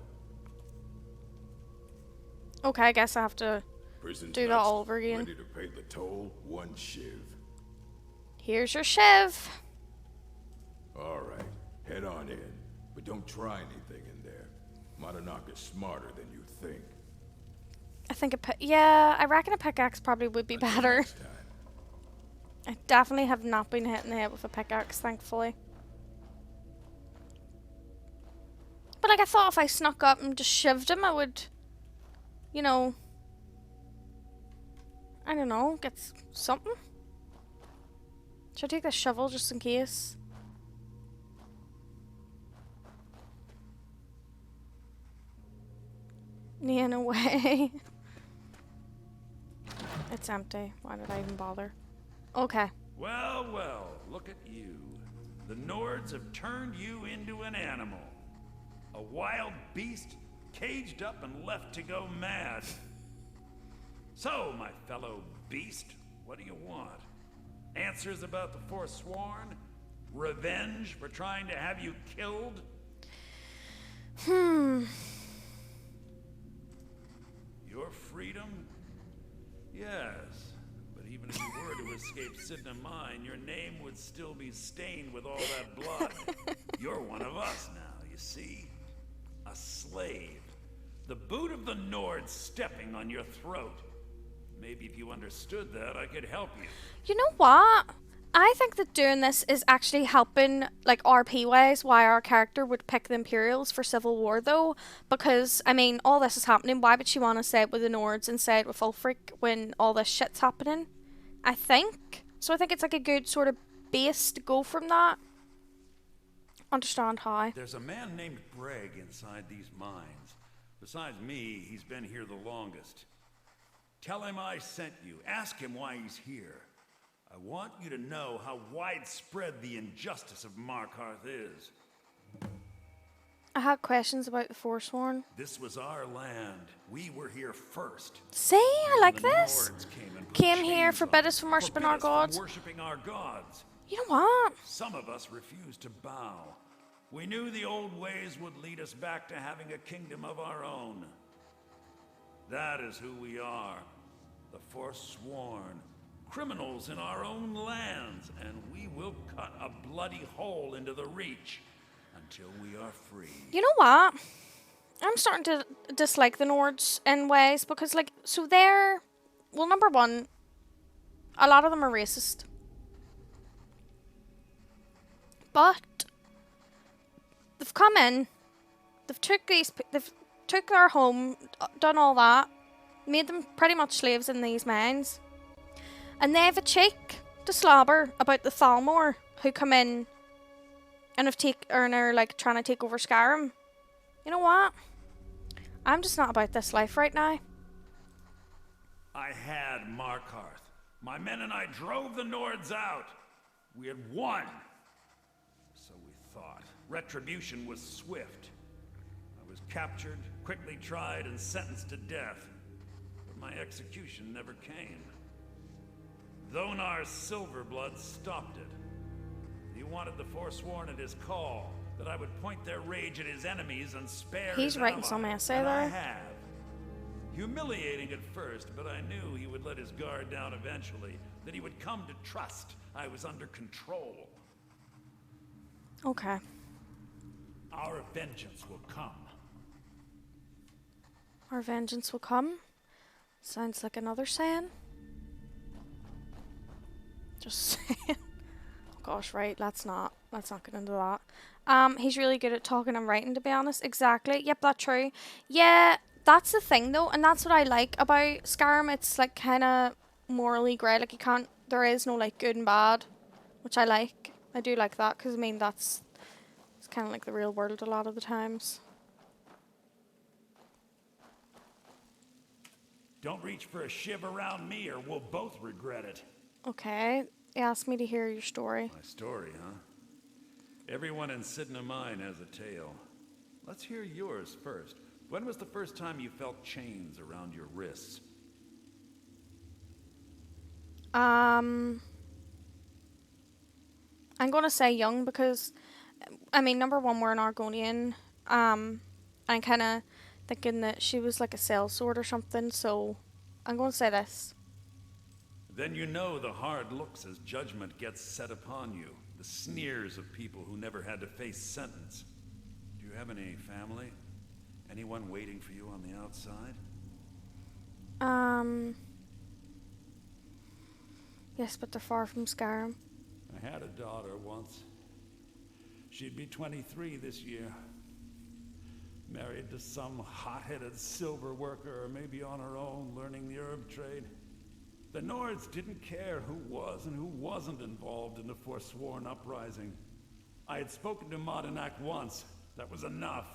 Okay, I guess I have to Prison's do that all over again. Ready to pay the toll, one Shiv. Here's your Shiv. Alright, head on in. But don't try anything in there. Mononok is smarter than you think. I think yeah, I reckon a pickaxe probably would be better. I definitely have not been hit in the head with a pickaxe, thankfully. But like, I thought if I snuck up and just shivved him, I would, you know, I don't know, get something. Should I take the shovel just in case? Yeah, no way. It's empty. Why did I even bother? Okay. Well, well, look at you. The Nords have turned you into an animal. A wild beast, caged up and left to go mad. So, my fellow beast, what do you want? Answers about the Forsworn? Revenge for trying to have you killed? Your freedom? Yes. But even if you were to escape Sidna Mine, your name would still be stained with all that blood. You're one of us now, you see? A slave. The boot of the Nord stepping on your throat. Maybe if you understood that, I could help you. You know what? I think that doing this is actually helping, like, RP-wise, why our character would pick the Imperials for Civil War, though. Because, I mean, all this is happening. Why would she want to side with the Nords and side with Ulfric when all this shit's happening? I think. So I think it's like a good sort of base to go from that. Understand how. There's a man named Breg inside these mines. Besides me, he's been here the longest. Tell him I sent you. Ask him why he's here. I want you to know how widespread the injustice of Markarth is. I had questions about the Forsworn. This was our land. We were here first. See, I like this. Nords Came here, forbid us from worshipping our gods. Worshipping our gods. You know what? Some of us refused to bow. We knew the old ways would lead us back to having a kingdom of our own. That is who we are. The Forsworn. Criminals in our own lands, and we will cut a bloody hole into the Reach until we are free. You know what? I'm starting to dislike the Nords in ways because, like, so they're, well, number one, a lot of them are racist. But they've come in, they've took their home, done all that, made them pretty much slaves in these mines, and they have a cheek to slobber about the Thalmor who come in and are like trying to take over Skyrim. You know what? I'm just not about this life right now. I had Markarth. My men and I drove the Nords out. We had won. So we thought. Retribution was swift. I was captured, quickly tried, and sentenced to death. But my execution never came. Thonar's Silverblood stopped it. He wanted the Forsworn at his call, that I would point their rage at his enemies and spare He's his writing allies, some essay and I there. have. Humiliating at first, but I knew he would let his guard down eventually, that he would come to trust I was under control. Okay. Our vengeance will come. Our vengeance will come. Sounds like another saying. Just saying. Oh gosh, right, let's not get into that. He's really good at talking and writing, to be honest. Exactly. Yep, that's true. Yeah, that's the thing though, and that's what I like about Skyrim. It's like kinda morally grey. Like there is no like good and bad, which I like. I do like that, because I mean it's kinda like the real world a lot of the times. Don't reach for a shiv around me or we'll both regret it. Okay, he asked me to hear your story. My story, huh? Everyone in Sidna Mine has a tale. Let's hear yours first. When was the first time you felt chains around your wrists? I'm gonna say young because, I mean, number one, we're an Argonian. I'm kind of thinking that she was like a sellsword or something, so I'm gonna say this. Then you know the hard looks as judgment gets set upon you. The sneers of people who never had to face sentence. Do you have any family? Anyone waiting for you on the outside? Yes, but they're far from Skyrim. I had a daughter once. She'd be 23 this year. Married to some hot-headed silver worker, or maybe on her own, learning the herb trade. The Nords didn't care who was and who wasn't involved in the Forsworn uprising. I had spoken to Madanak once. That was enough.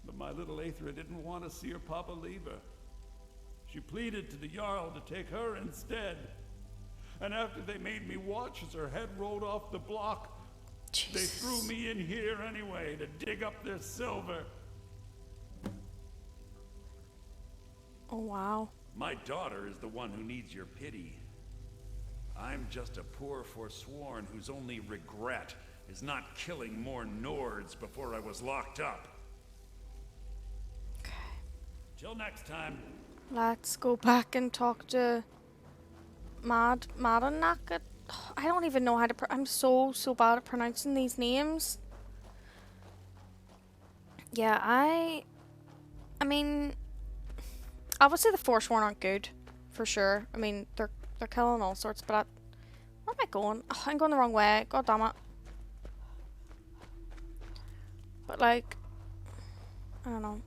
But my little Aethra didn't want to see her papa leave her. She pleaded to the Jarl to take her instead. And after they made me watch as her head rolled off the block, they threw me in here anyway to dig up their silver. Oh, wow. My daughter is the one who needs your pity. I'm just a poor Forsworn whose only regret is not killing more Nords before I was locked up. Okay. Till next time. Let's go back and talk to Madanak. I don't even know how to. I'm so bad at pronouncing these names. Yeah, I mean, obviously the Forsworn aren't good, for sure. I mean, they're killing all sorts. But where am I going? Oh, I'm going the wrong way. God damn it. But like, I don't know.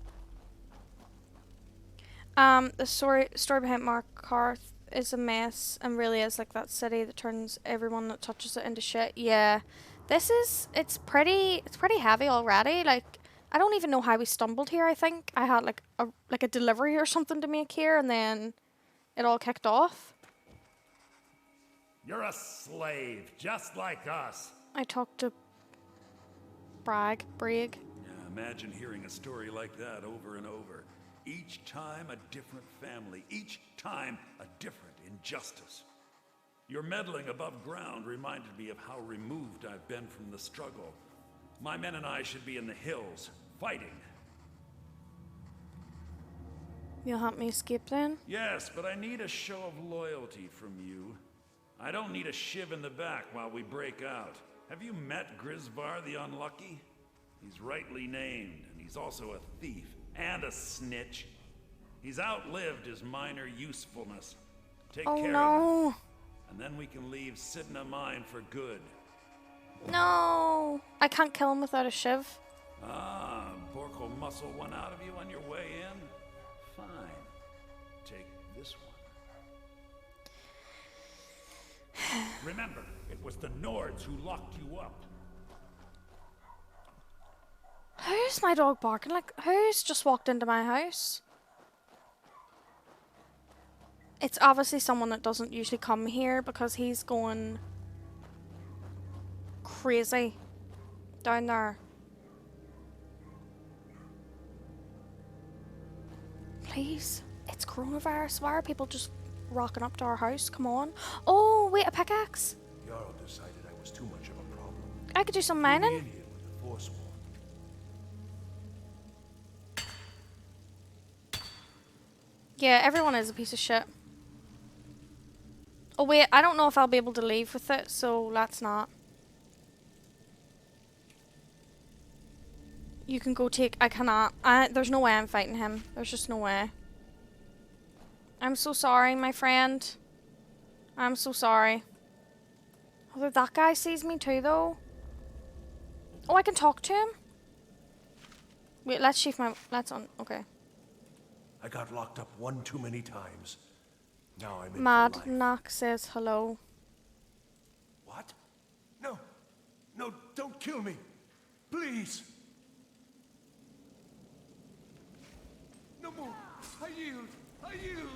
The story behind Markarth is a mess and really is like that city that turns everyone that touches it into shit. Yeah, it's pretty heavy already. Like, I don't even know how we stumbled here. I think I had like a delivery or something to make here, and then it all kicked off. You're a slave, just like us. I talked to Brig. Yeah, imagine hearing a story like that over and over. Each time a different family, each time a different injustice. Your meddling above ground reminded me of how removed I've been from the struggle. My men and I should be in the hills, fighting. You'll help me escape then? Yes, but I need a show of loyalty from you. I don't need a shiv in the back while we break out. Have you met Grisvar the Unlucky? He's rightly named, and he's also a thief. And a snitch. He's outlived his minor usefulness. Take care of him. And then we can leave Sidna Mine for good. No, I can't kill him without a shiv. Ah, Bork will muscle one out of you on your way in? Fine. Take this one. Remember, it was the Nords who locked you up. Who's my dog barking? Like, who's just walked into my house? It's obviously someone that doesn't usually come here because he's going crazy down there. Please, it's coronavirus. Why are people just rocking up to our house? Come on. Oh, wait, a pickaxe. Jarl decided I was too much of a problem. I could do some Threw me in mining. here with the Forsworn. Yeah, everyone is a piece of shit. Oh wait, I don't know if I'll be able to leave with it, so let's not. You can go take... I cannot. There's no way I'm fighting him. There's just no way. I'm so sorry, my friend. I'm so sorry. Although that guy sees me too, though. Oh, I can talk to him? Wait, let's shift my... Let's on... Okay. I got locked up one too many times. Now I'm in for Mad life. Knock says hello. What? No. No, don't kill me. Please. No more. I yield. I yield.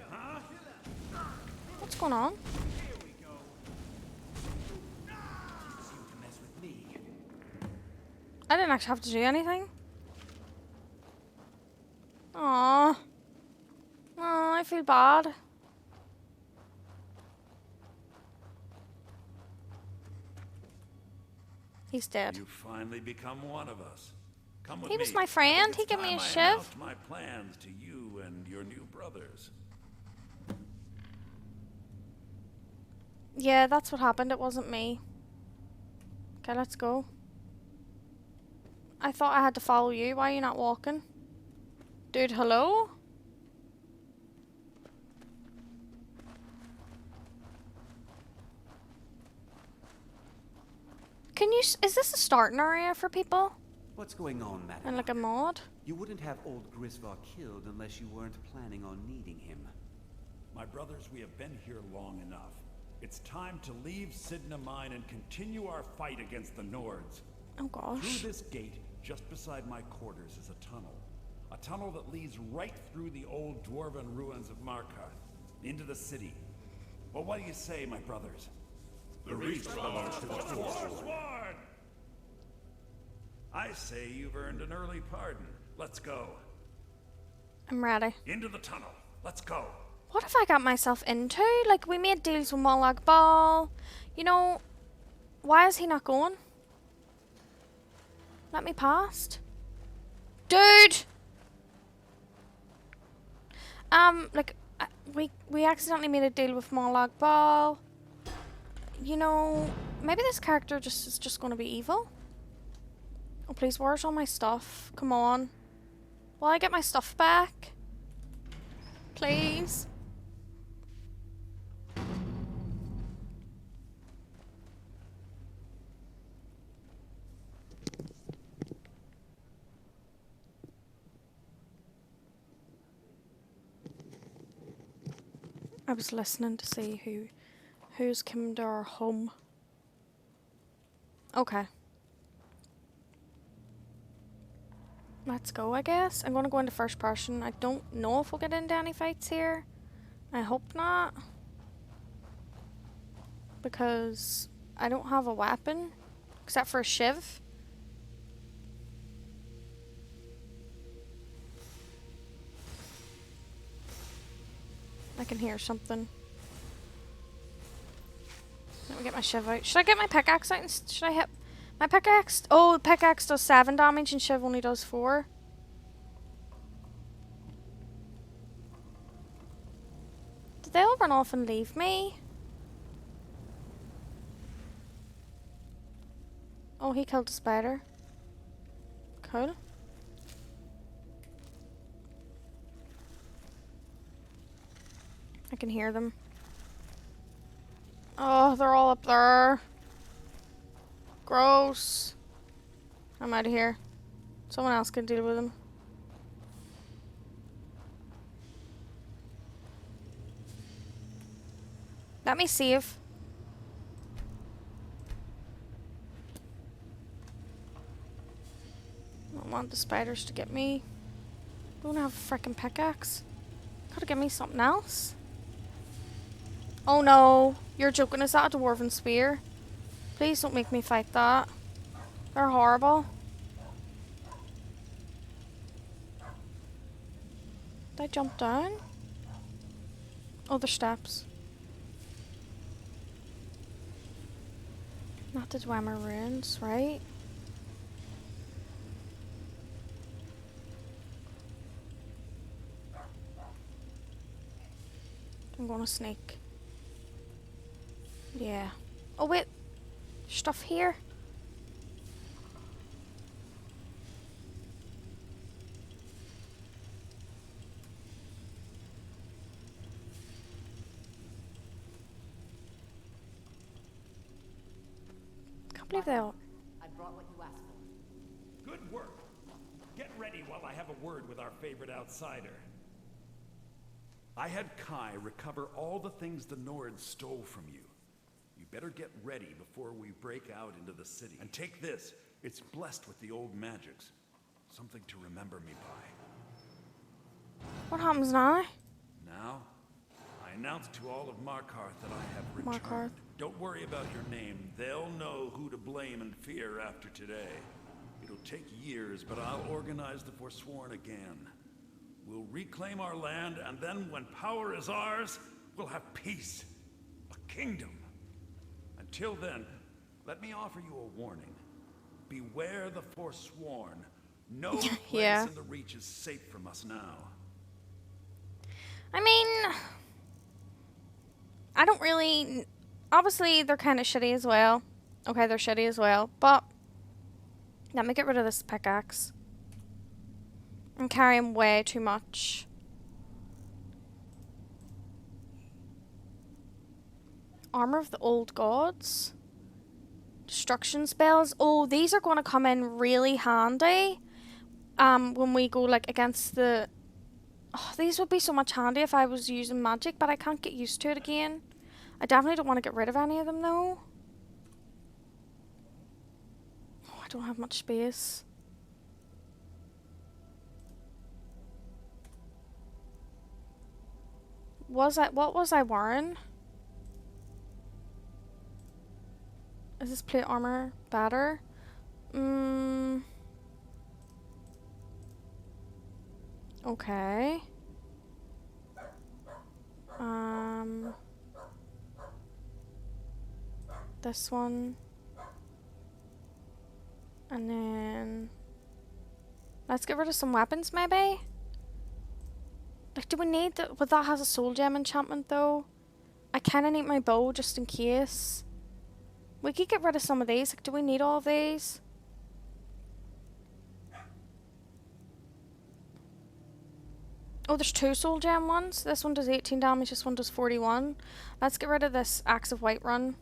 Huh? What's going on? I didn't actually have to do anything. Aww. Oh, I feel bad. He's dead. You finally become one of us. Come with He me. was my friend. It's He gave me time a I shiv. announced my plans to you and your new brothers. Yeah, that's what happened. It wasn't me. Okay, let's go. I thought I had to follow you. Why are you not walking? Dude, hello? Can you... Is this a starting area for people? What's going on, madam? And like a mod? You wouldn't have old Grisvar killed unless you weren't planning on needing him. My brothers, we have been here long enough. It's time to leave Sidna Mine and continue our fight against the Nords. Oh gosh. Through this gate, just beside my quarters, is a tunnel. A tunnel that leads right through the old dwarven ruins of Markarth, into the city. Well, what do you say, my brothers? The reach belongs to the Forsworn! I say you've earned an early pardon. Let's go. I'm ready. Into the tunnel. Let's go. What have I got myself into? Like, we made deals with Molag Bal. You know, why is he not going? Let me past. Dude! Like, we accidentally made a deal with Molag Bal. You know, maybe this character is just going to be evil. Oh, please, where's all my stuff? Come on. Will I get my stuff back? Please? I was listening to see who's come to our home. Okay. Let's go, I guess. I'm gonna go into first person. I don't know if we'll get into any fights here. I hope not. Because I don't have a weapon. Except for a shiv. I can hear something. Let me get my shiv out. Should I get my pickaxe out? Should I hit my pickaxe? Oh, the pickaxe does 7 damage and shiv only does 4. Did they all run off and leave me? Oh, he killed a spider. Cool. I can hear them. Oh, they're all up there. Gross. I'm out of here. Someone else can deal with them. Let me save. I don't want the spiders to get me. Don't have a freaking pickaxe. Gotta give me something else. Oh no, you're joking. Is that a dwarven spear? Please don't make me fight that. They're horrible. Did I jump down? Oh, there's steps. Not the Dwemer ruins, right? I'm gonna sneak. Yeah. Oh wait, stuff here. Can't believe they all. I brought what you asked for. Good work. Get ready while I have a word with our favorite outsider. I had Kai recover all the things the Nords stole from you. You better get ready before we break out into the city. And take this. It's blessed with the old magics. Something to remember me by. What happens now? Now, I announce to all of Markarth that I have returned. Markarth. Don't worry about your name. They'll know who to blame and fear after today. It'll take years, but I'll organize the Forsworn again. We'll reclaim our land, and then when power is ours, we'll have peace. A kingdom. Until then, let me offer you a warning. Beware the Forsworn. No place Yeah. in the Reach is safe from us now. I mean, I don't really. Obviously, they're kind of shitty as well. Okay, they're shitty as well, but let me get rid of this pickaxe. I'm carrying way too much. Armor of the Old Gods. Destruction spells. Oh, these are going to come in really handy. When we go like against the. Oh, these would be so much handy if I was using magic, but I can't get used to it again. I definitely don't want to get rid of any of them though. Oh, I don't have much space. What was I wearing? Is this plate armor better? Okay. This one. And then let's get rid of some weapons maybe. Like, do we need that? But that has a soul gem enchantment though. I kinda need my bow just in case. We could get rid of some of these. Like, do we need all of these? Oh, there's two soul gem ones. This one does 18 damage, this one does 41. Let's get rid of this Axe of Whiterun.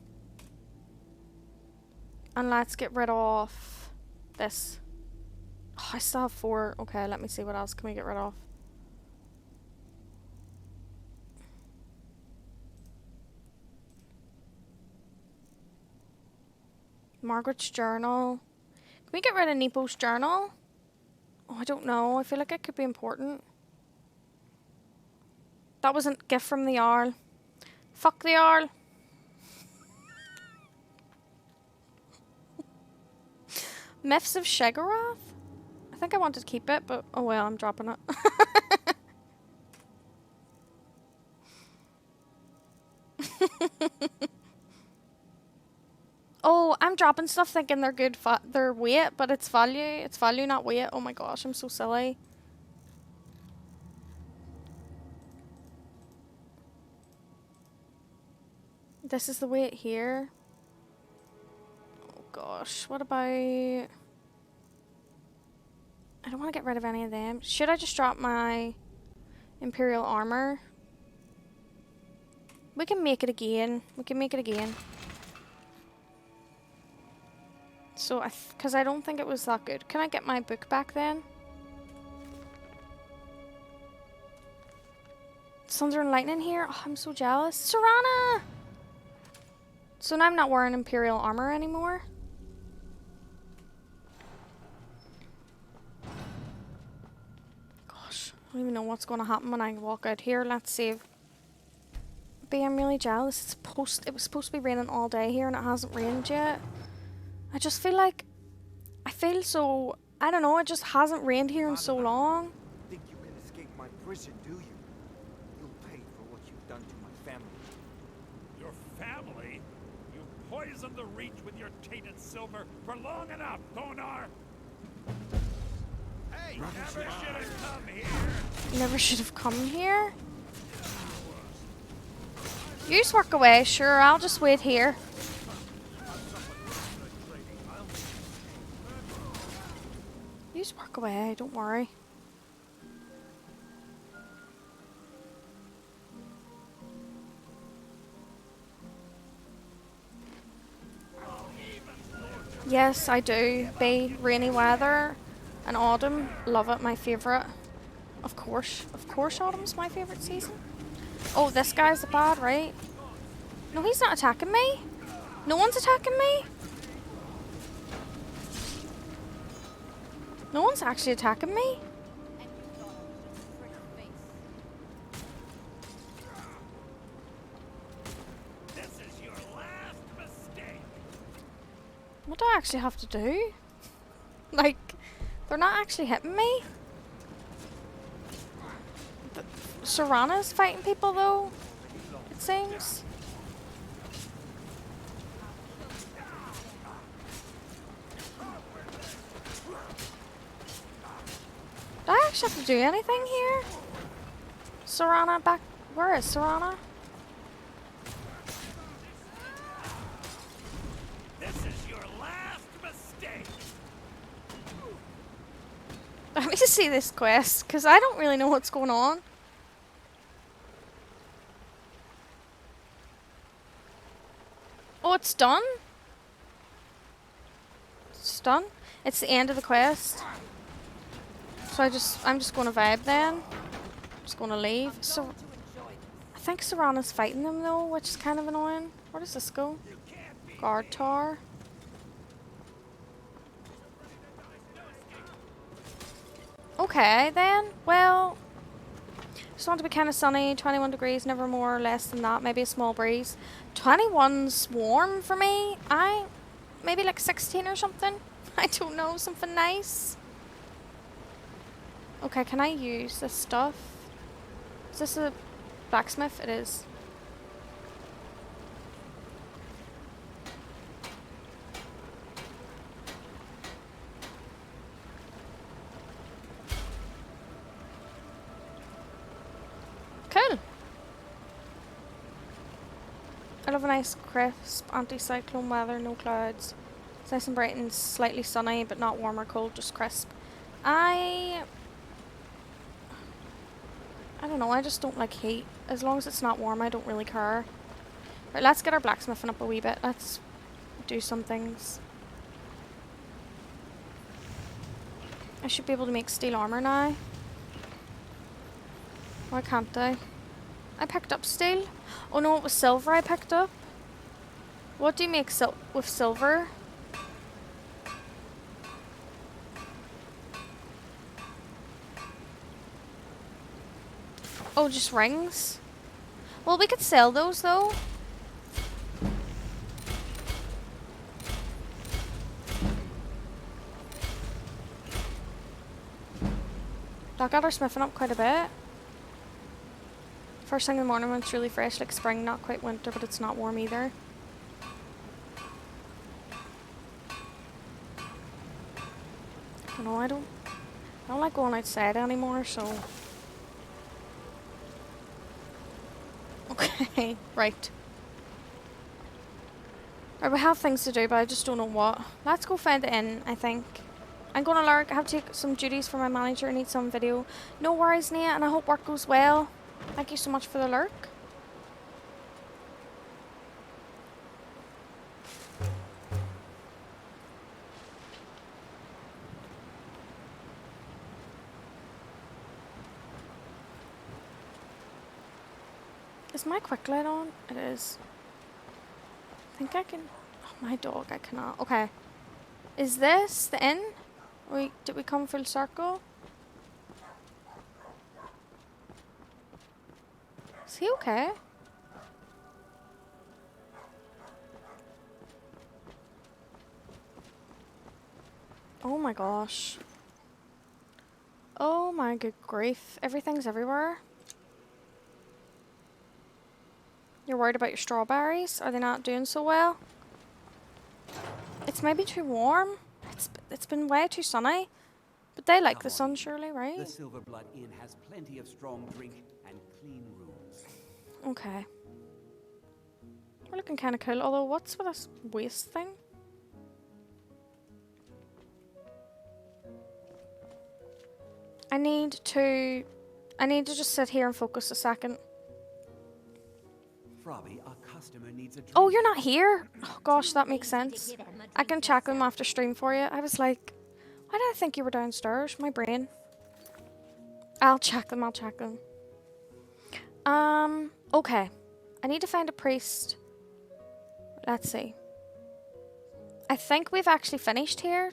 And let's get rid of this. Oh, I still have 4. Okay, let me see what else can we get rid of. Margaret's journal. Can we get rid of Nepo's journal? Oh, I don't know. I feel like it could be important. That was a gift from the Jarl. Fuck the Jarl. Myths of Shigarath? I think I wanted to keep it, but oh well, I'm dropping it. Oh, I'm dropping stuff thinking they're good their weight, but it's value. It's value, not weight. Oh my gosh, I'm so silly. This is the weight here. Oh gosh, what about... I don't want to get rid of any of them. Should I just drop my Imperial armor? We can make it again. We can make it again. So, because I don't think it was that good. Can I get my book back then? Thunder and lightning here? Oh, I'm so jealous. Serana! So now I'm not wearing Imperial armor anymore. Gosh, I don't even know what's going to happen when I walk out here. Let's save. But I'm really jealous. It was supposed to be raining all day here and it hasn't rained yet. I just feel like, I don't know, it just hasn't rained here in so long. Think you can escape my prison, do you? You'll pay for what you've done to my family. Your family? You poisoned the Reach with your tainted silver for long enough, Thonar! Hey, never should have come here! Never should have come here. You just work away, sure, I'll just wait here. You just work away, don't worry. Yes, I do. Be rainy weather and autumn. Love it, my favourite. Of course, autumn's my favourite season. Oh, this guy's the bad, right? No, he's not attacking me. No one's attacking me. No one's actually attacking me. This is your last mistake. What do I actually have to do? Like, they're not actually hitting me. Serana's fighting people though, it seems. Do I actually have to do anything here? Serana back. Where is Serana? This is your last mistake. Let me just see this quest, because I don't really know what's going on. Oh, it's done? It's done? It's the end of the quest. So I'm just gonna vibe then. I'm just gonna leave. So I think Serana's fighting them though, which is kind of annoying. Where does this go? Guard tower. Okay then. Well, just want to be kind of sunny, 21 degrees, never more or less than that, maybe a small breeze. 21's warm for me. Maybe like 16 or something. I don't know, something nice. Okay, can I use this stuff? Is this a blacksmith? It is. Cool. I love a nice crisp anti-cyclone weather, no clouds. It's nice and bright and slightly sunny, but not warm or cold, just crisp. I don't know, I just don't like heat. As long as it's not warm, I don't really care. Right, let's get our blacksmithing up a wee bit. Let's do some things. I should be able to make steel armor now. Why can't I? I picked up steel. Oh no, it was silver I picked up. What do you make with silver? Oh, just rings? Well, we could sell those though. That got our smithing up quite a bit. First thing in the morning when it's really fresh, like spring, not quite winter, but it's not warm either. I don't know, I don't like going outside anymore, so. Okay, right. Right, we have things to do, but I just don't know what. Let's go find the inn, I think. I'm gonna lurk. I have to take some duties for my manager. I need some video. No worries, Nia, and I hope work goes well. Thank you so much for the lurk. Is my quick light on? It is. I think I can... Oh, my dog, I cannot. Okay. Is this the inn? Did we come full circle? Is he okay? Oh my gosh. Oh my good grief. Everything's everywhere. You're worried about your strawberries? Are they not doing so well? It's maybe too warm. It's been way too sunny. But they like the sun, surely, right? The Silver Blood Inn has plenty of strong drink and clean rooms. Okay. We're looking kind of cool, although what's with this waist thing? I need to just sit here and focus a second. Frobby, our customer needs a drink. Oh, you're not here? Oh gosh, that makes sense. I can check them after stream for you. I was like, why did I think you were downstairs? My brain. I'll check them. Okay. I need to find a priest. Let's see. I think we've actually finished here.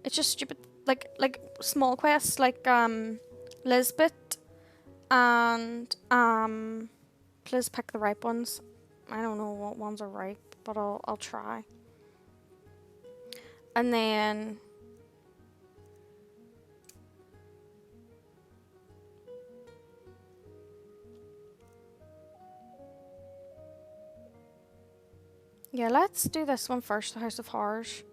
It's just stupid, like small quests, like Lisbeth, and please pick the ripe ones. I don't know what ones are ripe, but I'll try. And then yeah, let's do this one first, the House of Horrors.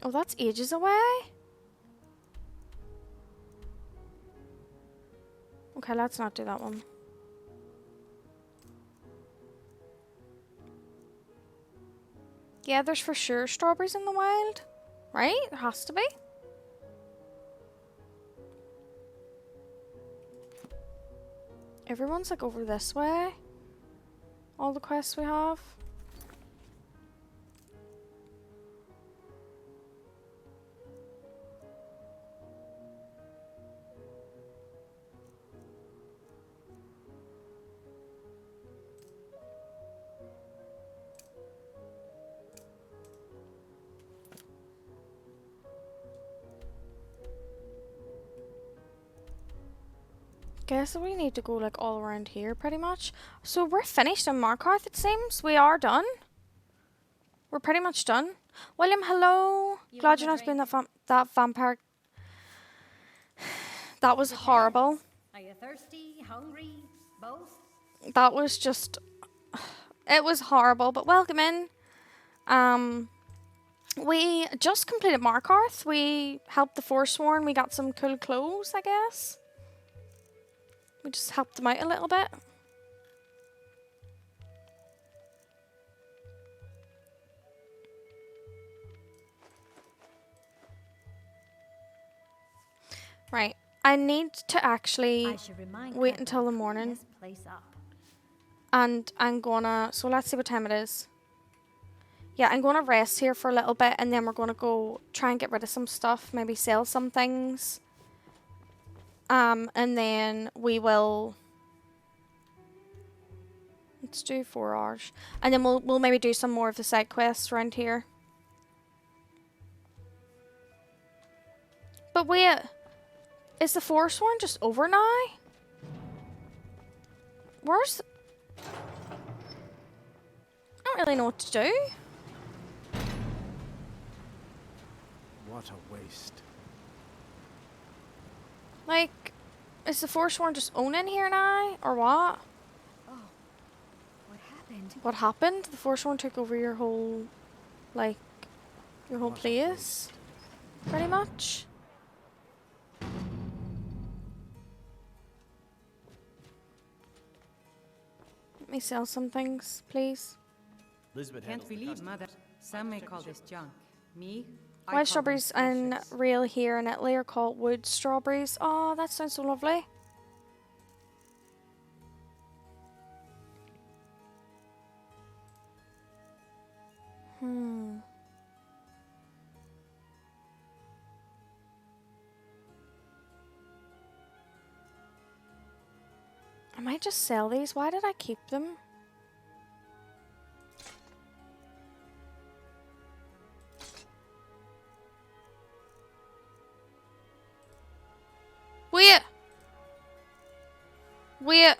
Oh, that's ages away. Okay, let's not do that one. Yeah, there's for sure strawberries in the wild. Right? There has to be. Everyone's like over this way. All the quests we have. Guess we need to go like all around here pretty much. So we're finished in Markarth, it seems. We are done. We're pretty much done. William, hello. Glad you're not being that vampire. That was horrible. Are you thirsty, hungry, both? That was just... It was horrible, but welcome in. We just completed Markarth. We helped the Forsworn. We got some cool clothes, I guess. We just helped them out a little bit. Right. I need to actually wait until the morning. And I'm gonna... So let's see what time it is. Yeah, I'm gonna rest here for a little bit and then we're gonna go try and get rid of some stuff. Maybe sell some things. And then we will... Let's do 4 hours. And then we'll maybe do some more of the side quests around here. But wait, is the Forsworn just over now? Where's... I don't really know what to do. What a waste. Like, is the Forsworn just owning here now, or what? Oh, what happened? What happened? The Forsworn took over your whole, like, your whole place, pretty much. Let me sell some things, please. Elizabeth Can't believe, Mother. Some may call this junk. Me? I Wild call strawberries them and real here in Italy are called wood strawberries. Oh, that sounds so lovely. I might just sell these. Why did I keep them? Wait! Wait!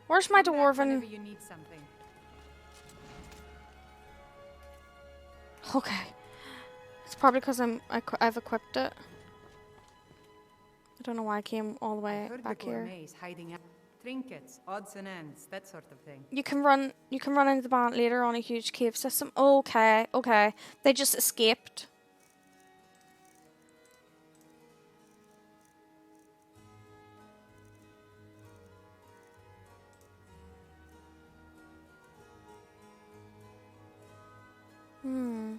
Where's my dwarven? Whenever you need something. Okay. It's probably because I've equipped it. I don't know why I came all the way back here. Hiding out. Trinkets, odds and ends, that sort of thing. You can run into the barn later on a huge cave system. Okay, okay. They just escaped. Hmm.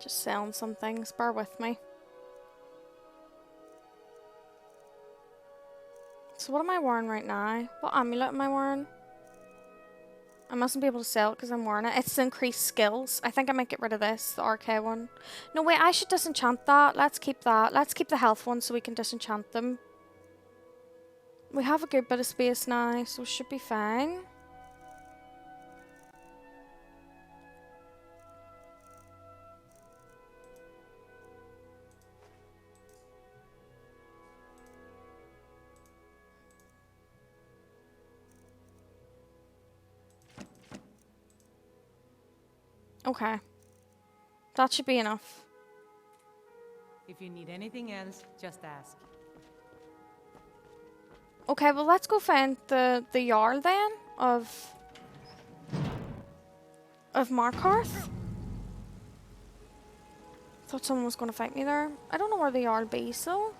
Just selling some things. Bear with me. So what am I wearing right now? What amulet am I wearing? I mustn't be able to sell it because I'm wearing it. It's increased skills. I think I might get rid of this, the RK one. No, wait, I should disenchant that. Let's keep that. Let's keep the health one so we can disenchant them. We have a good bit of space now, so it should be fine. Okay. That should be enough. If you need anything else, just ask. Okay, well let's go find the Jarl then of Markarth. Thought someone was gonna fight me there. I don't know where the Jarl be, so.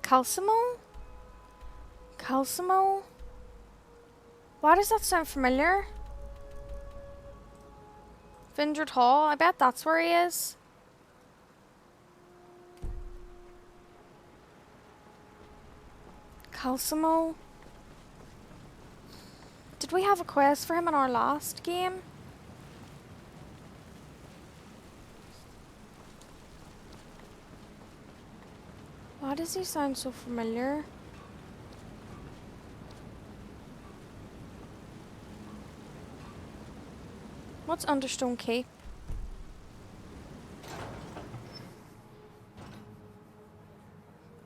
Calcimo? Calcimo? Why does that sound familiar? Vindred Hall? I bet that's where he is. Calcimo? Did we have a quest for him in our last game? Why does he sound so familiar? What's Understone Cape?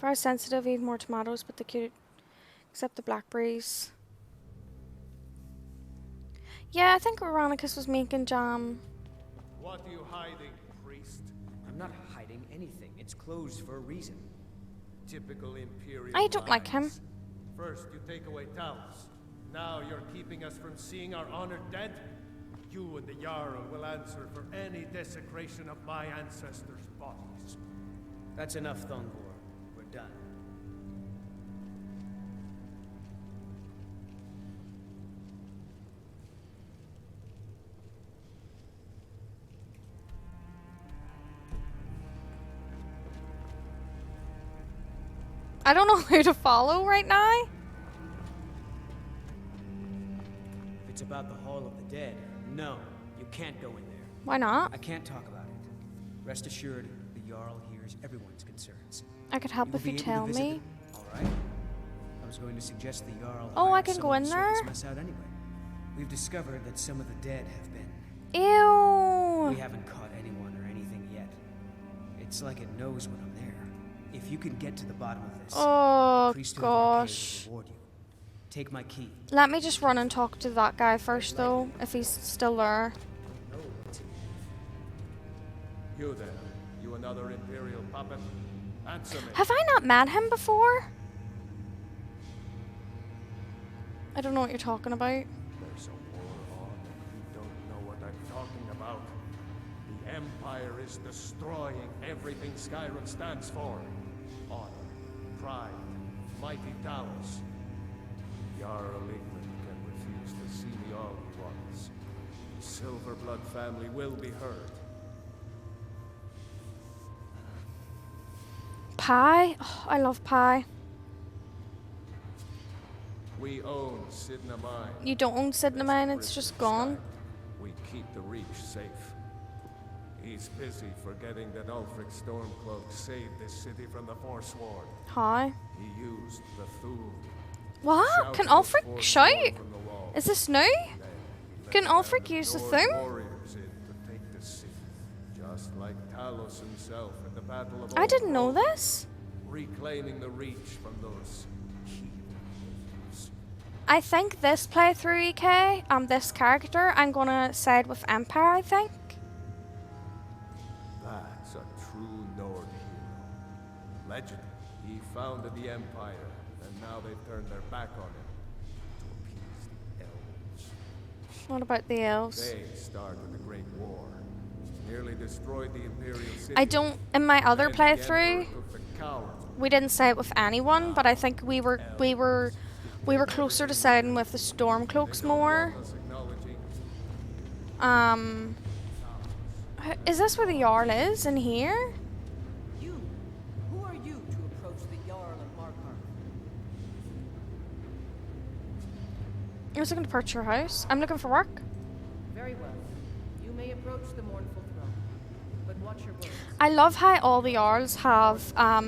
Very sensitive, eat more tomatoes, but they could accept the blackberries. Yeah, I think Veronicus was making jam. What are you hiding, priest? I'm not hiding anything. It's closed for a reason. Typical Imperial I don't like him. lies. First, you take away Talos. Now you're keeping us from seeing our honored dead? You and the Jarl will answer for any desecration of my ancestors' bodies. That's enough, Thongor. We're done. I don't know who to follow right now. If it's about the Hall of the Dead, no, you can't go in there. Why not? I can't talk about it. Rest assured, the Jarl hears everyone's concerns. I could help if you tell me. All right. I was going to suggest the Jarl. Oh, I hire can go someone in to sort there? this mess out anyway. We've discovered that some of the dead have been. Ew. We haven't caught anyone or anything yet. It's like it knows when I'm there. If you can get to the bottom of this, Oh, the priesthood of Arcadia gosh. will reward you. Take my key. Let me just run and talk to that guy first, though, if he's still there. You there, you another Imperial puppet? Answer me. Have I not met him before? I don't know what you're talking about. There's a war on and you don't know what I'm talking about. The Empire is destroying everything Skyrim stands for. Honor, pride, mighty Talos. Jarl Igmund can refuse to see the Strong ones. The Silverblood family will be heard. Pie? Oh, I love pie. We own Sidna Mine. You don't own Sidna Mine, it's just gone. We keep the Reach safe. He's busy forgetting that Ulfric Stormcloak saved this city from the Forsworn. How? He used the Thule. What? Can Ulfric shout? Is this new? Can Ulfric use the thing? Warriors in to take the city, just like Talos himself at the Battle of I didn't know this. Reclaiming the Reach from those heathens. I think this playthrough, EK, this character, I'm gonna side with Empire, I think. That's a true Nord hero. Legend. He founded the Empire, and now they've turned their back on him to appease the elves. What about the elves? They started the Great War. Nearly destroyed the Imperial city. I don't, in my other Then the playthrough, Emperor took the cowards. we didn't side with anyone, but I think we were closer to siding with the Stormcloaks more. Is this where the Jarl is? In here? You? Who are you to approach the Jarl of Markarth? I was looking to purchase your house. I'm looking for work. Very well. You may approach the mournful throne, but watch your words. I love how all the Jarls have a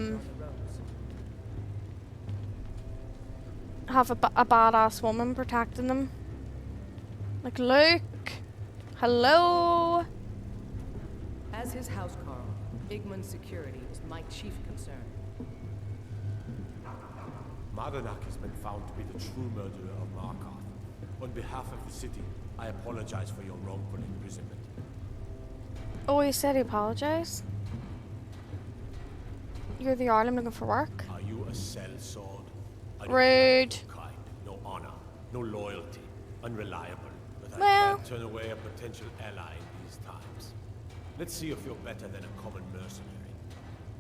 badass woman protecting them. Like Luke. Hello. As his housecarl, Igman's security is my chief concern. Madanak has been found to be the true murderer of Markarth. On behalf of the city, I apologize for your wrongful imprisonment. Oh, he said he apologized. You're the Jarl, I'm looking for work. Are you a sellsword? Rude. No kind, no honor, no loyalty, unreliable. But I Well. can't turn away a potential ally in these times. Let's see if you're better than a common mercenary.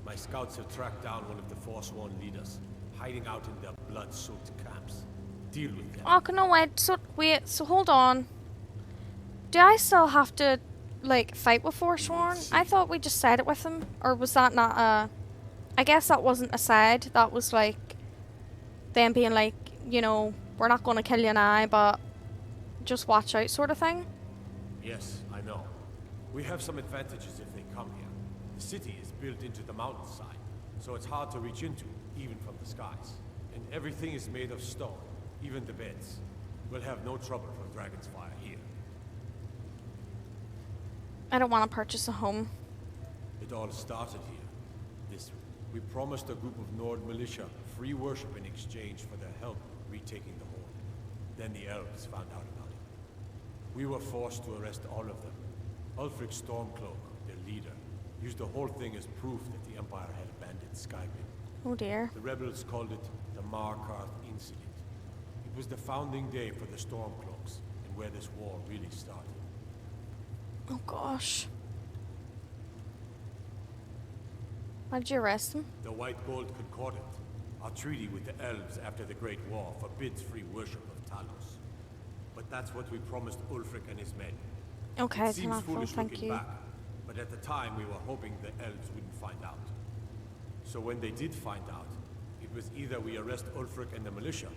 My scouts have tracked down one of the Forsworn leaders, hiding out in their blood-soaked camps. Deal with them. Oh, no, wait, so hold on. Do I still have to, like, fight with Forsworn? I thought we just sided with them. Or was that not a... I guess that wasn't a side. That was, like, them being like, you know, we're not going to kill you now, but just watch out sort of thing. Yes, I know. We have some advantages if they come here. The city is built into the mountainside, so it's hard to reach into, even from the skies. And everything is made of stone, even the beds. We'll have no trouble from Dragon's Fire here. I don't want to purchase a home. It all started here. We promised a group of Nord militia free worship in exchange for their help retaking the Horde. Then the elves found out about it. We were forced to arrest all of them. Ulfric Stormcloak, their leader, used the whole thing as proof that the Empire had abandoned Skyrim. Oh dear. The rebels called it the Markarth Incident. It was the founding day for the Stormcloaks, and where this war really started. Oh gosh. Why did you arrest him? The White Gold Concordant, our treaty with the elves after the Great war, forbids free worship of Talos. But that's what we promised Ulfric and his men. Okay, It it's seems not full, foolish thank looking you. back, but at the time we were hoping the elves wouldn't find out. So when they did find out, it was either we arrest Ulfric and the militia,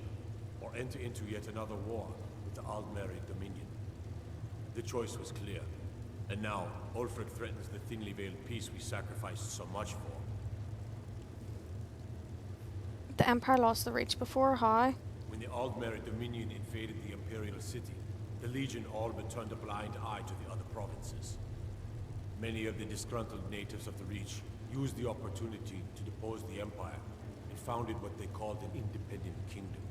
or enter into yet another war with the Aldmeri Dominion. The choice was clear, and now Ulfric threatens the thinly veiled peace we sacrificed so much for. The Empire lost the Reach before, how? When the Aldmeri Dominion invaded the Imperial City, the Legion all but turned a blind eye to the other provinces. Many of the disgruntled natives of the Reach used the opportunity to depose the Empire and founded what they called an independent kingdom.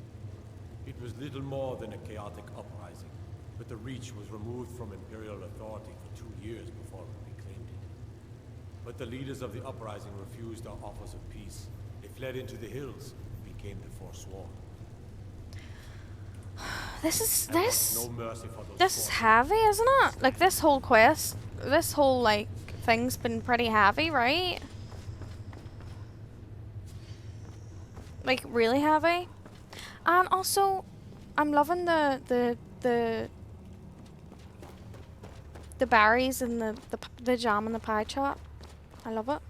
It was little more than a chaotic uprising, but the Reach was removed from Imperial authority for 2 years before we reclaimed it. But the leaders of the uprising refused our offers of peace. They fled into the hills and became the Forsworn. This is No mercy for those this is heavy, isn't it? Like this whole quest, this whole like thing's been pretty heavy, right? Like really heavy. And also, I'm loving the the berries and the jam and the pie chart. I love it.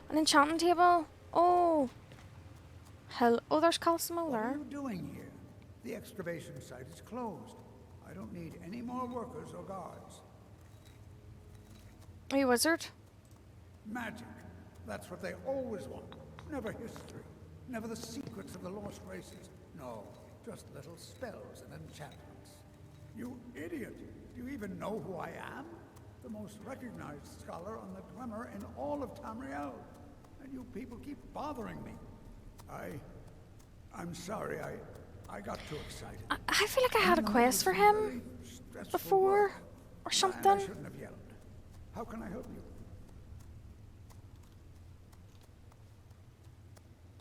An enchanting table. Oh. Hell. Oh, there's Calcimo What are there. you doing here? The excavation site is closed. I don't need any more workers or guards. Are you a wizard? Magic. That's what they always want. Never history. Never the secrets of the lost races. No, just little spells and enchantments. You idiot! Do you even know who I am? The most recognized scholar on the Dwemer in all of Tamriel. And you people keep bothering me. I'm sorry, I got too excited. I feel like I had a quest for him before or something. I shouldn't have yelled. How can I help you?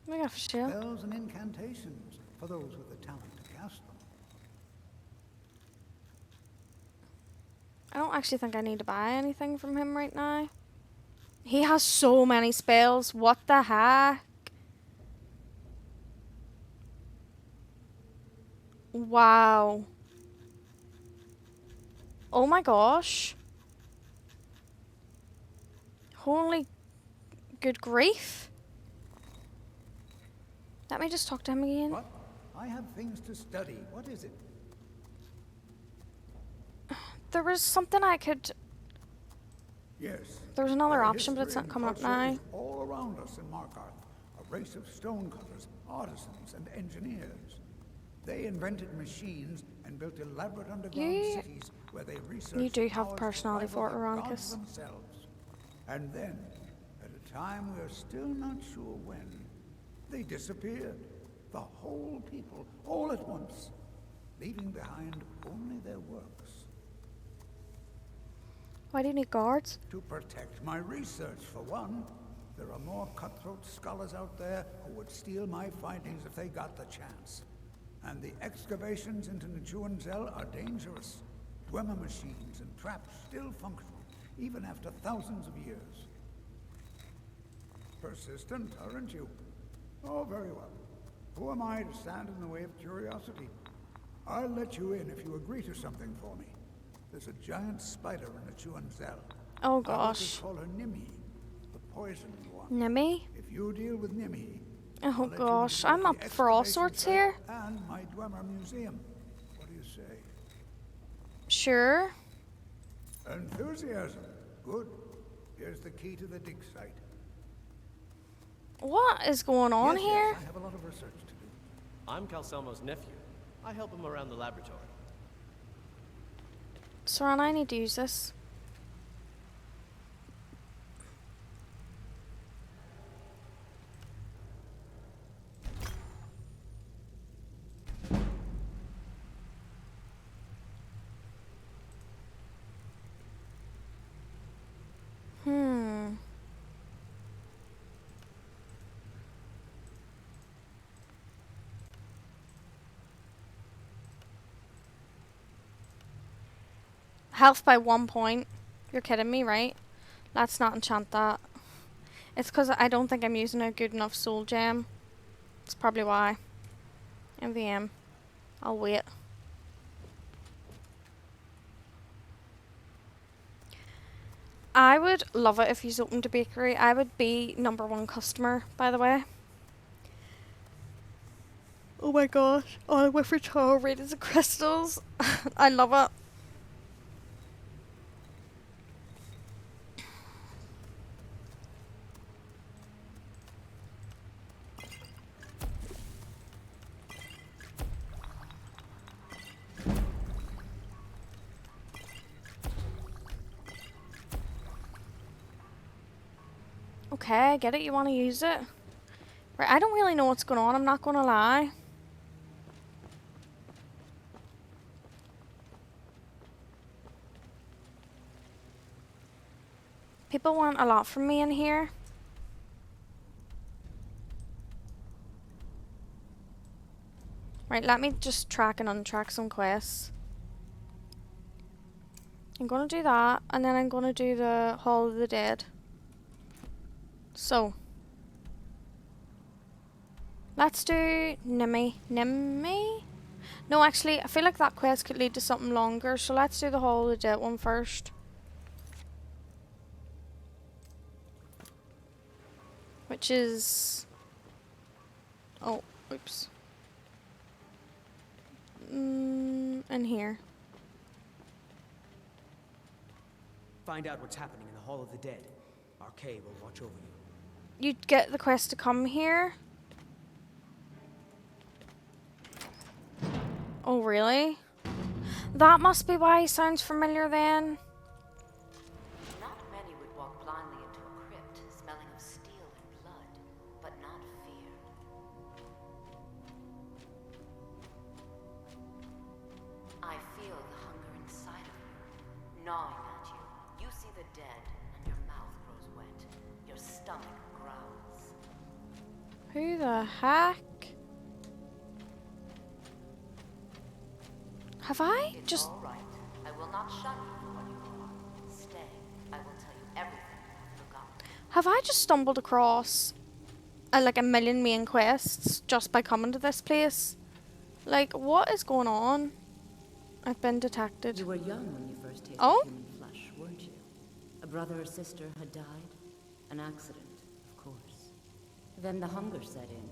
Oh my gosh, Jill. Spells and incantations for those with the talent to cast them. I don't actually think I need to buy anything from him right now. He has so many spells. What the heck? Wow. Oh my gosh. Holy good grief. Let me just talk to him again. What? I have things to study. What is it? There was something I could... Yes. There was another Our option, but it's history not and coming up culture now. is all around us in Markarth. A race of stonecutters, artisans, and engineers. They invented machines and built elaborate underground cities where they researched You do have powers personality that for it, rival the gods Arankus. themselves. And then, at a time we are still not sure when, they disappeared. The whole people, all at once, leaving behind only their works. Why do you need guards? To protect my research, for one. There are more cutthroat scholars out there who would steal my findings if they got the chance. And the excavations into Nechuanzel are dangerous. Dwemer machines and traps still functional, even after thousands of years. Persistent, aren't you? Oh, very well. Who am I to stand in the way of curiosity? I'll let you in if you agree to something for me. There's a giant spider in Nechuanzel. Oh Others gosh. call her Nimi, the poisoned one. Nimi? If you deal with Nimi, Oh gosh, I'm up for all sorts here. and my Dwemer museum. What do you say? Sure. Enthusiasm. Good. Here's the key to the dig site. What is going on Yes, here? yes, I have a lot of research to do. I'm Calcelmo's nephew. I help him around the laboratory. Saran, I need to use this. Health by 1 point. You're kidding me, right? Let's not enchant that. It's because I don't think I'm using a good enough soul gem. That's probably why. MVM. I'll wait. I would love it if he's opened a bakery. I would be #1 customer, by the way. Oh my gosh. Oh, I went for tarot readings of crystals. I love it. Okay, I get it. You want to use it. Right, I don't really know what's going on. I'm not going to lie. People want a lot from me in here. Right, let me just track and untrack some quests. I'm going to do that, and then I'm going to do the Hall of the Dead. So, let's do Nimi. Nimi? No, actually, I feel like that quest could lead to something longer, so let's do the Hall of the Dead one first. Which is... Oh, oops. In here. Find out what's happening in the Hall of the Dead. Arcay will watch over you. You'd get the quest to come here. Oh, really? That must be why he sounds familiar then. Not many would walk blindly into a crypt, smelling of steel and blood, but not fear. I feel the hunger inside of you, gnawing at you. You see the dead, and your mouth grows wet. Your stomach growls. Who the heck? Have I It's just... all right. I will not shun you for what you are. Stay. I will tell you everything you have forgotten. Have I just stumbled across like a million main quests just by coming to this place? Like, what is going on? I've been detected. You were young when you first tasted human flesh, weren't you? A brother or sister had died? An accident, of course. Then the hunger set in.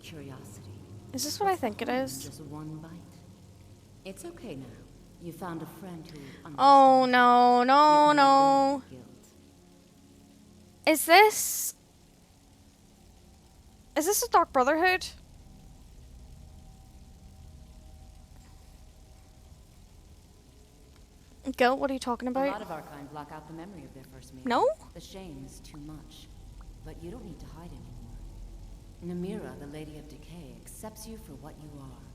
Curiosity. Is this what I think it is? Just one bite. It's okay now. You found a friend who understands. Oh, no, no, You can let go no. of guilt. Is this a Dark Brotherhood? Guilt, what are you talking A about? lot of our kind block out the memory of their first meeting. No? The shame is too much. But you don't need to hide anymore. Namira, the Lady of Decay, accepts you for what you are.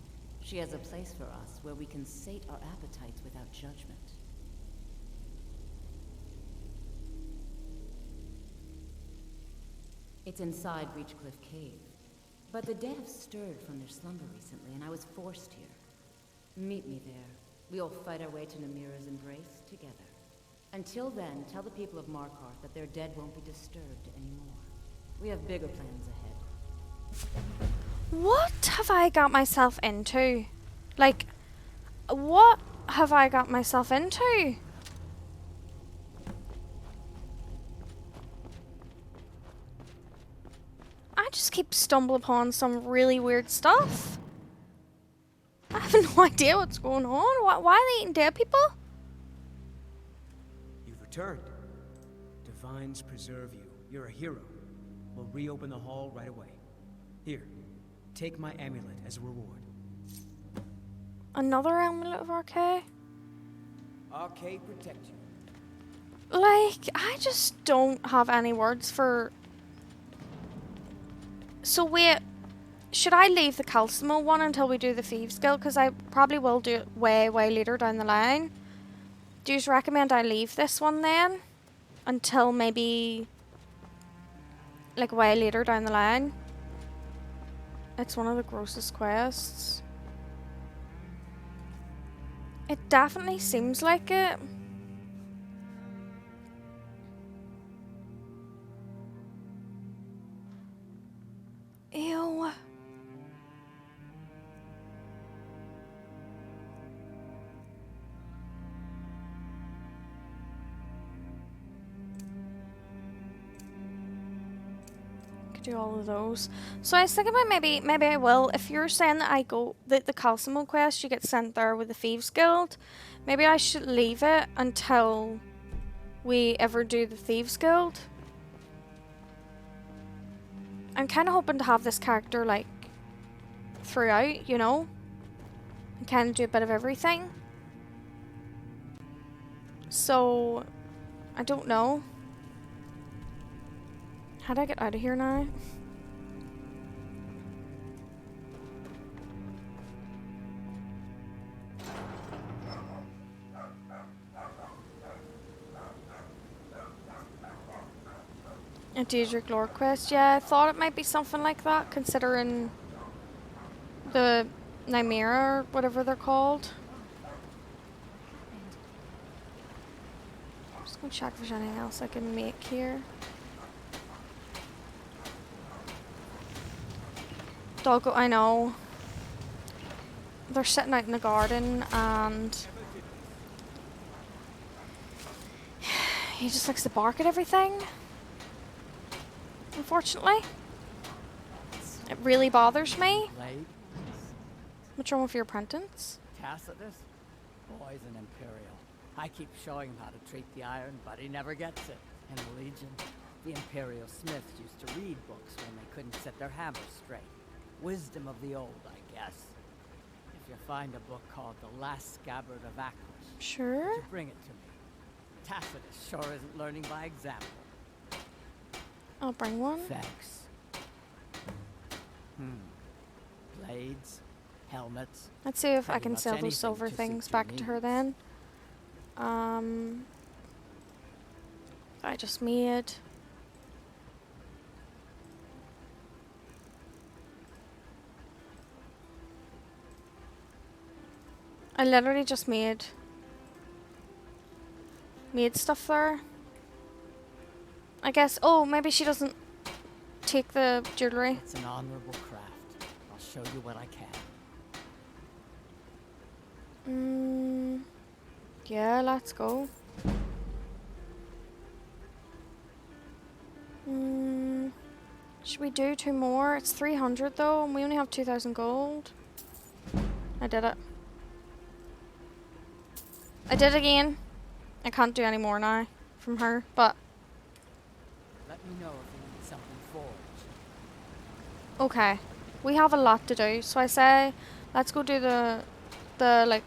She has a place for us where we can sate our appetites without judgment. It's inside Reachcliff Cave. But the dead have stirred from their slumber recently, and I was forced here. Meet me there. We'll fight our way to Namira's embrace together. Until then, tell the people of Markarth that their dead won't be disturbed anymore. We have bigger plans ahead. What have I got myself into? Like, what have I got myself into? I just keep stumbling upon some really weird stuff. I have no idea what's going on. Why are they eating dead people? You've returned. Divines preserve you. You're a hero. We'll reopen the hall right away. Here, take my amulet as a reward. Another amulet of Arcay? Arcay protect you. Like, I just don't have any words for... So wait, should I leave the Calcimo one until we do the Thieves Guild? Because I probably will do it way, way later down the line. Do you recommend I leave this one then? Until maybe... like way later down the line? It's one of the grossest quests. It definitely seems like it. Ew. Could do all of those. So I was thinking about maybe I will. If you're saying that I go the Calcimo quest, you get sent there with the Thieves Guild. Maybe I should leave it until we ever do the Thieves Guild. I'm kind of hoping to have this character, like, throughout, you know? And kind of do a bit of everything. So, I don't know. How do I get out of here now? A Daedric lore quest, yeah, I thought it might be something like that, considering the Nymera, or whatever they're called. I'm just gonna check if there's anything else I can make here. Doggo, I know. they're sitting out in the garden and he just likes to bark at everything. Unfortunately. It really bothers me. Blade? What's wrong with your apprentice? Tacitus? Boy's an Imperial. I keep showing him how to treat the iron, but he never gets it. In the Legion, the Imperial Smiths used to read books when they couldn't set their hammers straight. Wisdom of the old, I guess. If you find a book called The Last Scabbard of Akros, sure, would you bring it to me? Tacitus sure isn't learning by example. I'll bring one. Thanks. Blades, helmets. Let's see if I pretty can much sell anything those silver to things suit your back to her needs. then. I just made. I literally just made stuff there. I guess. Oh, maybe she doesn't take the jewelry. It's an honorable craft. I'll show you what I can. Yeah, let's go. Should we do 2 more? It's 300 though, and we only have 2,000 gold. I did it. I did it again. I can't do any more now from her, but Let me know if you need something forged. okay. We have a lot to do, so I say let's go do the like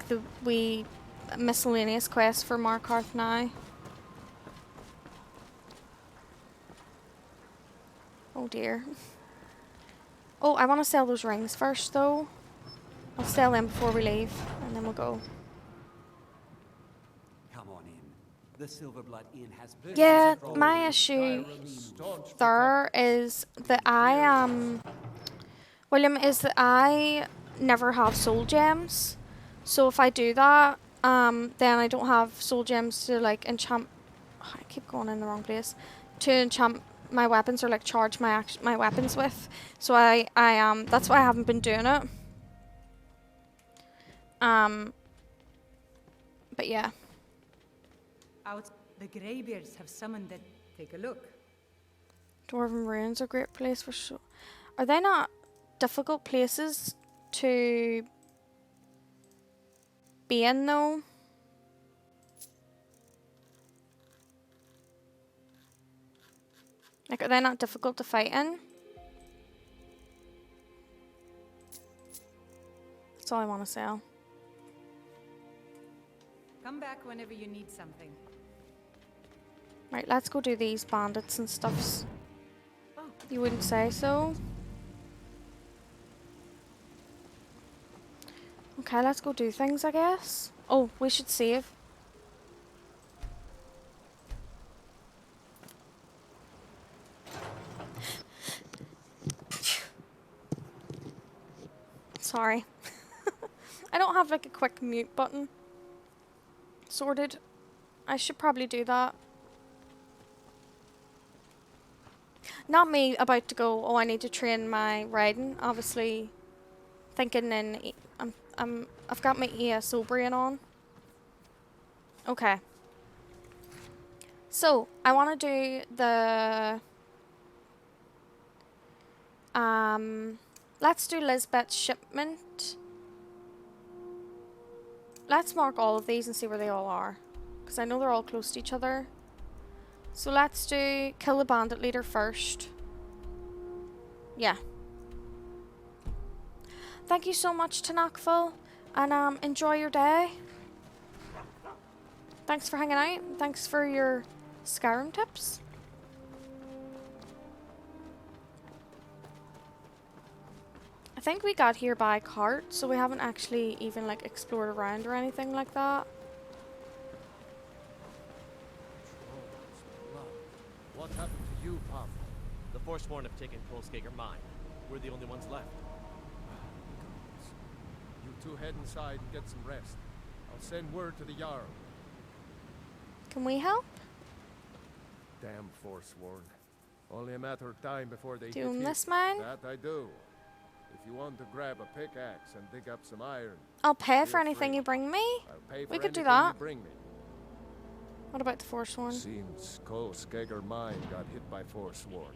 the wee miscellaneous quest for Markarth now. Oh dear. Oh, I want to sell those rings first though. I'll sell them before we leave, and then we'll go. Come on in. The Silverblood Inn has been. Yeah, my issue there is that William, is that I never have soul gems. So if I do that, then I don't have soul gems to like enchant. Oh, I keep going in the wrong place. To enchant my weapons or like charge my weapons with. So I that's why I haven't been doing it. But yeah. Out, the greybeards have summoned that. Take a look. Dwarven ruins are a great place for sure. Are they not difficult places to be in though? Like, are they not difficult to fight in? That's all I want to sell. Come back whenever you need something. Right, let's go do these bandits and stuffs. You wouldn't say so? Okay, let's go do things, I guess. Oh, we should save. Sorry. I don't have like a quick mute button sorted. I should probably do that. Not me about to go, oh, I need to train my riding. Obviously, thinking in, I've got my ESO brain on. Okay. So, I want to do the, let's do Lisbeth's shipment. Let's mark all of these and see where they all are, because I know they're all close to each other. So let's do kill the bandit leader first. Yeah. Thank you so much, Tanakful, and enjoy your day. Thanks for hanging out. Thanks for your Skyrim tips. I think we got here by cart, so we haven't actually even like explored around or anything like that. What happened to you, Pop? The Forsworn have taken Kolskager mine. We're the only ones left. You two head inside and get some rest. I'll send word to the Jarl. Can we help? Damn Forsworn. Only a matter of time before they Do you hit own you. this mine? That I do. If you want to grab a pickaxe and dig up some iron, I'll pay feel for anything free. you bring me. I'll pay for We could do anything that. you bring me. What about the Forsworn? Seems Skager mine got hit by Forsworn.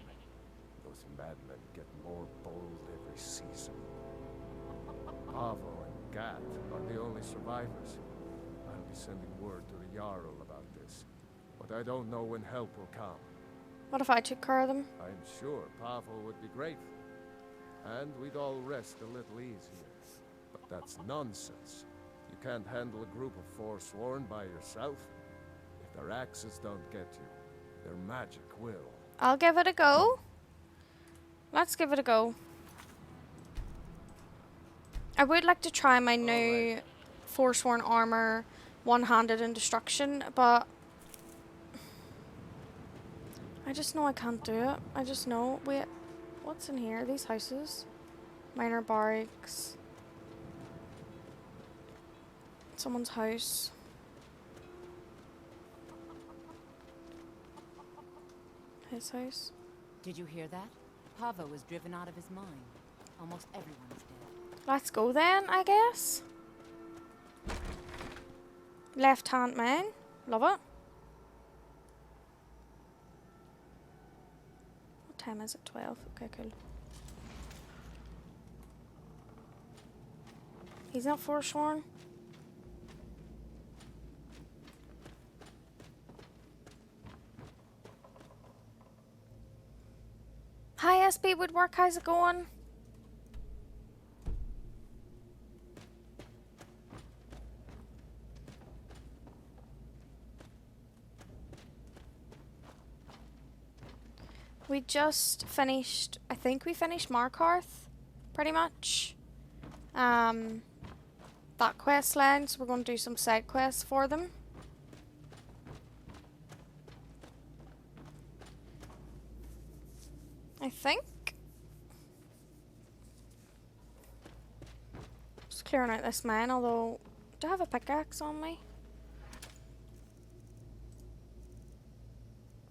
Those madmen get more bold every season. Pavo and Gat are the only survivors. I'll be sending word to the Jarl about this, but I don't know when help will come. What if I took care of them? I'm sure Pavo would be grateful, and we'd all rest a little easier. But that's nonsense. You can't handle a group of Forsworn by yourself. If their axes don't get you, their magic will. I'll give it a go. Let's give it a go. I would like to try my new Forsworn armor, one-handed in destruction, but I just know I can't do it. I just know. Wait, what's in here? These houses? Minor barracks. Someone's house. His house. Did you hear that? Pavo was driven out of his mind. Almost everyone is dead. Let's go then, I guess. Left-hand man. Love it. What time is it? 12. Okay, cool. He's not Forsworn. Hi SB Woodwork, how's it going? We just finished, I think we finished Markarth, pretty much. That quest line, so we're going to do some side quests for them. I think. Just clearing out this mine, although, do I have a pickaxe on me?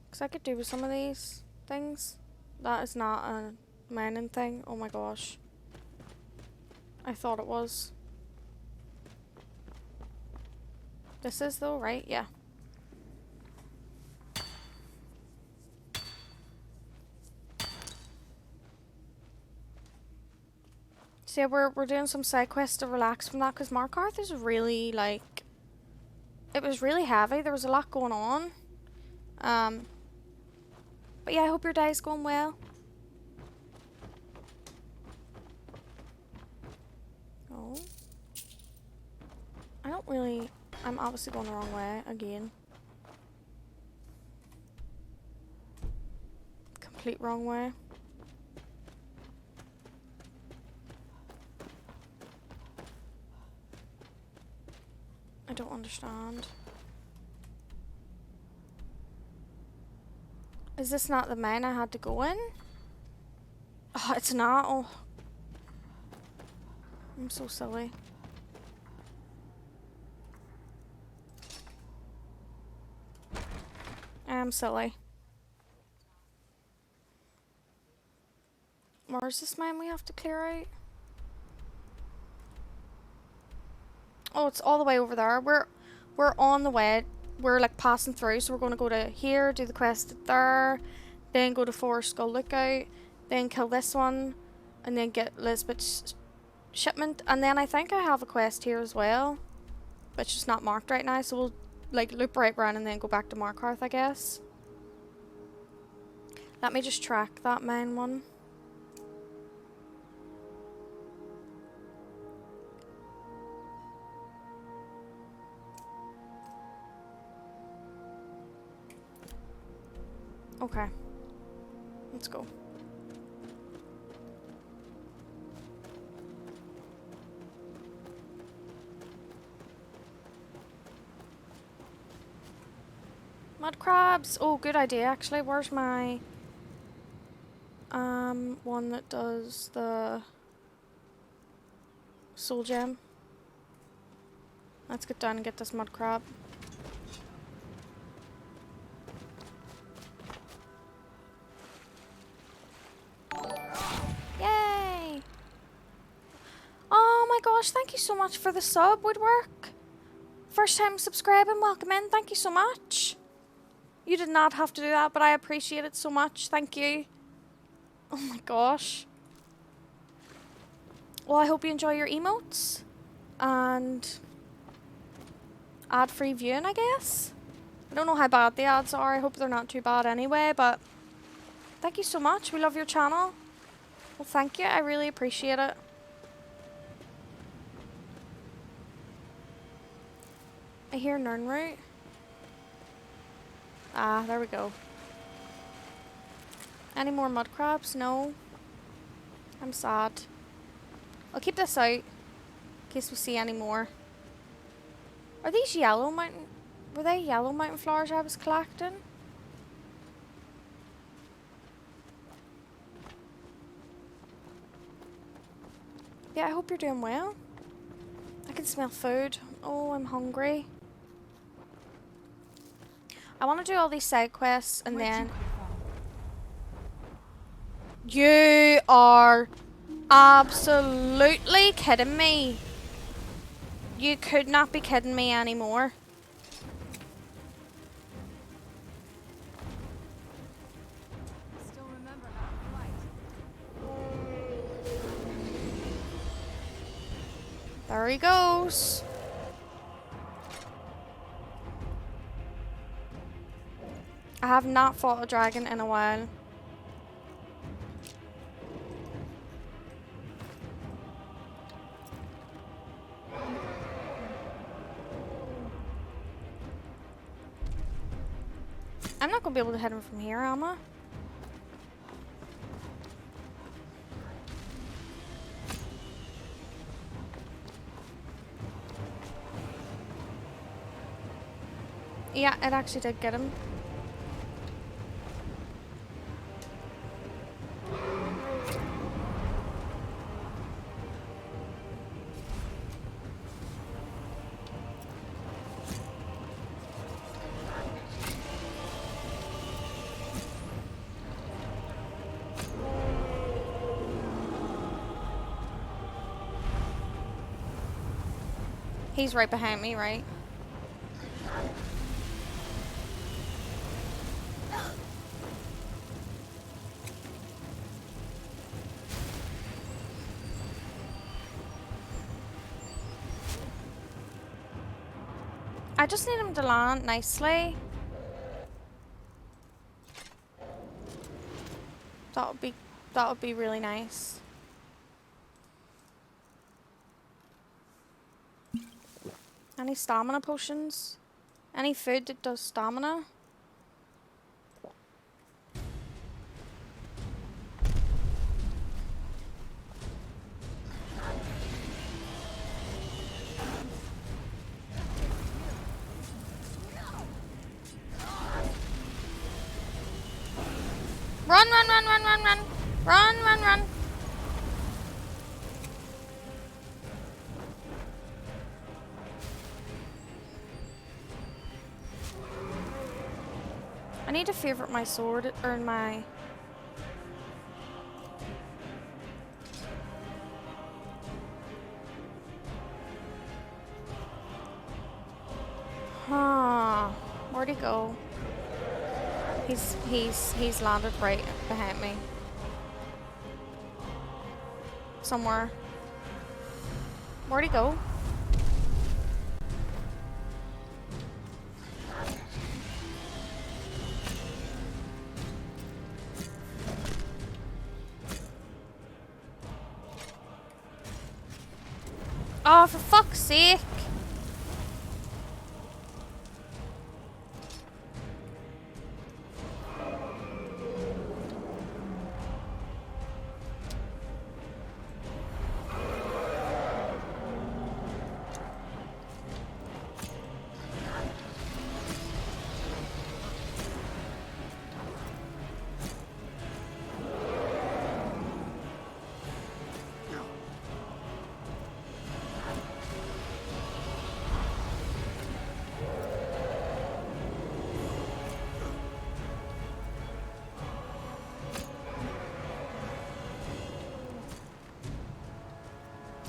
Because I could do with some of these things. That is not a mining thing. Oh my gosh. I thought it was. This is though, right? Yeah. So yeah, we're doing some side quests to relax from that because Markarth is really like, it was really heavy. There was a lot going on. But yeah, I hope your day's going well. Oh. I don't really, I'm obviously going the wrong way again. Complete wrong way. I don't understand. Is this not the mine I had to go in? Oh, it's not. Oh. I'm so silly. I am silly. Where's this mine we have to clear out? Oh, it's all the way over there. We're on the way. We're like passing through, so we're going to go to here, do the quest there, then go to Forest Skull Lookout, then kill this one, and then get Lisbeth's shipment, and then I think I have a quest here as well, but it's just not marked right now, so we'll like loop right around and then go back to Markarth, I guess. Let me just track that main one. Okay, let's go. Mud crabs. Oh, good idea actually. Where's my one that does the soul gem? Let's get down and get this mud crab. Amish, thank you so much for the sub, Woodwork. First time subscribing, welcome in, thank you so much. You did not have to do that, but I appreciate it so much, thank you. Oh my gosh. Well, I hope you enjoy your emotes. And ad-free viewing, I guess. I don't know how bad the ads are, I hope they're not too bad anyway, but thank you so much, we love your channel. Well, thank you, I really appreciate it. I hear Nernroot. Ah, there we go. Any more mud crabs? No. I'm sad. I'll keep this out in case we see any more. Are these yellow mountain? Were they yellow mountain flowers I was collecting? Yeah, I hope you're doing well. I can smell food. Oh, I'm hungry. I want to do all these side quests and then... You are absolutely kidding me. You could not be kidding me anymore. Still remember how to fight. There he goes. I have not fought a dragon in a while. I'm not gonna be able to hit him from here, am I? Yeah, it actually did get him. He's right behind me, right? I just need him to land nicely. That would be really nice. Any stamina potions? Any food that does stamina? Run, run, run, run, run, run! Run, run, run! I need to favorite my sword or my... Huh. Where'd he go? He's landed right behind me. Somewhere. Where'd he go? Oh, for fuck's sake!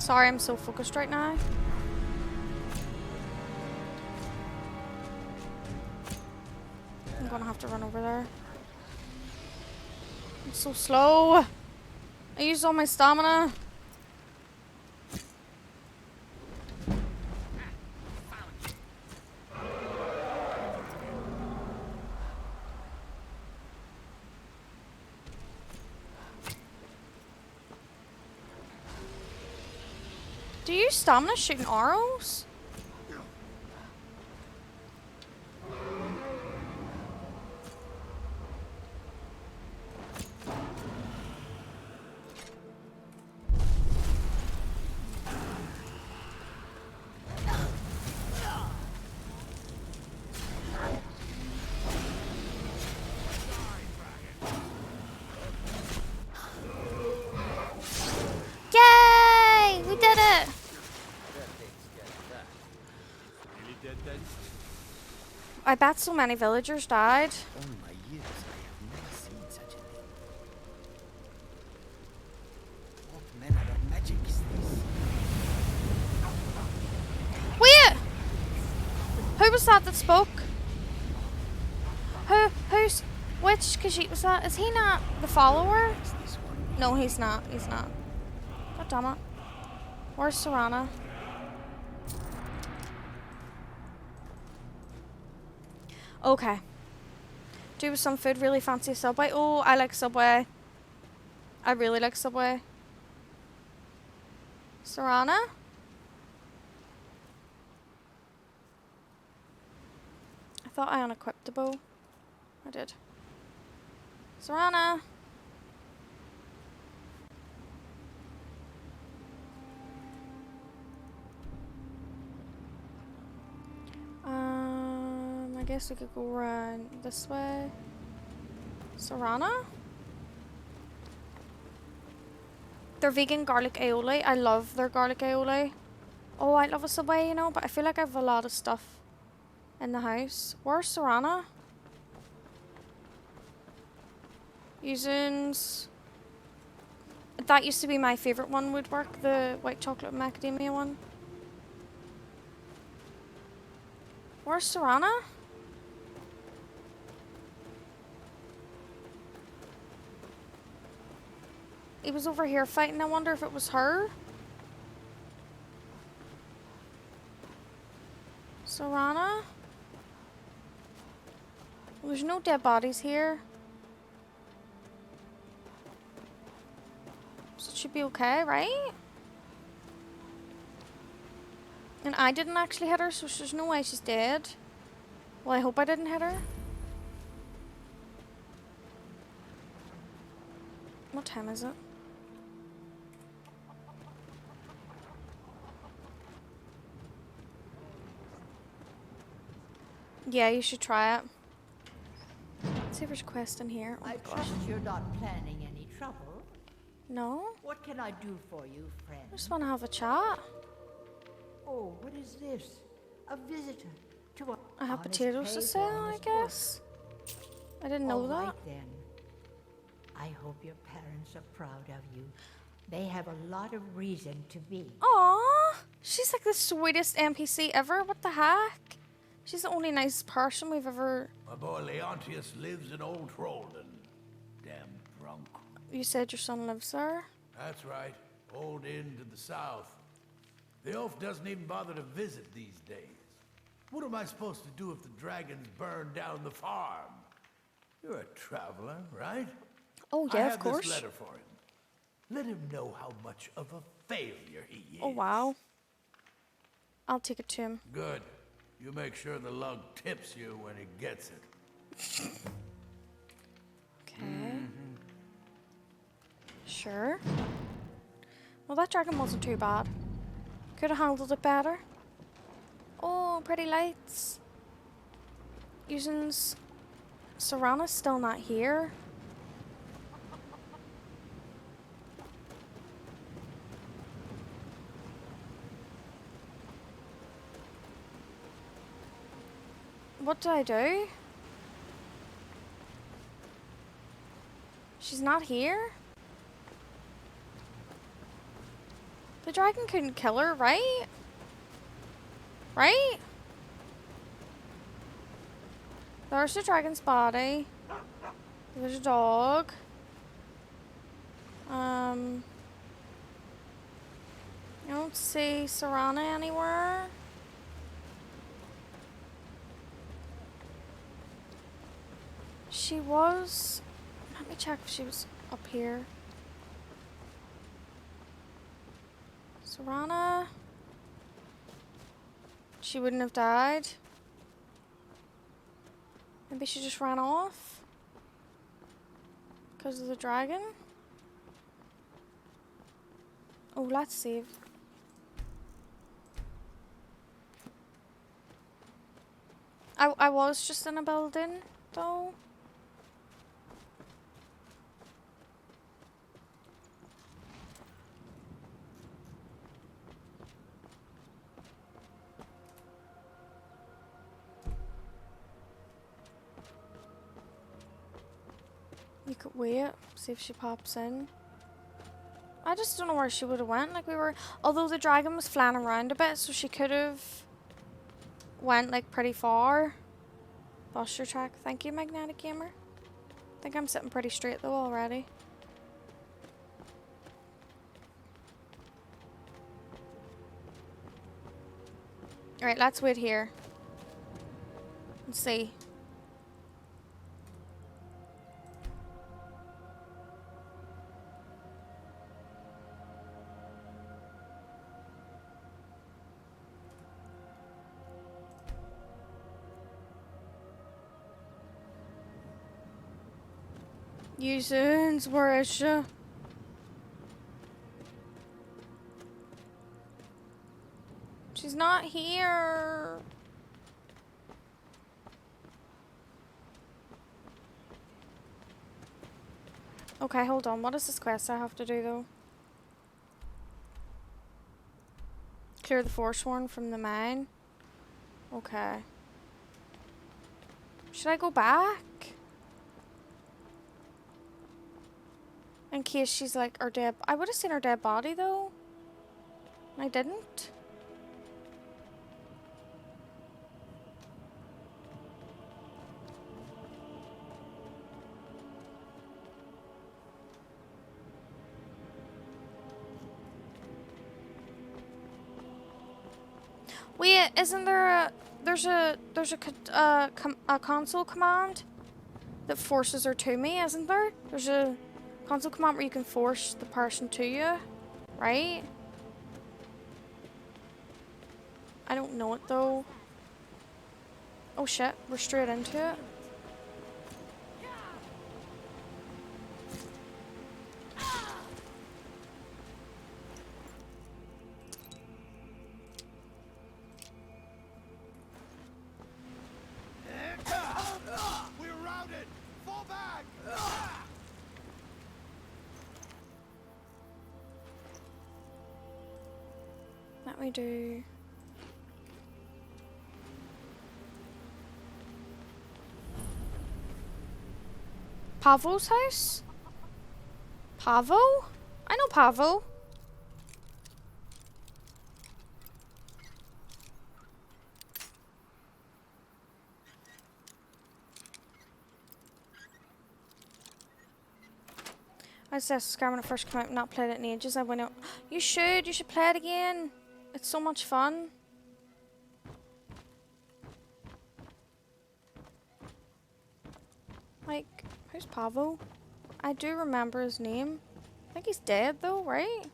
Sorry, I'm so focused right now. I'm gonna have to run over there. I'm so slow. I used all my stamina. Do you use stamina shooting arrows? Yay! We did it! I bet so many villagers died. All my years, I have never seen such a thing. What manner of magic is this? Wait! Who was that spoke? Who's... Which Khajiit was that? Is he not the follower? No, he's not. He's not. God damn it. Where's Serana? Okay. Do with some food, really fancy Subway. Oh, I like Subway. I really like Subway. Serana? I thought I unequipped the bow. I did. Serana! I guess we could go run this way. Serana? Their vegan garlic aioli. I love their garlic aioli. Oh, I love a Subway, you know, but I feel like I have a lot of stuff in the house. Where's Serana? Usins. That used to be my favorite one, would work. The white chocolate macadamia one. Where's Serana? He was over here fighting. I wonder if it was her. Serana? Well, there's no dead bodies here. So it should be okay, right? And I didn't actually hit her, so there's no way she's dead. Well, I hope I didn't hit her. What time is it? Yeah, you should try it. Let's see if there's a quest in here. Oh I trust you're not planning any trouble. No. What can I do for you, friend? I just want to have a chat. Oh, what is this? A visitor to a I have honest potatoes to pay sell, for I honest guess. I didn't know work. All that. right, then. I hope your parents are proud of you. They have a lot of reason to be. Aww, she's like the sweetest NPC ever. What the heck? She's the only nice person we've ever... My boy Leontius lives in Old Trollden. Damn drunk. You said your son lives there? That's right. Old Inn to the south. The elf doesn't even bother to visit these days. What am I supposed to do if the dragons burn down the farm? You're a traveler, right? Oh, yeah, of course. I have this letter for him. Let him know how much of a failure he is. Oh, wow. I'll take it to him. Good. You make sure the lug tips you when he gets it. Okay. Sure. Well, that dragon wasn't too bad. Could have handled it better. Oh, pretty lights. Using Serana's still not here. What did I do? She's not here? The dragon couldn't kill her, right? Right? There's the dragon's body. There's a dog. I don't see Serana anywhere. She was... Let me check if she was up here. Serana... She wouldn't have died. Maybe she just ran off? Because of the dragon? Oh, let's save. I was just in a building, though. You could wait, see if she pops in. I just don't know where she would have went. Like we were, although the dragon was flying around a bit, so she could have went like pretty far. Posture track. Thank you, Magnetic Gamer. I think I'm sitting pretty straight though already. Alright, let's wait here. Let's see. Yuzuns, where is she? She's not here. Okay, hold on. What is this quest I have to do though? Clear the Forsworn from the mine. Okay. Should I go back? In case she's like her dead. I would have seen her dead body though. I didn't. Wait, isn't there a console command that forces her to me? Isn't there? There's a console command where you can force the person to you, right? I don't know it though. Oh shit, we're straight into it. We're routed! Fall back! Let me do... Pavo's house? Pavo? I know Pavo. I said Scar when it first came out, not played it in ages. I went out. You should play it again. It's so much fun. Like, who's Pavo? I do remember his name. I think he's dead though, right?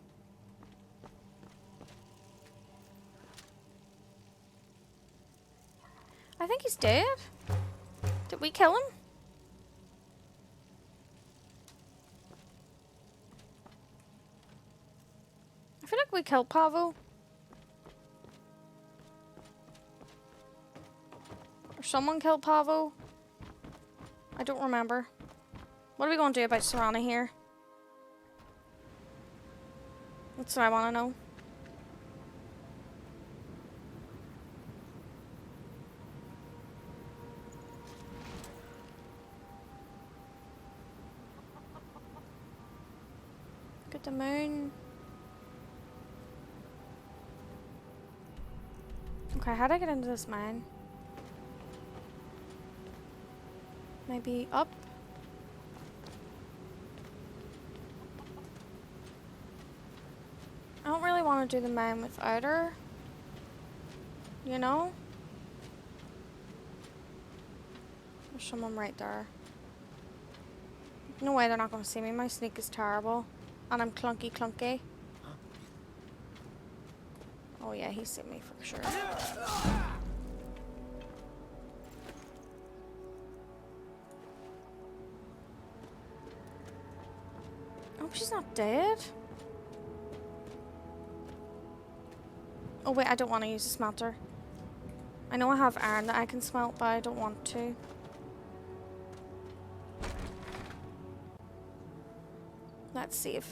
I think he's dead. Did we kill him? I feel like we killed Pavo. Or someone killed Pavo. I don't remember. What are we going to do about Serana here? That's what I want to know. Look at the moon. Okay, how do I get into this mine? Maybe up? I don't really want to do the mine without her. You know? There's someone right there. No way they're not going to see me. My sneak is terrible. And I'm clunky. Oh yeah, he's seen me for sure. I hope she's not dead. Oh wait, I don't want to use a smelter. I know I have iron that I can smelt, but I don't want to. Let's save.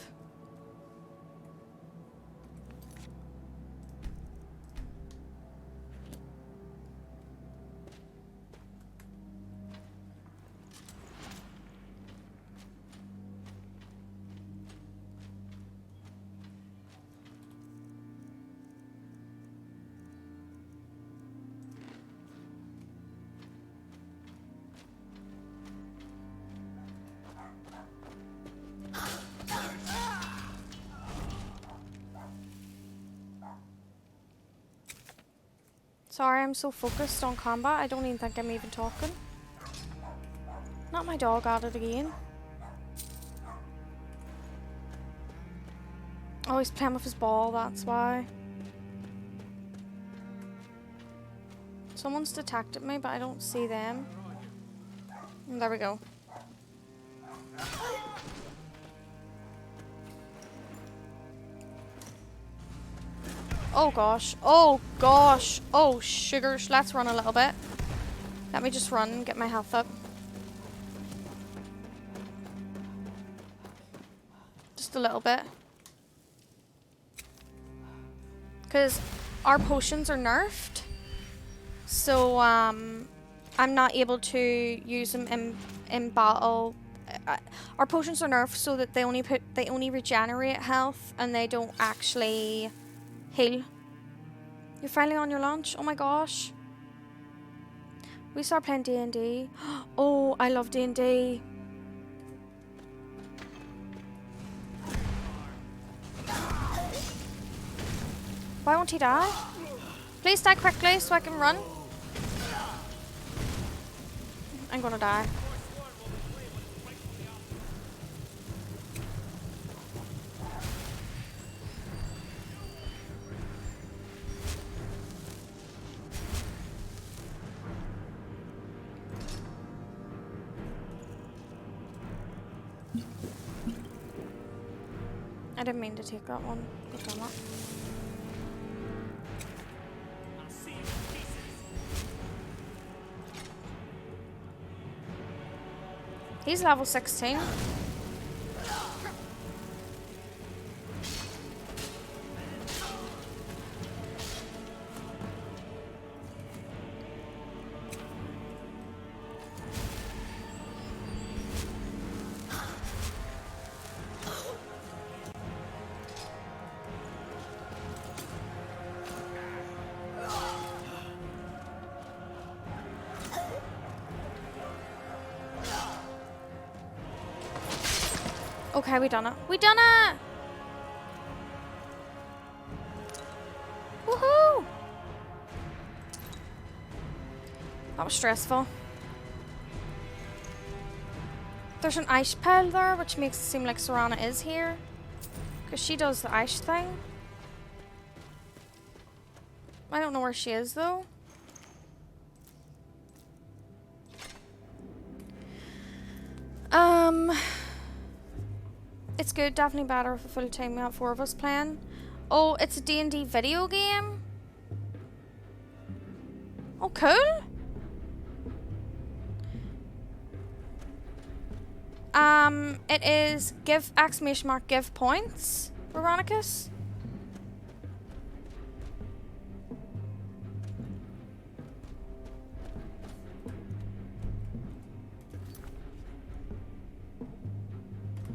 Sorry, I'm so focused on combat, I don't even think I'm even talking. Not my dog at it again. Oh, he's playing with his ball, that's why. Someone's detected me, but I don't see them. And there we go. Oh gosh, oh gosh, oh sugars, let's run a little bit. Let me just run and get my health up. Just a little bit. Because our potions are nerfed. So, I'm not able to use them in battle. Our potions are nerfed so that they only regenerate health and they don't actually heal. You're finally on your lunch? Oh my gosh. We start playing D&D. Oh, I love D&D. Why won't he die? Please die quickly so I can run. I'm gonna die. I didn't mean to take that one. Good done that. He's level 16. Okay, we done it. We done it! Woohoo! That was stressful. There's an ice pile there, which makes it seem like Serana is here. Because she does the ice thing. I don't know where she is, though. It's good, definitely better for full time. We have 4 of us playing. Oh, it's a D&D video game. Oh, cool. It is give give points, Veronicus.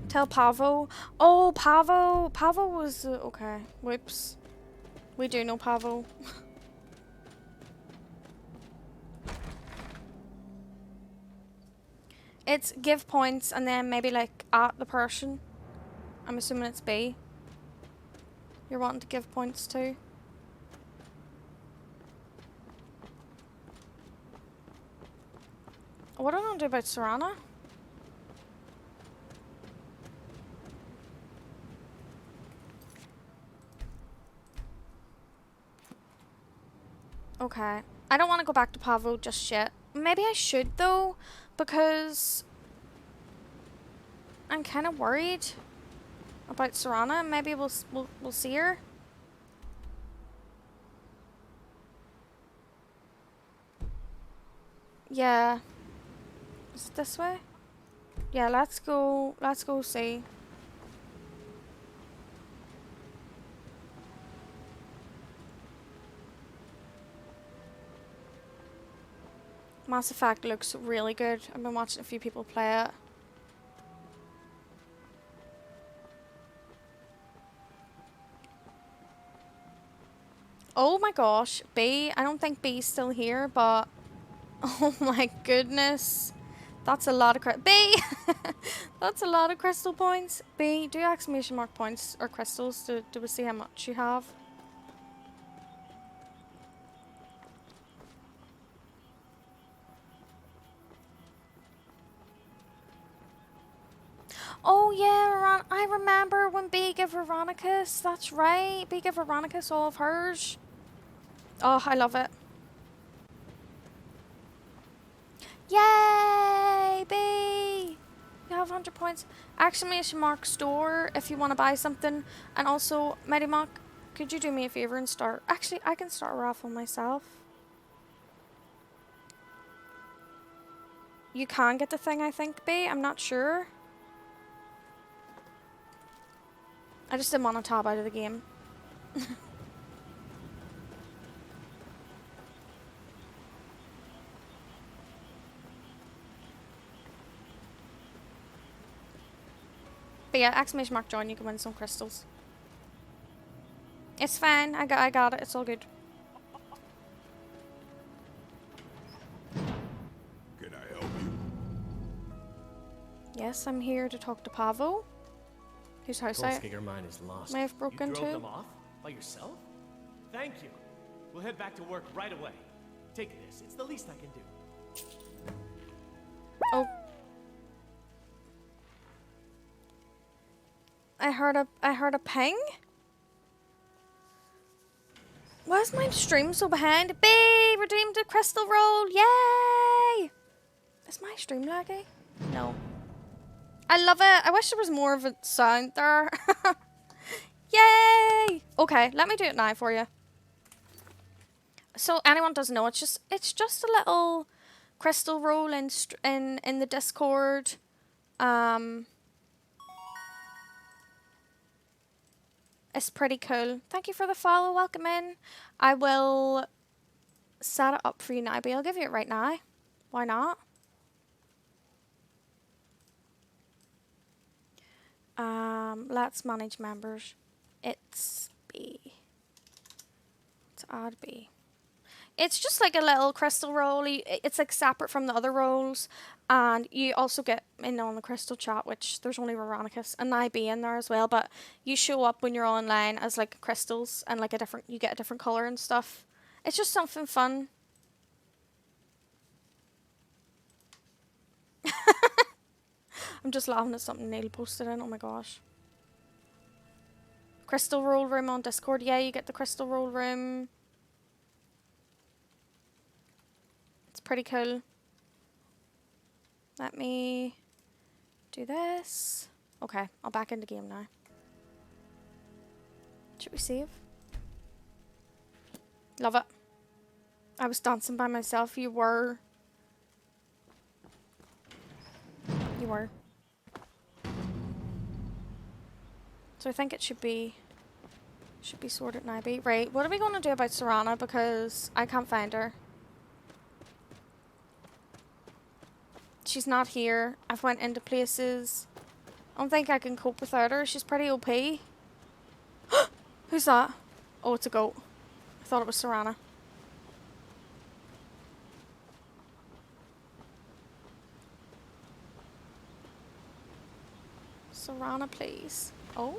Tell Pavo. Oh, Pavo. Pavo was okay. Whoops. We do know Pavo. It's give points and then maybe like at the person. I'm assuming it's B. You're wanting to give points to. What do I want to do about Serana? Okay. I don't want to go back to Pavo just yet. Maybe I should though, because I'm kind of worried about Serana. Maybe we'll see her. Yeah. Is it this way? Yeah, let's go see. Mass Effect looks really good. I've been watching a few people play it. Oh my gosh, B. I don't think B's still here, but oh my goodness. That's a lot of B! That's a lot of crystal points. B, do exclamation mark points or crystals to we see how much you have? Oh yeah, I remember when B gave Veronicus. That's right. B gave Veronicus all of hers. Oh, I love it. Yay, B! You have 100 points. Exclamation mark store if you want to buy something. And also, Mighty Mock, could you do me a favor and start? Actually, I can start a raffle myself. You can get the thing, I think, B. I'm not sure. I just didn't want to tab out of the game. But yeah, exclamation mark join, you can win some crystals. It's fine, I got it, it's all good. Can I help you? Yes, I'm here to talk to Pavo. Whose house I mine is lost. may have broken You drove into. them off? By yourself? Thank you. We'll head back to work right away. Take this. It's the least I can do. Oh. I heard a ping? Why is my stream so behind? B redeemed a crystal roll! Yay! Is my stream laggy? No. I love it. I wish there was more of a sound there. Yay! Okay, let me do it now for you. So anyone doesn't know, it's just a little crystal roll in the Discord. It's pretty cool. Thank you for the follow. Welcome in. I will set it up for you now, but I'll give you it right now. Why not? Let's manage members. It's B. Let's add B. It's just like a little crystal roll. It's like separate from the other rolls. And you also get in on the crystal chat, which there's only Veronicus and IB in there as well. But you show up when you're online as like crystals and like you get a different color and stuff. It's just something fun. I'm just laughing at something Neil posted in. Oh my gosh. Crystal roll room on Discord. Yeah, you get the crystal roll room. It's pretty cool. Let me do this. Okay, I'll back into game now. Should we save? Love it. I was dancing by myself. You were. You were. So I think it should be sorted now. Right, what are we going to do about Serana? Because I can't find her. She's not here. I've went into places. I don't think I can cope without her. She's pretty OP. Who's that? Oh, it's a goat. I thought it was Serana. Serana, please. Oh,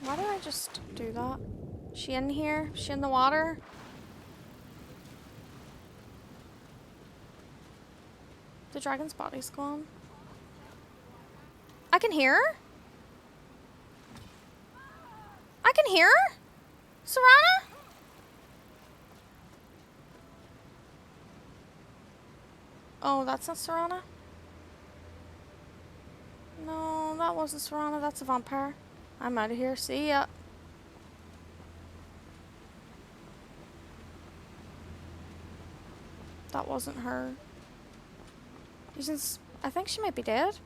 why did I just do that? Is she in here? Is she in the water? The dragon's body's gone. I can hear her? I can hear her? Serana? Oh, that's not Serana? No, that wasn't Serana. That's a vampire. I'm out of here. See ya. That wasn't her. I think she might be dead.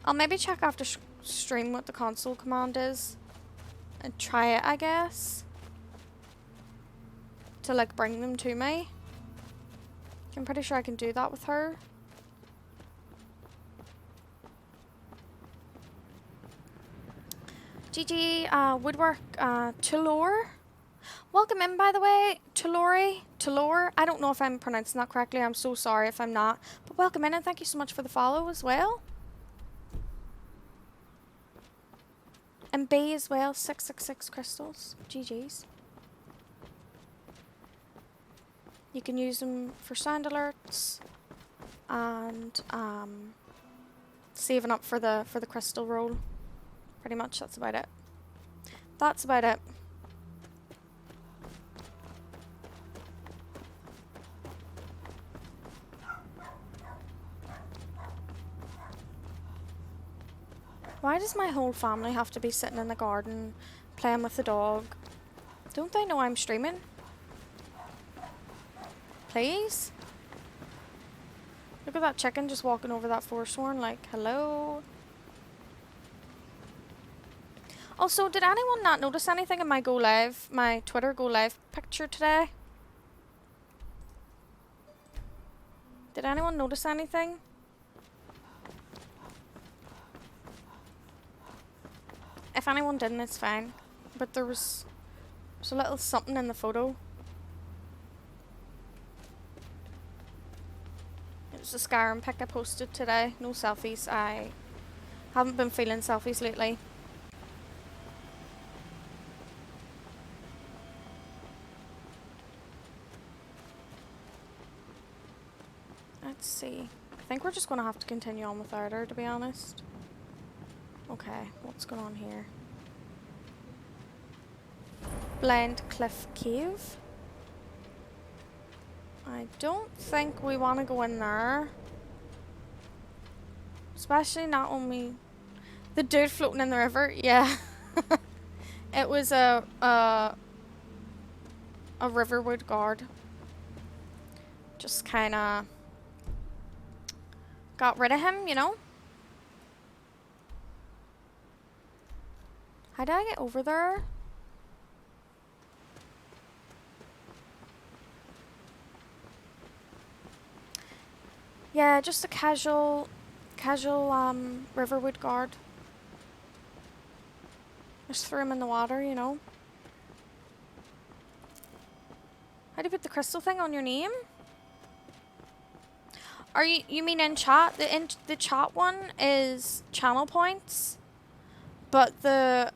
I'll maybe check after stream what the console command is. And try it, I guess. To like bring them to me. I'm pretty sure I can do that with her. GG, Woodwork, Tulor. Welcome in, by the way, Tulor. I don't know if I'm pronouncing that correctly. I'm so sorry if I'm not. But welcome in and thank you so much for the follow as well. And B as well, 666 crystals. GG's. You can use them for sound alerts and saving up for the crystal roll. Pretty much, that's about it. That's about it. Why does my whole family have to be sitting in the garden playing with the dog? Don't they know I'm streaming? Please? Look at that chicken just walking over that Forsworn like, hello? Also, did anyone not notice anything in my go live, my Twitter go live picture today? Did anyone notice anything? If anyone didn't, it's fine. But there was a little something in the photo. It was a Skyrim pic I posted today. No selfies. I haven't been feeling selfies lately. Let's see. I think we're just going to have to continue on without her, to be honest. Okay, what's going on here? Blind Cliff Cave. I don't think we want to go in there. Especially not only the dude floating in the river. Yeah. It was a Riverwood guard. Just kind of got rid of him, you know? How did I get over there? Yeah, just a casual Riverwood guard. Just threw him in the water, you know. How do you put the crystal thing on your name? Are you mean in chat? The chat one is channel points, but the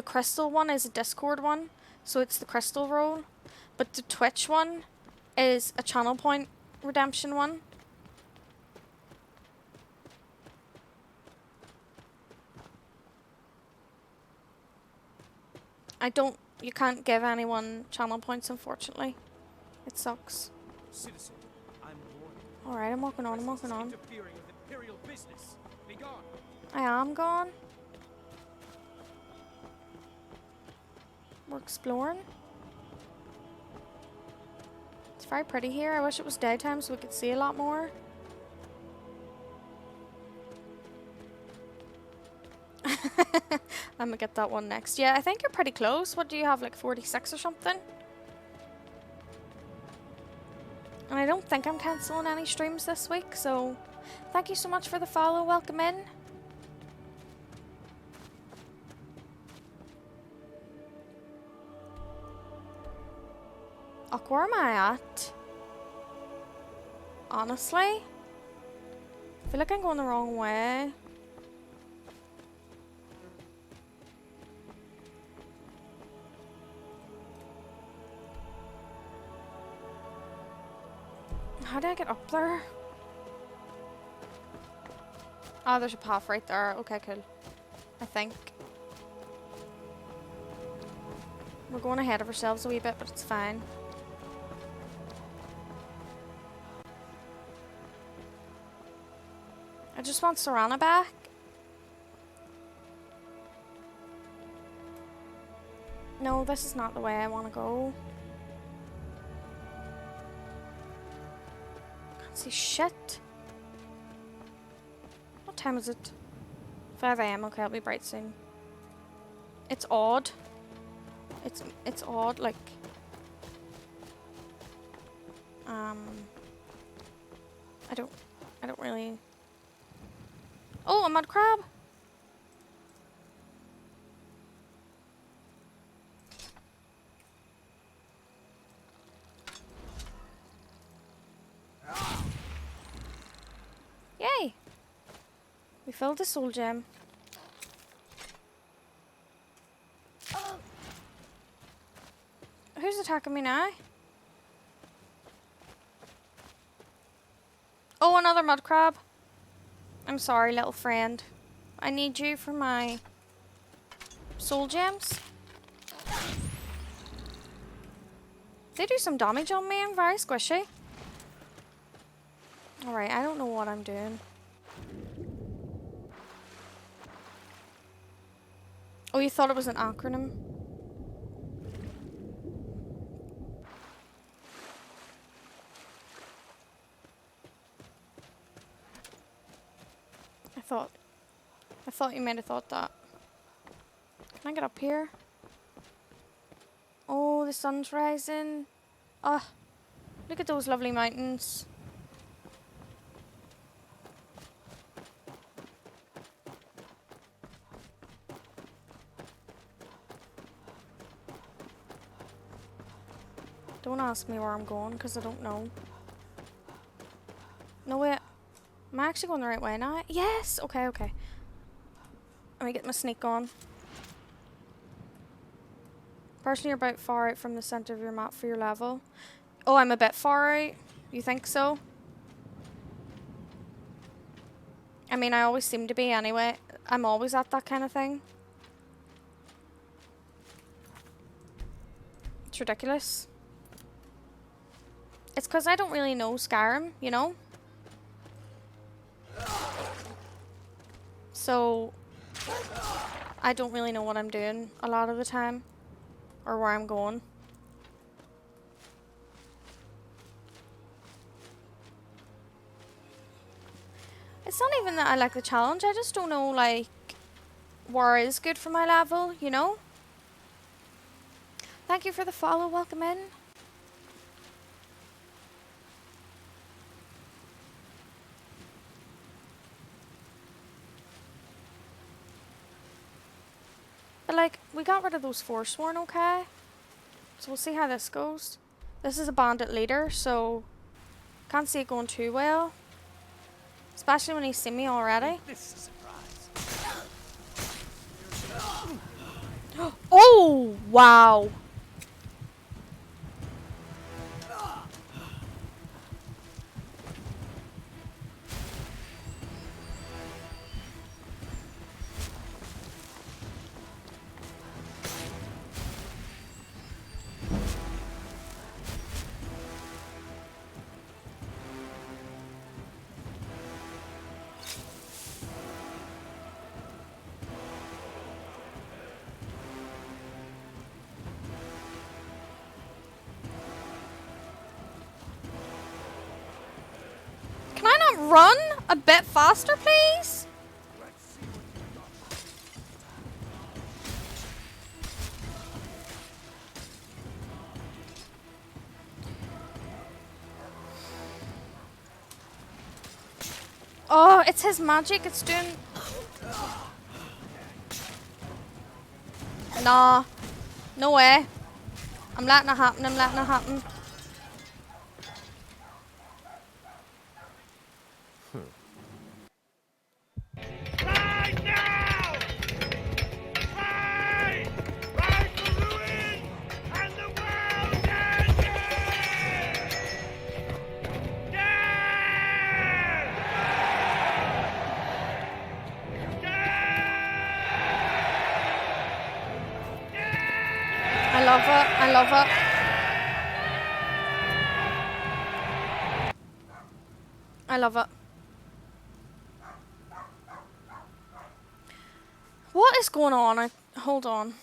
crystal one is a Discord one, so it's the crystal roll. But the Twitch one is a channel point redemption one. You can't give anyone channel points, unfortunately. It sucks. Citizen, I'm warning. Alright, I'm walking on. Interfering with Imperial business. Be gone. I am gone. We're exploring. It's very pretty here. I wish it was daytime so we could see a lot more. I'm gonna get that one next. Yeah, I think you're pretty close. What do you have, like 46 or something? And I don't think I'm cancelling any streams this week, so thank you so much for the follow. Welcome in. Oh, where am I at? honestly. I feel like I'm going the wrong way. How do I get up there? Oh, there's a path right there. Okay, cool. I think. We're going ahead of ourselves a wee bit, but it's fine. I just want Serana back. No, this is not the way I want to go. Can't see shit. What time is it? 5 AM. Okay, it'll be bright soon. It's odd. It's odd, like I don't really. Oh, a mud crab. Yay! We filled the soul gem. Who's attacking me now? Oh, another mud crab. I'm sorry, little friend. I need you for my soul gems. They do some damage on me. I'm very squishy. Alright, I don't know what I'm doing. Oh, you thought it was an acronym? I thought you might have thought that. Can I get up here? Oh, the sun's rising. Oh, look at those lovely mountains. Don't ask me where I'm going, because I don't know. No, wait. Am I actually going the right way now? Yes! Okay, okay. Let me get my sneak on. Personally, you're about far out from the center of your map for your level. Oh, I'm a bit far out? You think so? I mean, I always seem to be anyway. I'm always at that kind of thing. It's ridiculous. It's because I don't really know Skyrim, you know? So, I don't really know what I'm doing a lot of the time. Or where I'm going. It's not even that I like the challenge, I just don't know, like, where is good for my level, you know? Thank you for the follow, welcome in. But like, we got rid of those Forsworn, okay? So we'll see how this goes. This is a bandit leader, so can't see it going too well. Especially when he's seen me already. Oh, wow. Can I not run a bit faster, please? Oh, it's his magic. It's doing... Nah. No way. I'm letting it happen. I'm letting it happen. love it. I love it. I love it. What is going on? Hold on.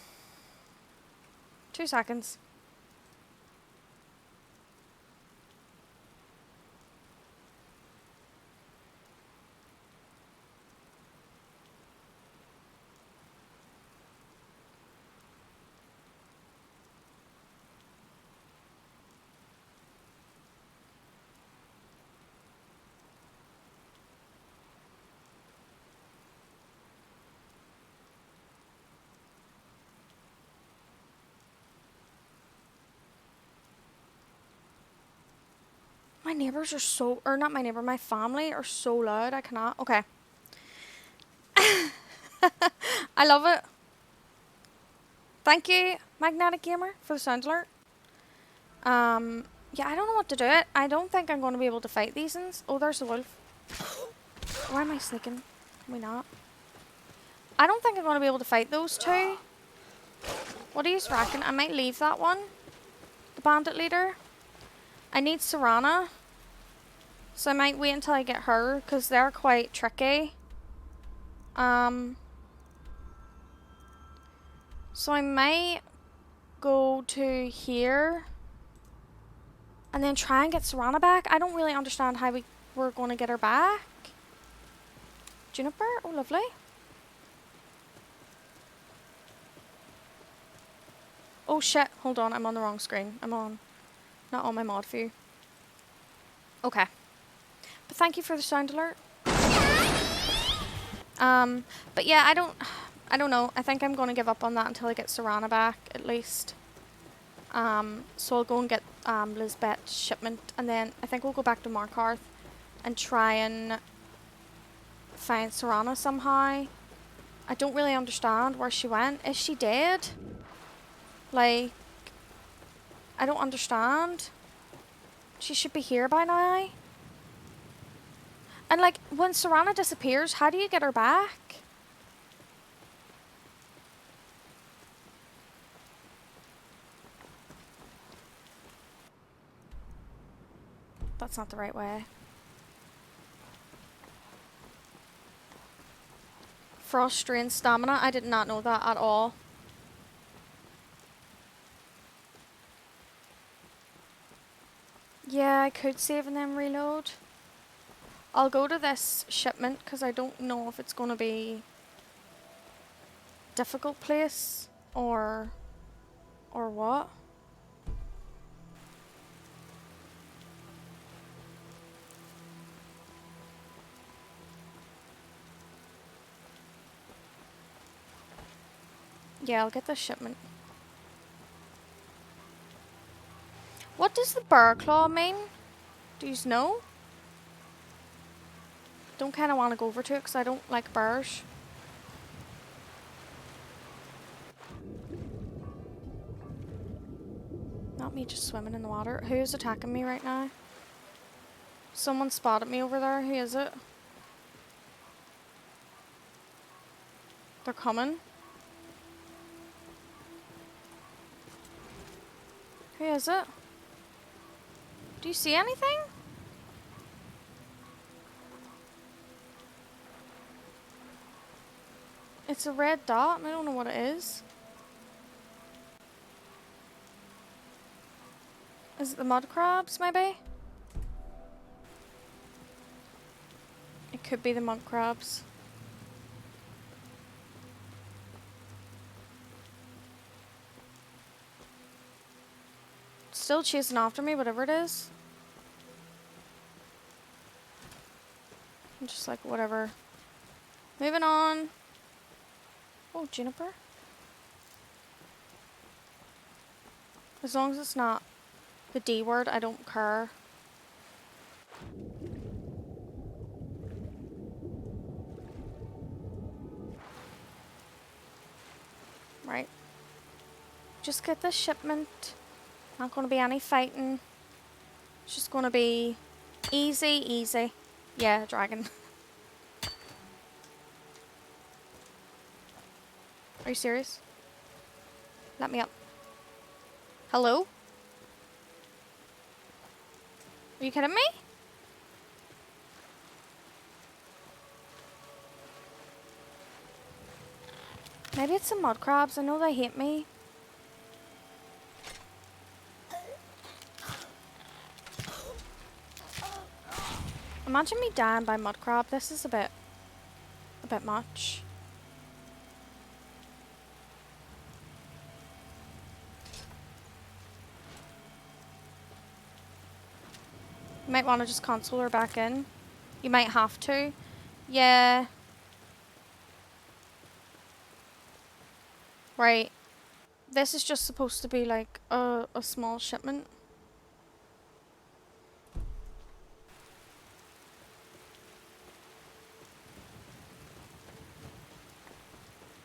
2 seconds. My neighbors are so, or not my neighbor, my family are so loud. I cannot. Okay. I love it. Thank you, Magnetic Gamer, for the sound alert. Yeah, I don't know what to do. I don't think I'm going to be able to fight these ones. Oh, there's the wolf. Why am I sneaking? Can we not? I don't think I'm going to be able to fight those two. What do you reckon? I might leave that one. The bandit leader. I need Serana. So I might wait until I get her, because they're quite tricky. So I might go to here. And then try and get Serana back. I don't really understand how we're going to get her back. Juniper? Oh, lovely. Oh shit, hold on, I'm on the wrong screen. Not on my mod view. Okay. But thank you for the sound alert. But yeah, I don't know. I think I'm going to give up on that until I get Serana back, at least. So I'll go and get Lisbeth's shipment, and then I think we'll go back to Markarth and try and find Serana somehow. I don't really understand where she went. Is she dead? Like, I don't understand. She should be here by now. And like, when Serana disappears, how do you get her back? That's not the right way. Frost drains stamina. I did not know that at all. Yeah, I could save and then reload. I'll go to this shipment because I don't know if it's going to be difficult place or what. Yeah, I'll get this shipment. What does the bear claw mean? Do you know? Don't kind of want to go over to it because I don't like bears. Not me just swimming in the water. Who is attacking me right now? Someone spotted me over there. Who is it? They're coming. Who is it? Do you see anything? It's a red dot and I don't know what it is. Is it the mud crabs, maybe? It could be the mud crabs. Still chasing after me, whatever it is. I'm just like, whatever. Moving on. Oh, Juniper. As long as it's not the D word, I don't care. Right. Just get this shipment. Not going to be any fighting. It's just going to be easy, easy. Yeah, dragon. Are you serious? Let me up. Hello? Are you kidding me? Maybe it's some mud crabs. I know they hate me. Imagine me dying by mud crab. This is a bit much. You might want to just console her back in. You might have to. Yeah. Right. This is just supposed to be like a small shipment.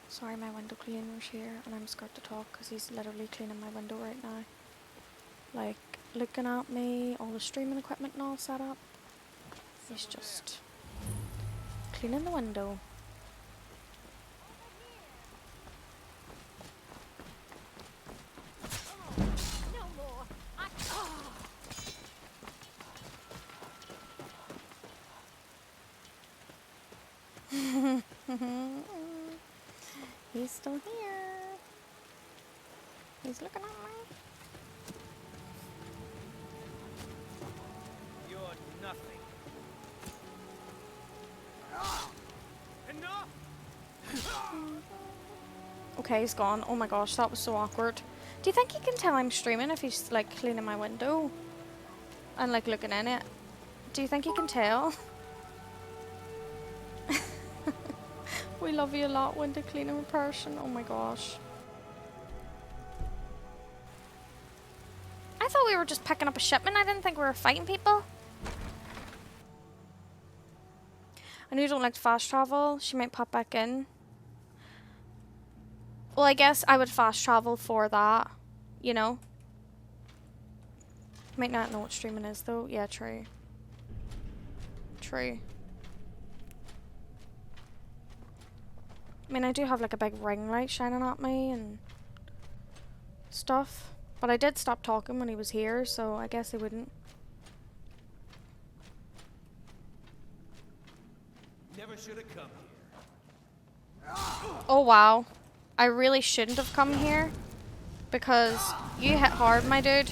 Sorry, my window cleaner's here and I'm scared to talk because he's literally cleaning my window right now. Like, looking at me, all the streaming equipment and all set up. He's just cleaning the window. He's still here. He's looking at me. You're nothing. Enough! Okay, he's gone. Oh my gosh, that was so awkward. Do you think he can tell I'm streaming if he's like cleaning my window and like looking in it? Do you think he can tell? We love you a lot, window cleaning person. Oh my gosh. I thought we were just picking up a shipment. I didn't think we were fighting people. I know you don't like fast travel. She might pop back in. Well, I guess I would fast travel for that, you know? Might not know what streaming is though. Yeah, true. True. I mean, I do have like a big ring light shining at me and stuff. But I did stop talking when he was here, so I guess he wouldn't. Never should have come here. Oh wow. I really shouldn't have come here because you hit hard, my dude.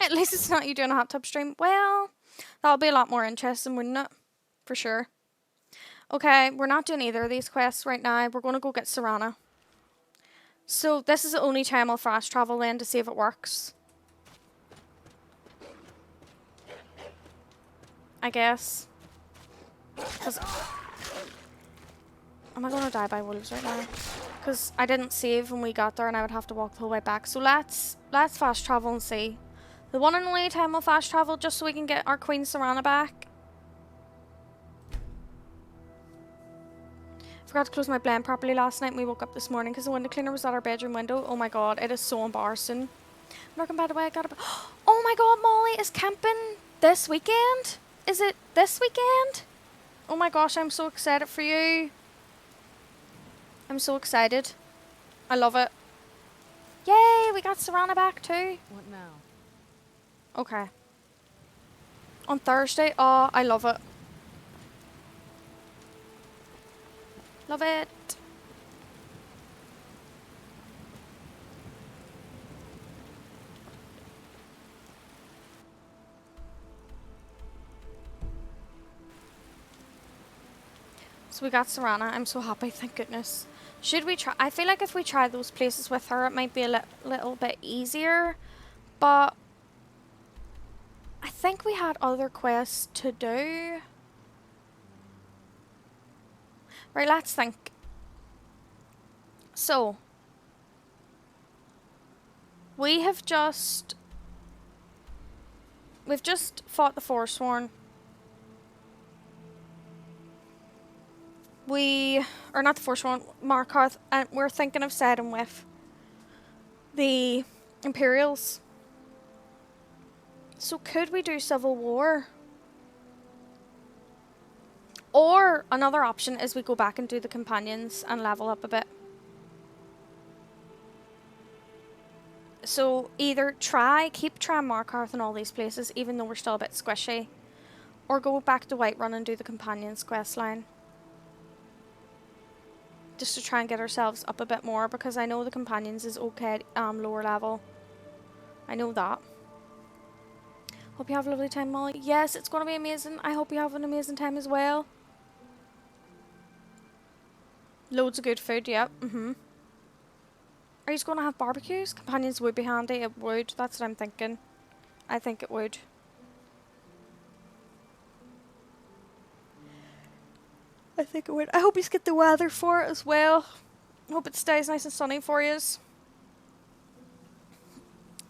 At least it's not you doing a hot tub stream. Well, that would be a lot more interesting, wouldn't it? For sure. Okay, we're not doing either of these quests right now. We're going to go get Serana. So this is the only time I'll fast travel then to see if it works. I guess. Cause am I going to die by wolves right now? Because I didn't save when we got there and I would have to walk the whole way back. So let's fast travel and see. The one and only time we'll fast travel just so we can get our Queen Serana back. Forgot to close my blind properly last night when we woke up this morning because the window cleaner was at our bedroom window. Oh my god, it is so embarrassing. I'm not going by the way I got it. Oh my god, Molly is camping this weekend? Is it this weekend? Oh my gosh, I'm so excited for you. I'm so excited. I love it. Yay, we got Serana back too. What now? Okay. On Thursday, oh, I love it. Love it. So we got Serana. I'm so happy, thank goodness. Should we try? I feel like if we try those places with her, it might be a little bit easier. But I think we had other quests to do. Right, let's think. So, we've just fought the Forsworn. Or not the Forsworn, Markarth, and we're thinking of siding with the Imperials. So could we do Civil War? Or another option is we go back and do the companions and level up a bit. So either keep trying Markarth and all these places, even though we're still a bit squishy, or go back to Whiterun and do the companions quest line. Just to try and get ourselves up a bit more, because I know the companions is okay lower level. I know that. Hope you have a lovely time, Molly. Yes, it's going to be amazing. I hope you have an amazing time as well. Loads of good food, yep. Are you going to have barbecues? Companions would be handy. It would. That's what I'm thinking. I think it would. I think it would. I hope you get the weather for it as well. I hope it stays nice and sunny for you.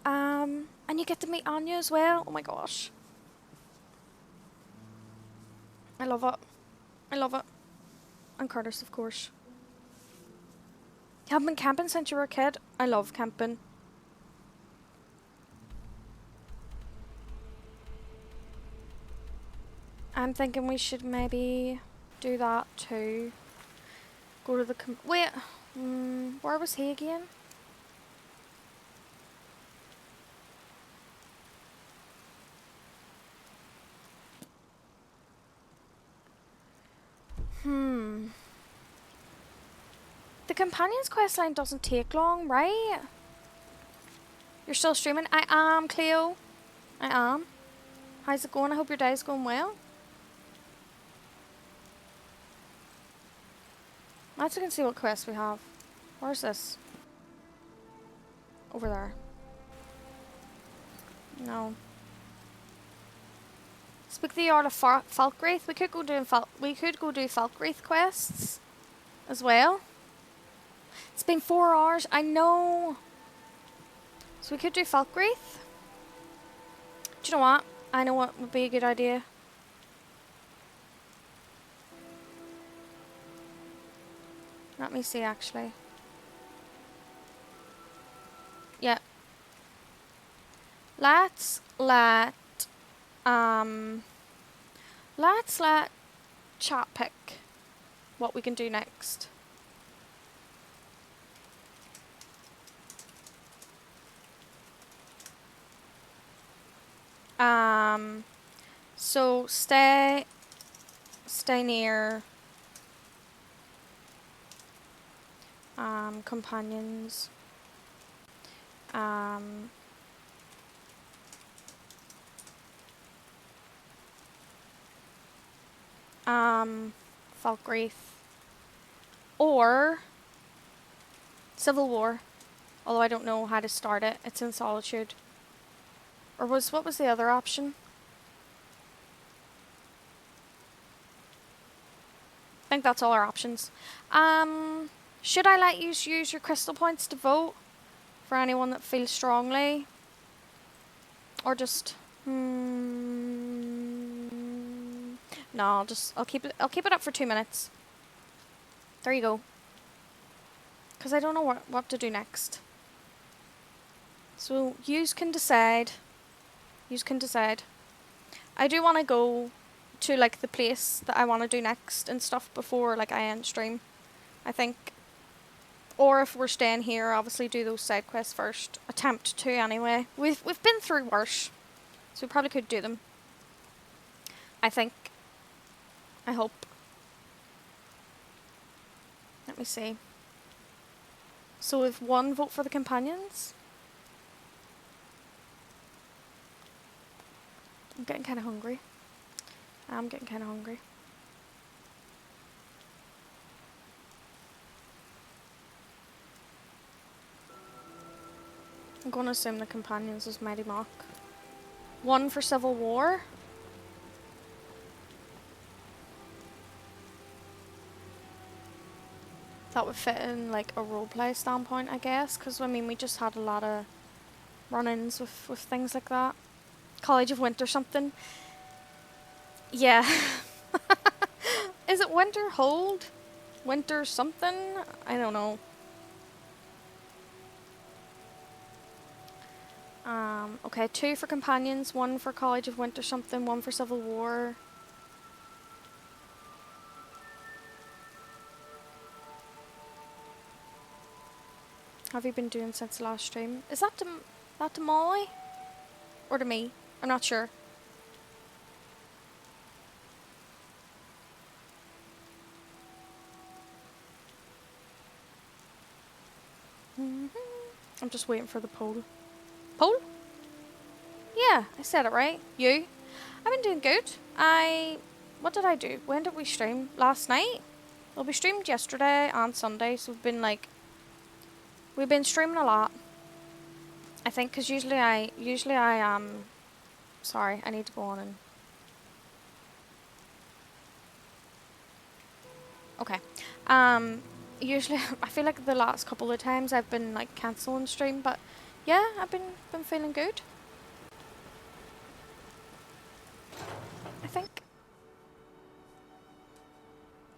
And you get to meet Anya as well. Oh my gosh. I love it. I love it. And Curtis, of course. You haven't been camping since you were a kid? I love camping. I'm thinking we should maybe do that too. Go to the wait, where was he again? The companions questline doesn't take long, right? You're still streaming? I am, Cleo. I am. How's it going? I hope your day's going well. Let's look and see what quests we have. Where's this? Over there. No. Speak the art of Falkreath. We could go do Falkreath quests as well. It's been 4 hours. I know. So we could do Falkreath. Do you know what? I know what would be a good idea. Let me see, actually. Yeah. Let's let chat pick what we can do next. So stay near companions. Falkreath or Civil War, although I don't know how to start it. It's in Solitude. Or what was the other option? I think that's all our options. Should I let you use your crystal points to vote for anyone that feels strongly? Or just no, I'll keep it up for 2 minutes. There you go. Cause I don't know what to do next. So yous can decide. Yous can decide. I do want to go to like the place that I want to do next and stuff before like I end stream, I think. Or if we're staying here, obviously do those side quests first. Attempt to anyway. We've been through worse, so we probably could do them. I think. I hope. Let me see. So we've 1 vote for the companions. I'm getting kind of hungry. I'm getting kind of hungry. I'm going to assume the companions is Mighty Mock. 1 for Civil War. That would fit in like a roleplay standpoint, I guess, because I mean we just had a lot of run-ins with things like that. College of Winter something. Yeah. Is it Winter Hold? Winter something? I don't know. Okay, 2 for companions, 1 for College of Winter something, 1 for Civil War. have you been doing since the last stream? Is that to Molly? Or to me? I'm not sure. I'm just waiting for the poll. Poll? Yeah, I said it right. You? I've been doing good. What did I do? When did we stream? Last night? Well, we streamed yesterday and Sunday, so we've been streaming a lot. I think because usually I sorry, I need to go on and okay. Usually I feel like the last couple of times I've been like cancelling stream, but yeah, I've been feeling good. I think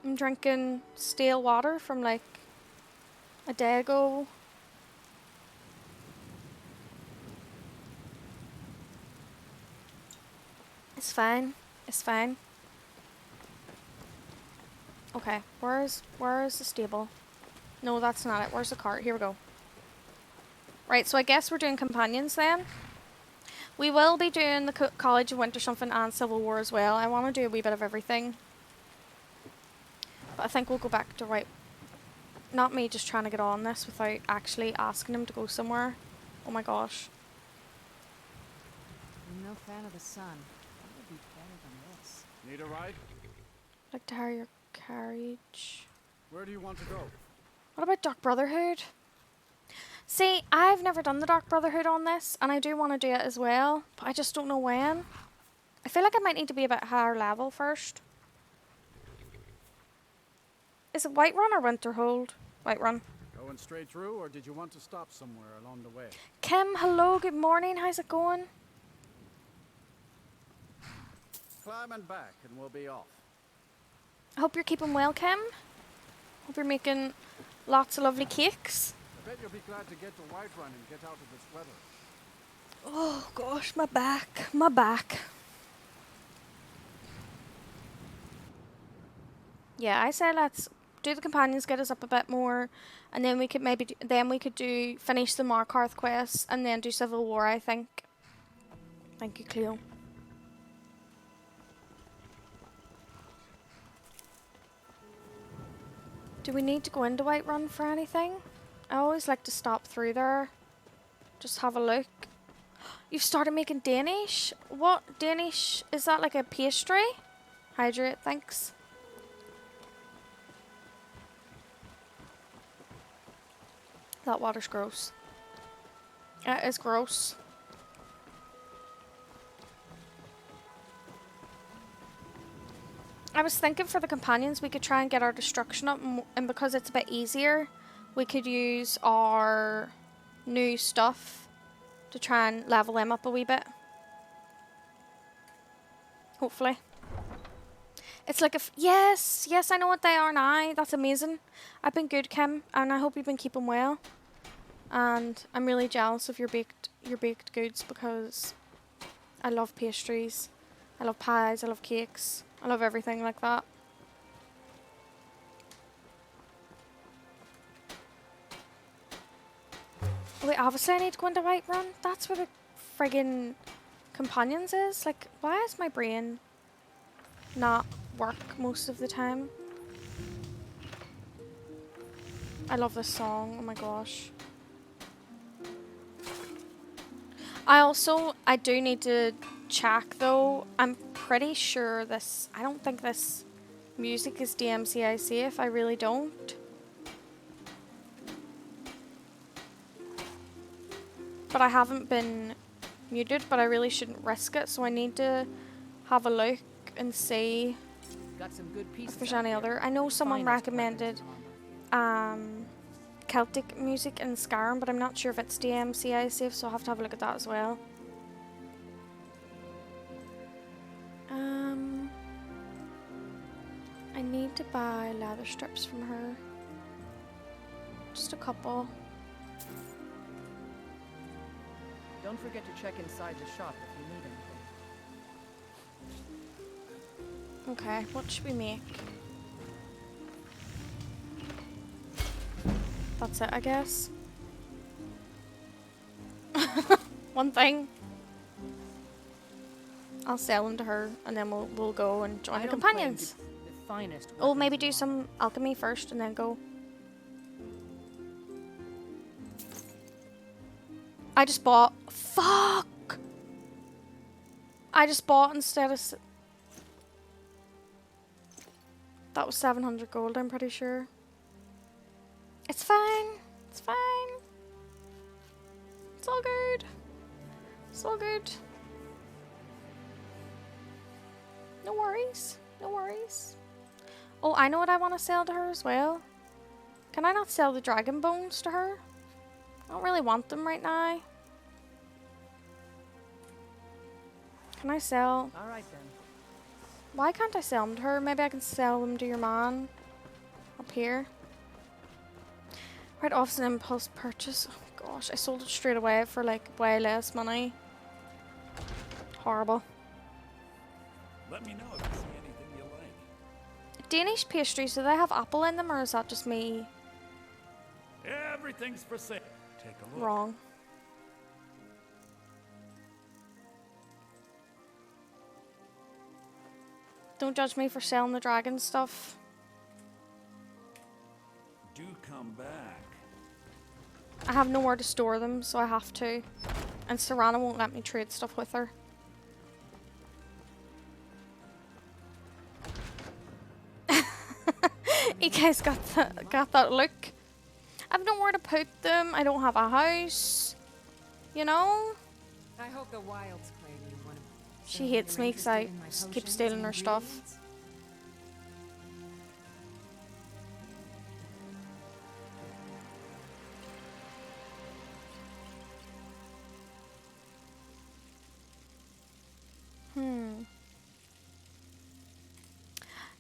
I'm drinking stale water from like a day ago. It's fine. It's fine. Okay, where is the stable? No, that's not it. Where's the cart? Here we go. Right, so I guess we're doing companions then. We will be doing the College of Winter something and Civil War as well. I want to do a wee bit of everything. But I think we'll go back to not me just trying to get on this without actually asking him to go somewhere. Oh my gosh. I'm no fan of the sun. What would be better than this? Need a ride? I'd like to hire your carriage. Where do you want to go? What about Dark Brotherhood? See, I've never done the Dark Brotherhood on this, and I do want to do it as well, but I just don't know when. I feel like I might need to be a bit higher level first. Is it Whiterun or Winterhold? Whiterun. Going straight through, or did you want to stop somewhere along the way? Kim, hello, good morning, how's it going? Climb and back, and we'll be off. I hope you're keeping well, Kim. Hope you're making lots of lovely cakes. I bet you'll be glad to get to Whiterun and get out of this weather. Oh gosh, my back, my back. Yeah, I say let's do the companions, get us up a bit more, and then we could maybe finish the Markarth quest and then do Civil War, I think. Thank you, Cleo. Do we need to go into Whiterun for anything? I always like to stop through there. Just have a look. You've started making Danish? What Danish? Is that like a pastry? Hydrate, thanks. That water's gross. It is gross. I was thinking for the companions we could try and get our destruction up, and because it's a bit easier, we could use our new stuff to try and level them up a wee bit. Hopefully. It's like yes, I know what they are now. That's amazing. I've been good, Kim, and I hope you've been keeping well. And I'm really jealous of your baked goods because I love pastries. I love pies, I love cakes. I love everything like that. Wait, obviously I need to go into Whiterun. That's where the friggin' companions is. Like, why is my brain not work most of the time? I love this song. Oh my gosh. I do need to check though. I'm pretty sure I don't think this music is DMCA safe. I really don't. But I haven't been muted, but I really shouldn't risk it, so I need to have a look and see Got some good pieces if there's any other. I know someone recommended Celtic music in Skyrim, but I'm not sure if it's DMCA safe, so I'll have to have a look at that as well. I need to buy leather strips from her. Just a couple. Don't forget to check inside the shop if you need anything. Okay, what should we make? That's it, I guess. one thing. I'll sell them to her, and then we'll go and join the companions. The finest Oh, maybe do some alchemy first, and then go. I just bought. Fuck! I just bought instead of. That was 700 gold, I'm pretty sure. It's fine. It's fine. It's all good. It's all good. No worries. No worries. Oh, I know what I want to sell to her as well. Can I not sell the dragon bones to her? I don't really want them right now. Can I sell? Alright then. Why can't I sell them to her? Maybe I can sell them to your man. Up here. Right, off an impulse purchase. Oh gosh, I sold it straight away for like way less money. Horrible. Let me know if you see anything you like. Danish pastries, do they have apple in them or is that just me Everything's for sale. Take a look. wrong? Don't judge me for selling the dragon stuff. Do come back. I have nowhere to store them, so I have to. And Serana won't let me trade stuff with her. You guys got that look. I've nowhere to put them. I don't have a house. You know? I hope the wilds claim you one of She hates me because I keep stealing her stuff.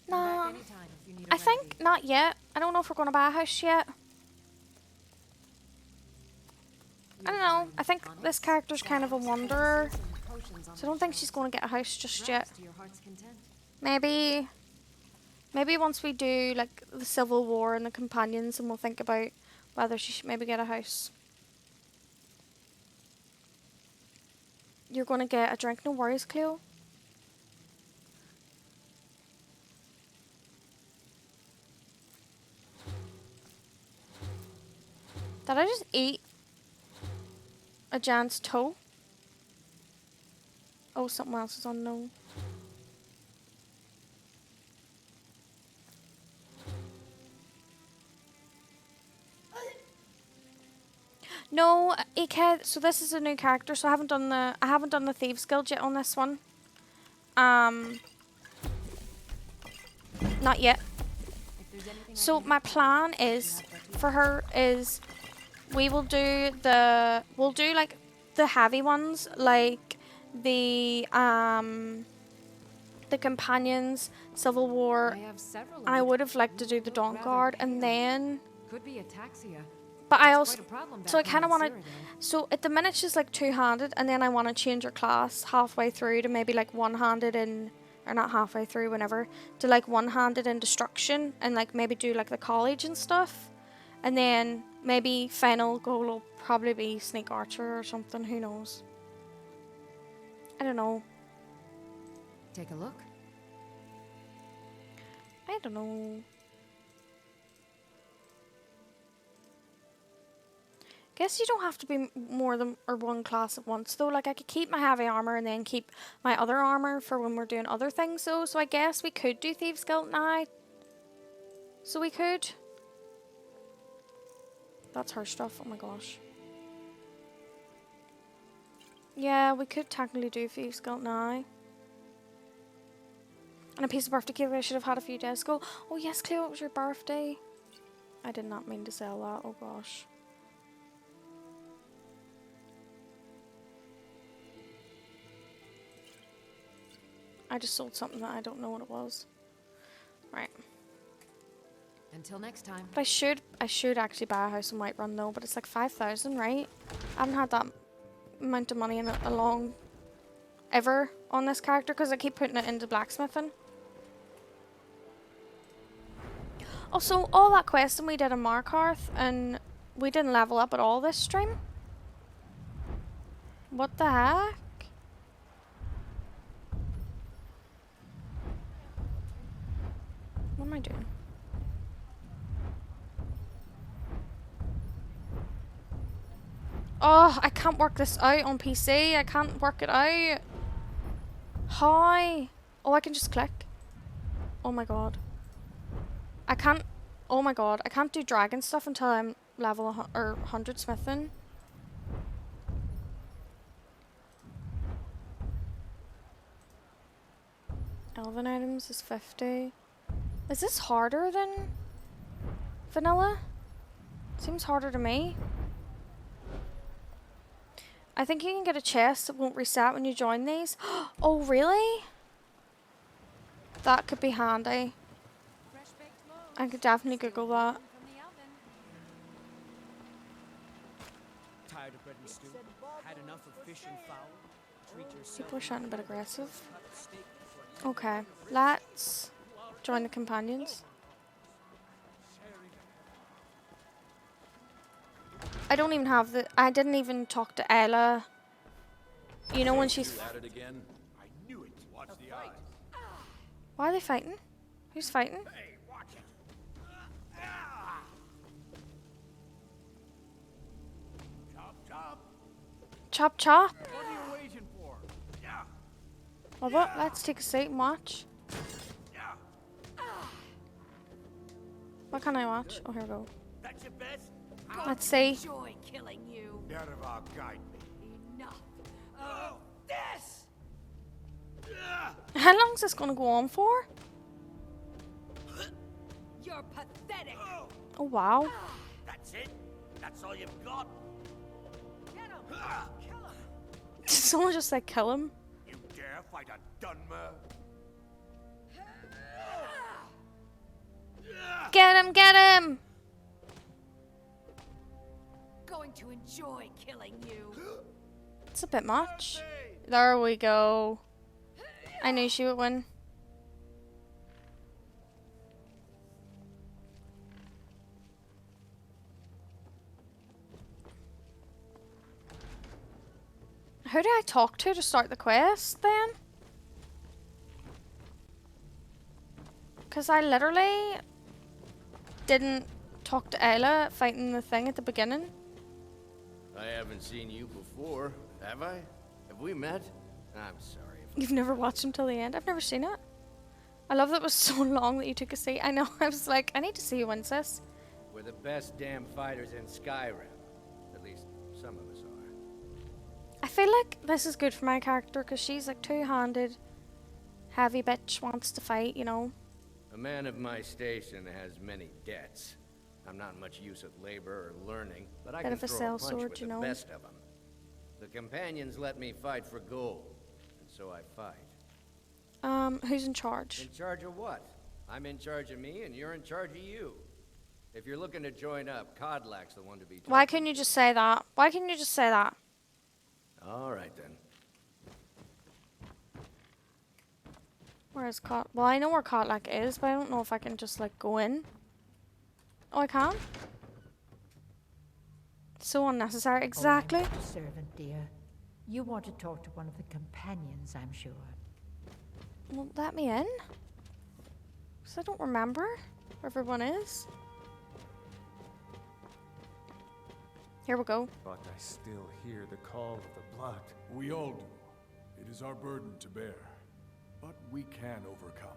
Nah, I think not yet. I don't know if we're going to buy a house yet. I don't know. I think this character's kind of a wanderer. So I don't think she's going to get a house just yet. Maybe once we do like the Civil War and the companions, and we'll think about whether she should maybe get a house. You're going to get a drink, no worries, Cleo. Did I just eat a giant's toe? Oh, something else is unknown. No, AK. So this is a new character. So I haven't done the Thieves Guild yet on this one. Not yet. So my plan is for her is we'll do like the heavy ones, like the companions, Civil War. I would have liked to do the Dawn Guard, and then could be ataxia. but I also so I kind of want to. So at the minute she's like two-handed, and then I want to change her class halfway through to maybe like one-handed in, or not halfway through, whenever, to like one-handed in destruction, and like maybe do like the college and stuff, and then maybe final goal will probably be sneak archer or something. Who knows? I don't know. Take a look. I don't know. Guess you don't have to be more than or one class at once though. Like I could keep my heavy armor and then keep my other armor for when we're doing other things though. So I guess we could do Thieves Guild now. So we could. That's her stuff. Oh my gosh. Yeah, we could technically do Thieves Guild now. And a piece of birthday cake I should have had a few days ago. Oh yes, Cleo, it was your birthday. I did not mean to sell that. Oh gosh. I just sold something that I don't know what it was. Right. Until next time. But I should actually buy a house in Whiterun though, but it's like 5,000, right? I haven't had that amount of money in a long ever on this character because I keep putting it into blacksmithing. Also, all that questing we did in Markarth and we didn't level up at all this stream. What the heck? What am I doing? Oh, I can't work this out on PC. I can't work it out. How? Oh, I can just click. Oh my god. I can't. Oh my god. I can't do dragon stuff until I'm level 100 smithing. Elven items is 50. Is this harder than vanilla? Seems harder to me. I think you can get a chest that won't reset when you join these. Oh, really? That could be handy. I could definitely Google that. Tired of bread and stew? Had enough of fish and fowl? Treat yourself. People are shouting a bit aggressive. Okay, let's join the companions. I don't even have the. I didn't even talk to Ella. You know when she's. At it again? I knew it. Watch the eyes. Why are they fighting? Who's fighting? Hey, watch it. Chop, chop. Chop chop. What are you waiting for? Yeah. Well, what? Let's take a seat and watch. What can I watch? Oh, here we go. That's your best? Let's see. Enjoy killing you. Dervar, guide me. Enough of this! How long is this gonna go on for? You're pathetic. Oh wow. That's it? That's all you've got? Get him! Kill him! Did someone just like kill him? You dare fight a Dunmer? Get him! Get him! Going to enjoy killing you. It's a bit much. There we go. I knew she would win. Who do I talk to start the quest then? Because I literally didn't talk to Ella fighting the thing at the beginning. I haven't seen you before, have I? Have we met? I'm sorry. You've never watched him till the end? I've never seen it. I love that it was so long that you took a seat. I know, I was like, I need to see who wins this. We're the best damn fighters in Skyrim. At least, some of us are. I feel like this is good for my character because she's like two-handed, heavy bitch, wants to fight, you know. A man of my station has many debts. I'm not much use at labor or learning, but I Bit can of a throw a punch sellsword, with you the know. best of them. The companions let me fight for gold, and so I fight. Who's in charge? In charge of what? I'm in charge of me, and you're in charge of you. If you're looking to join up, Codlack's the one to be talking. Why couldn't you just say that? Why couldn't you just say that? All right, then. Where is Cod? Well, I know where Codlack is, but I don't know if I can just like go in. Oh, I can? So unnecessary. Exactly. Oh, servant, dear. You want to talk to one of the companions, I'm sure. Well, let me in. Because I don't remember where everyone is. Here we go. But I still hear the call of the blood. We all do. It is our burden to bear. But we can overcome.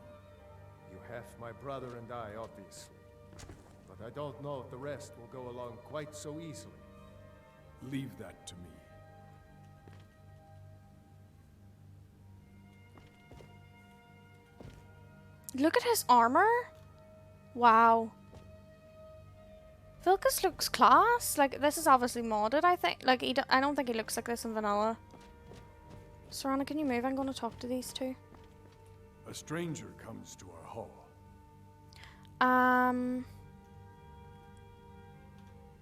You have my brother and I, obviously. But I don't know if the rest will go along quite so easily. Leave that to me. Look at his armor. Wow. Vilkas looks class. Like, this is obviously modded, I think. Like, I don't think he looks like this in vanilla. Serana, can you move? I'm going to talk to these two. A stranger comes to our hall.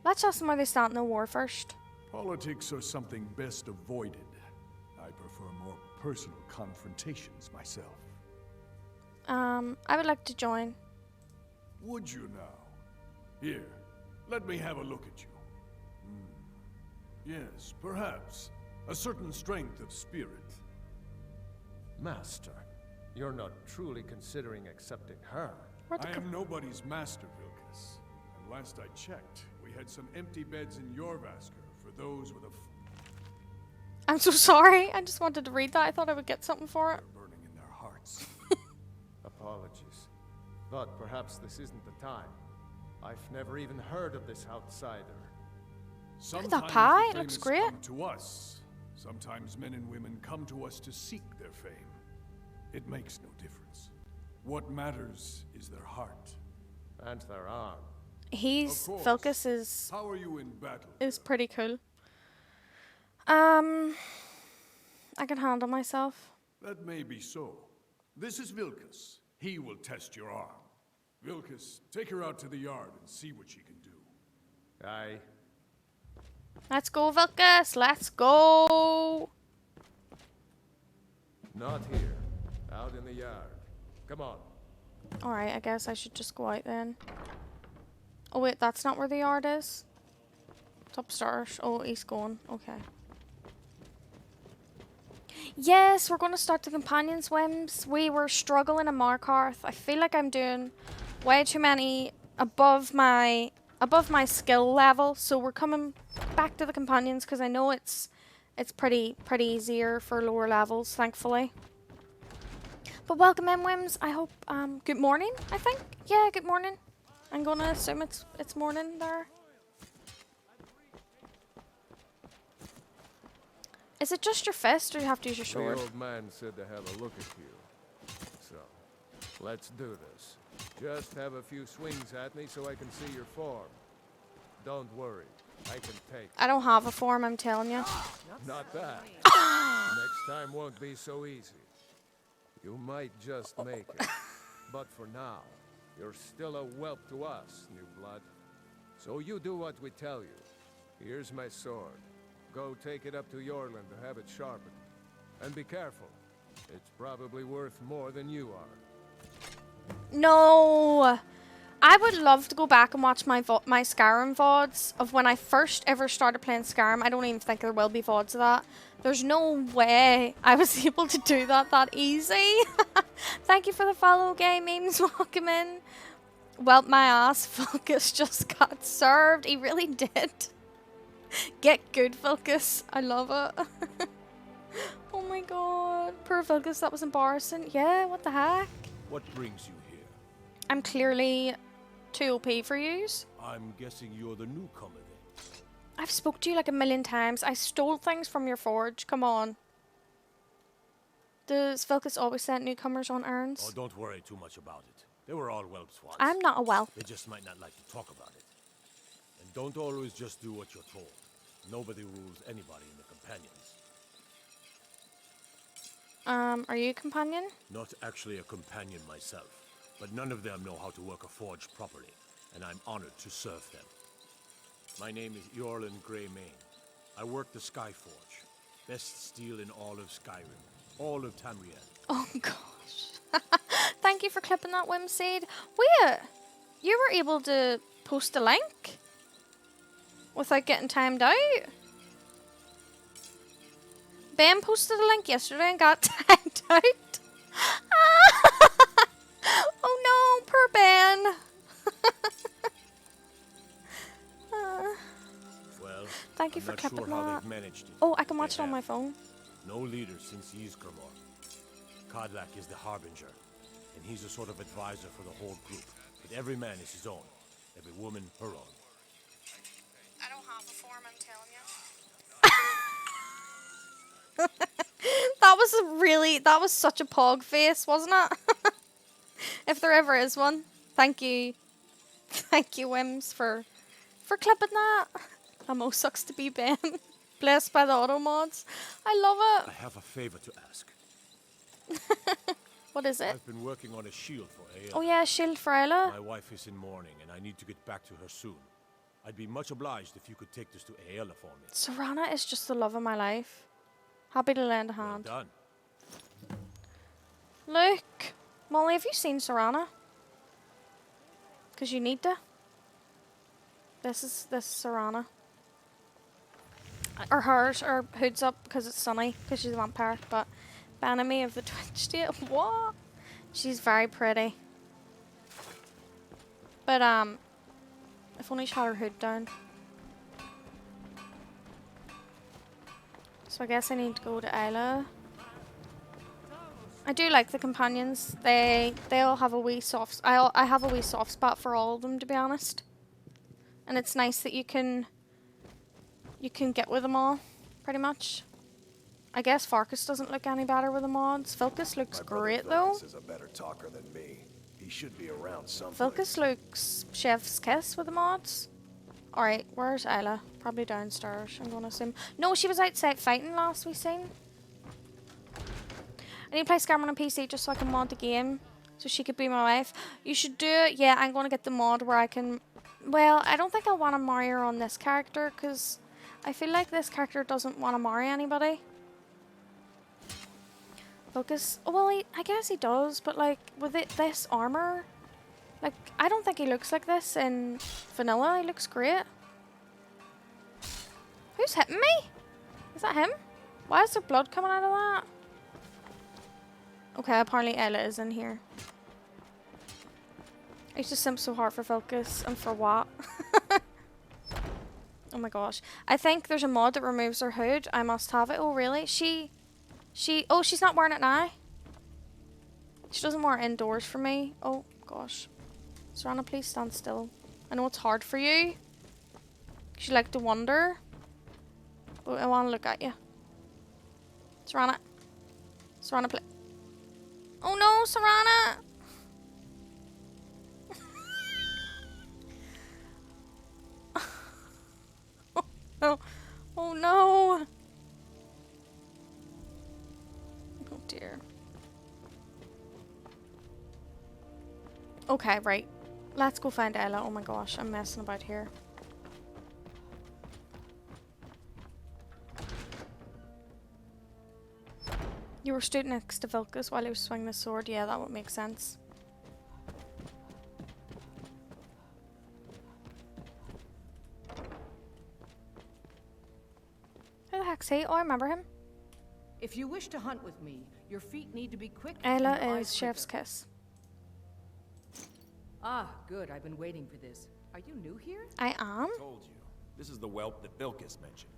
Let's ask them where they stand in the war first. Politics are something best avoided. I prefer more personal confrontations myself. I would like to join. Would you now? Here, let me have a look at you. Yes, perhaps. A certain strength of spirit. Master, you're not truly considering accepting her. I am nobody's master, Vilkas. And last I checked, we had some empty beds in Jorvasker for those with a... I'm so sorry. I just wanted to read that. I thought I would get something for it. burning in their hearts. Apologies. But perhaps this isn't the time. I've never even heard of this outsider. Look at that pie. It looks great. Come to us. Sometimes men and women come to us to seek their fame. It makes no difference. What matters is their heart. And their arm. Vilkas is... How are you in battle? Is pretty cool. I can handle myself. That may be so. This is Vilkas. He will test your arm. Vilkas, take her out to the yard and see what she can do. Aye. Let's go, Vilkas. Let's go. Not here. Out in the yard. Come on. Alright, I guess I should just go out then. Oh wait, that's not where the yard is? It's upstairs. Oh, he's going. Okay. Yes, we're going to start the companion swims. We were struggling in Markarth. I feel like I'm doing way too many above my skill level. So we're coming back to the companions because I know it's pretty easier for lower levels, thankfully. But welcome in, Wims. I hope good morning, I think. Yeah, good morning. I'm gonna assume it's morning there. Is it just your fist, or do you have to use your sword? The old man said to have a look at you. So, let's do this. Just have a few swings at me so I can see your form. Don't worry, I can take it. I don't have a form, I'm telling you. Not that. Next time won't be so easy. You might just make it. But for now, you're still a whelp to us, new blood. So you do what we tell you. Here's my sword. Go take it up to Yorland to have it sharpened. And be careful. It's probably worth more than you are. No! I would love to go back and watch my Skyrim VODs of when I first ever started playing Skyrim. I don't even think there will be VODs of that. There's no way I was able to do that easy. Thank you for the follow, gay memes. Welcome in. Well, my ass, Vilkas just got served. He really did. Get good, Vilkas. I love it. Oh my god. Poor Vilkas, that was embarrassing. Yeah, what the heck? What brings you here? I'm clearly too OP for yous. I'm guessing you're the newcomer then. I've spoke to you like a million times. I stole things from your forge. Come on. Does Vilkas always send newcomers on errands? Oh, don't worry too much about it. They were all whelps once. I'm not a whelp. They just might not like to talk about it. And don't always just do what you're told. Nobody rules anybody in the companions. Are you a companion? Not actually a companion myself, but none of them know how to work a forge properly, and I'm honored to serve them. My name is Yorland Greymane. I work the Skyforge. Best steel in all of Skyrim. All of Tamriel. Oh gosh. Thank you for clipping that, Wimseed. Wait, you were able to post a link? Without getting timed out? Ben posted a link yesterday and got timed out. Oh no, poor Ben. Well, thank you for not clipping sure how that. they've managed it. Oh, I can watch They it on my have. phone. No leader since Ysgramor. Kodlak is the Harbinger, and he's a sort of advisor for the whole group. But every man is his own. Every woman her own. I don't have a form, I'm telling you. That was such a pog face, wasn't it? If there ever is one. Thank you. Thank you, Wims, for clipping that. That most sucks to be Ben. Blessed by the auto mods. I love it. I have a favor to ask. What is it? I've been working on a shield for Aela. Oh yeah, shield for Aela. My wife is in mourning, and I need to get back to her soon. I'd be much obliged if you could take this to Aela for me. Serana is just the love of my life. Happy to lend a hand. Well done. Look, Molly, have you seen Serana? Because you need to. This is Serana. Or hers, or hood's up because it's sunny, because she's a vampire. But enemy of the Twitch state. What? She's very pretty. But if only she had her hood down. So I guess I need to go to Isla. I do like the companions. They all have a wee soft. I have a wee soft spot for all of them, to be honest. And it's nice that you can get with them all, pretty much. I guess Farkas doesn't look any better with the mods. Vilkas looks great though. Vilkas is a better talker than me. He should be around someplace. Vilkas looks chef's kiss with the mods. Alright, where's Ella? Probably downstairs, I'm gonna assume. No, she was outside fighting last we seen. I need to play Skyrim on a PC just so I can mod the game. So she could be my wife. You should do it. Yeah, I'm gonna get the mod where I can... Well, I don't think I want to marry her on this character because I feel like this character doesn't want to marry anybody. Focus. Oh, well, I guess he does, but like with this armor, like I don't think he looks like this in vanilla. He looks great. Who's hitting me? Is that him? Why is there blood coming out of that? Okay, apparently Ella is in here. I used to simp so hard for Vilkas, and for what? Oh my gosh. I think there's a mod that removes her hood. I must have it. Oh really? Oh, she's not wearing it now. She doesn't wear it indoors for me. Oh gosh. Serana, please stand still. I know it's hard for you. You like to wonder. But I want to look at you. Serana. Serana, please. Oh no, Serana! Oh, oh no! Oh dear. Okay, right. Let's go find Ella. Oh my gosh, I'm messing about here. You were stood next to Vilkas while he was swinging the sword. Yeah, that would make sense. Who the heck's he? Oh, I remember him. If you wish to hunt with me, your feet need to be quick. Ella and your is eyes Chef's quicker. Kiss. Ah, good. I've been waiting for this. Are you new here? I am. Told you. This is the whelp that Vilkas mentioned.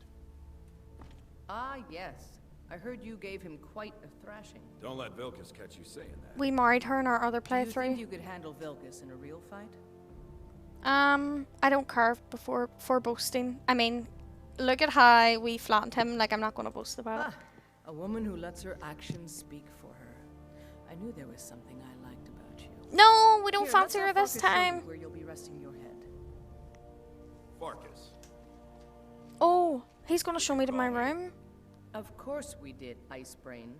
Ah, yes. I heard you gave him quite a thrashing. Don't let Vilkas catch you saying that. We married her in our other Do you think playthrough. you could handle Vilkas in a real fight? I don't care for boasting. I mean, look at how we flattened him. Like, I'm not going to boast about it. A woman who lets her actions speak for her. I knew there was something I liked about you. No, we don't Here, fancy let's her have this Farkas show you time. where you'll be resting your head. Farkas. Oh, he's going to show me to my room. Of course we did, Ice Brain.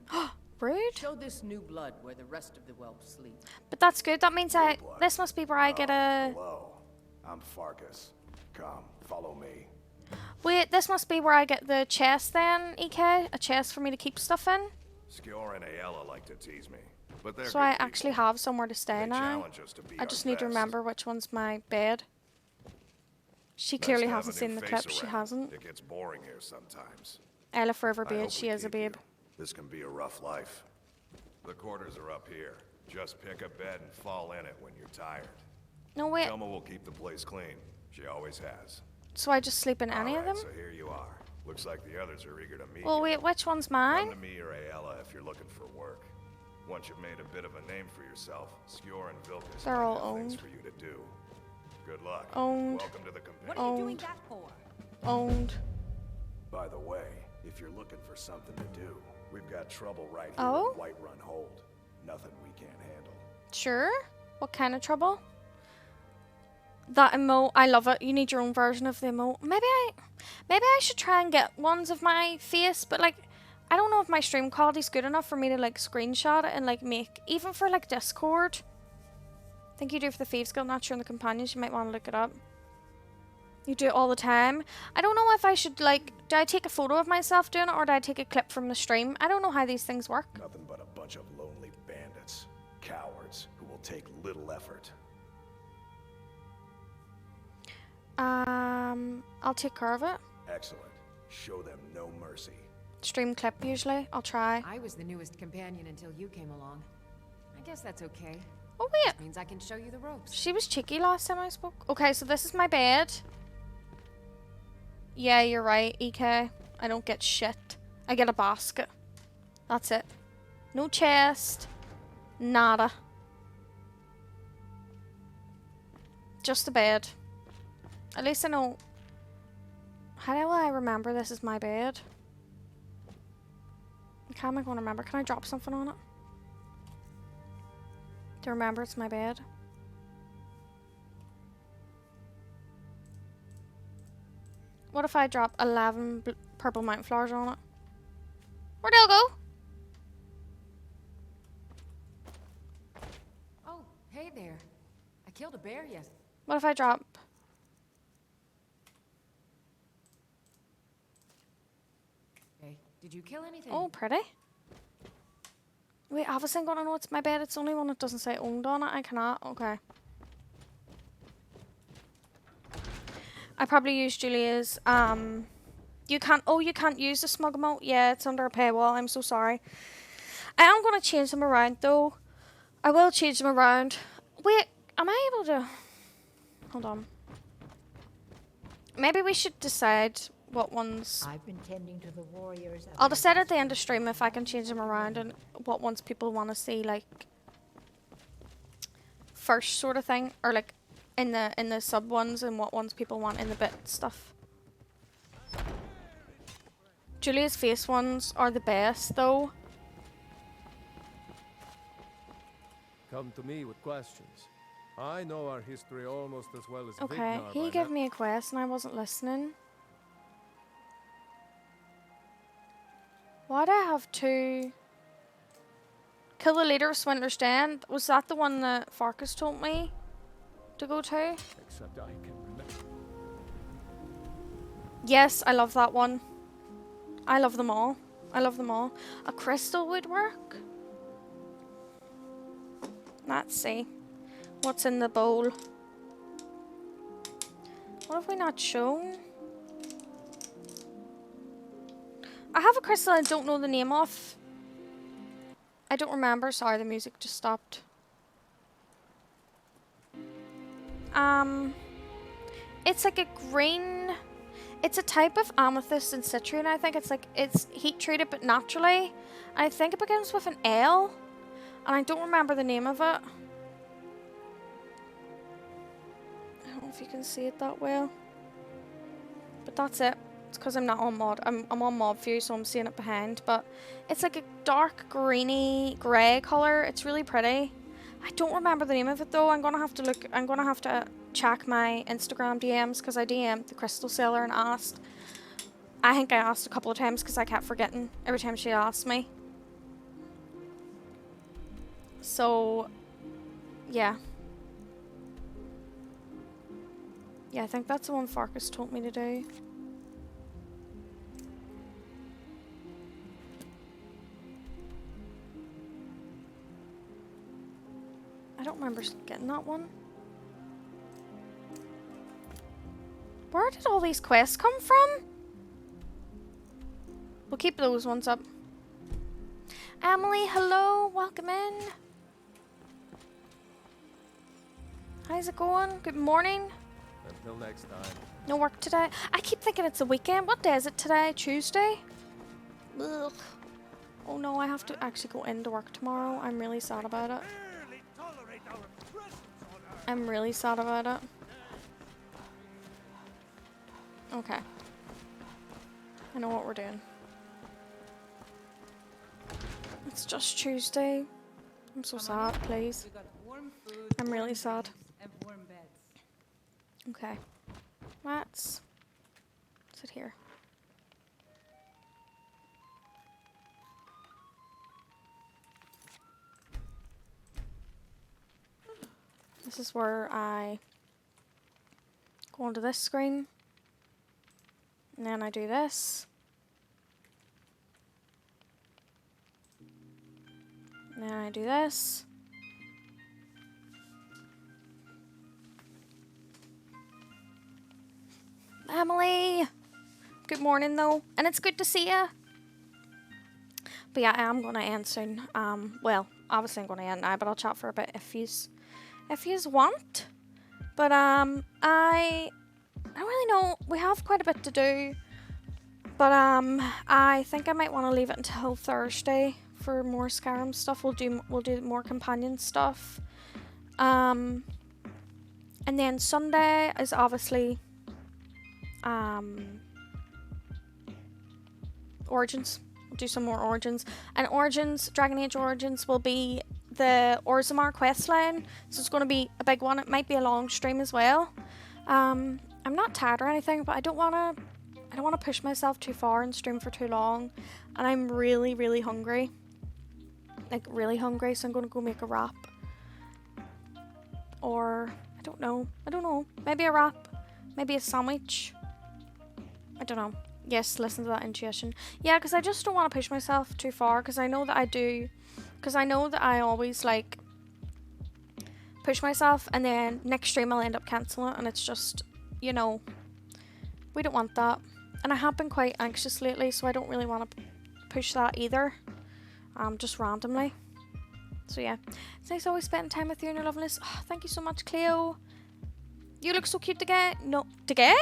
Rude. Show this new blood where the rest of the whelp sleep. But that's good. That means this must be where I get a... Hello, I'm Farkas. Come, follow me. Wait, this must be where I get the chest then, EK? A chest for me to keep stuff in? Skjor and Ayala like to tease me, but they're So good I people. actually have somewhere to stay They now. challenge us to be I our just need to best. remember which one's my bed. She Best clearly to have hasn't a new seen the face clip. She around. hasn't. It gets boring here sometimes. Ella forever I babe. hope She we is a keep babe. you. This can be a rough life. The quarters are up here. Just pick a bed and fall in it when you're tired. No, wait. Selma will keep the place clean. She always has. So I just sleep in any of them? So here you are. Looks like the others are eager to meet Well, you. wait, which one's Come mine? to me or Ayala if you're looking for work. Once you've made a bit of a name for yourself, Skjor and Vilkas They're might all have things owned. for you to do. Good luck. Owned. Welcome to the company. What are you doing that for? Owned. By the way, if you're looking for something to do, we've got trouble right here Oh? in Whiterun Hold. Nothing we can't handle. Sure. What kind of trouble? That emote, I love it. You need your own version of the emote. Maybe I should try and get ones of my face, but like, I don't know if my stream quality's good enough for me to like screenshot it and like make, even for like Discord. I think you do for the Thieves Guild, not sure on the Companions. You might want to look it up. You do it all the time. I don't know if I should like, do I take a photo of myself doing it or do I take a clip from the stream? I don't know how these things work. Nothing but a bunch of lonely bandits. Cowards who will take little effort. I'll take care of it. Excellent. Show them no mercy. Stream clip usually. I'll try. I was the newest companion until you came along. I guess that's okay. Oh wait. Which means I can show you the ropes. She was cheeky last time I spoke. Okay, so this is my bed. Yeah, you're right, EK. I don't get shit. I get a basket. That's it. No chest. Nada. Just a bed. At least I know. How will I remember this is my bed? How am I going to remember? Can I drop something on it? To remember it's my bed. What if I drop 11 purple mountain flowers on it? Where'd they all go? Oh, hey there. I killed a bear yesterday. What if I drop... Hey, did you kill anything? Oh, pretty. Wait, obviously I'm gonna know it's my bed. It's the only one that doesn't say owned on it. I cannot. Okay. I probably used Julia's, you can't use the smug emote. Yeah, it's under a paywall. I'm so sorry. I am gonna change them around though. I will change them around. Wait, am I able to... Hold on. Maybe we should decide what ones... I've been tending to the warriors. I'll decide at the end of stream if I can change them around and what ones people want to see, like, first sort of thing, or like in the sub ones, and what ones people want in the bit stuff. Julia's face ones are the best though. Come to me with questions. I know our history almost as well as Okay, Vignar he by gave now. me a quest and I wasn't listening. Why'd I have to kill the leader of Swindler's Den? Was that the one that Farkas told me to go to? Except I can remember. Yes, I love that one. I love them all. I love them all. A crystal would work. Let's see. What's in the bowl? What have we not shown? I have a crystal I don't know the name of. I don't remember. Sorry, the music just stopped. It's like a green... It's a type of amethyst and citrine. I think it's heat treated but naturally. I think it begins with an L. And I don't remember the name of it. I don't know if you can see it that well. But that's it. It's because I'm not on mod. I'm on mob view, so I'm seeing it behind. But it's like a dark greeny grey colour. It's really pretty. I don't remember the name of it though. I'm gonna have to look. I'm gonna have to check my Instagram DMs because I DM'd the crystal seller and asked. I think I asked a couple of times because I kept forgetting every time she asked me. So, yeah. Yeah, I think that's the one Farkas told me to do. I don't remember getting that one. Where did all these quests come from? We'll keep those ones up. Emily, hello, welcome in. How's it going? Good morning. Until next time. No work today. I keep thinking it's a weekend. What day is it today? Tuesday? Ugh. Oh no, I have to actually go into work tomorrow. I'm really sad about it. I'm really sad about it. Okay. I know what we're doing. It's just Tuesday. I'm so sad, please. I'm really sad. Okay. Let's sit here. This is where I go onto this screen. And then I do this. And then I do this. Emily! Good morning, though. And it's good to see you. But yeah, I am going to end soon. Well, obviously I'm going to end now, but I'll chat for a bit if yous want. But, I don't really know. We have quite a bit to do. But, I think I might want to leave it until Thursday for more Skyrim stuff. We'll do more companion stuff. And then Sunday is obviously, Origins. We'll do some more Origins. And Origins, Dragon Age Origins will be the Orzammar questline. So it's going to be a big one. It might be a long stream as well. I'm not tired or anything, but I don't want to push myself too far and stream for too long. And I'm really, really hungry. Like, really hungry, so I'm going to go make a wrap. Or, I don't know. Maybe a wrap. Maybe a sandwich. I don't know. Yes, listen to that intuition. Yeah, because I just don't want to push myself too far, because I know that I do. Because I know that I always, like, push myself, and then next stream I'll end up cancelling it, and it's just, you know, we don't want that. And I have been quite anxious lately, so I don't really want to push that either. Just randomly. So yeah, it's nice always spending time with you and your loveliness. Oh, thank you so much, Cleo. You look so cute today. No, today?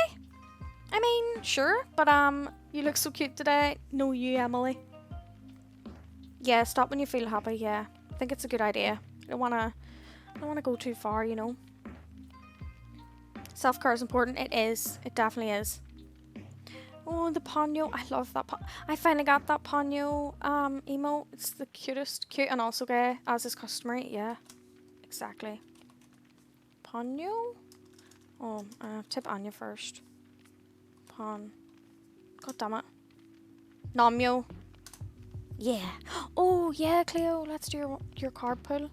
I mean, sure, but you look so cute today. No, you, Emily. Yeah, stop when you feel happy. Yeah, I think it's a good idea. I don't wanna go too far, you know. Self-care is important. It is. It definitely is. Oh, the Ponyo. I love that. I finally got that Ponyo emote. It's the cutest. Cute and also gay, as is customary. Yeah, exactly. Ponyo? Oh, tip Anya first. God damn it. Namyo. Yeah. Oh, yeah, Cleo. Let's do your card pull.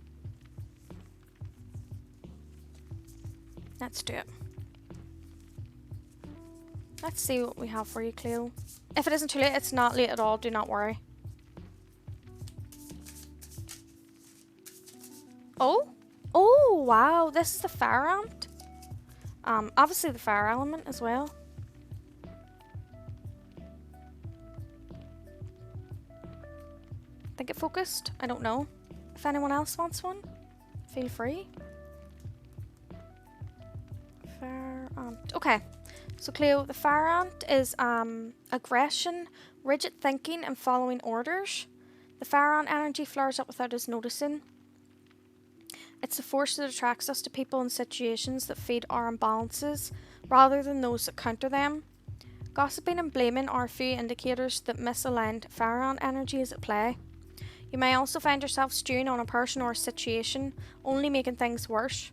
Let's do it. Let's see what we have for you, Cleo. If it isn't too late, it's not late at all. Do not worry. Oh? Oh, wow. This is the fire ant. Obviously the fire element as well. Think it focused? I don't know. If anyone else wants one, feel free. Fire ant. Okay. So Cleo, the fire ant is aggression, rigid thinking, and following orders. The fire ant energy flares up without us noticing. It's a force that attracts us to people and situations that feed our imbalances, rather than those that counter them. Gossiping and blaming are a few indicators that misaligned fire ant energy is at play. You may also find yourself stewing on a person or a situation, only making things worse.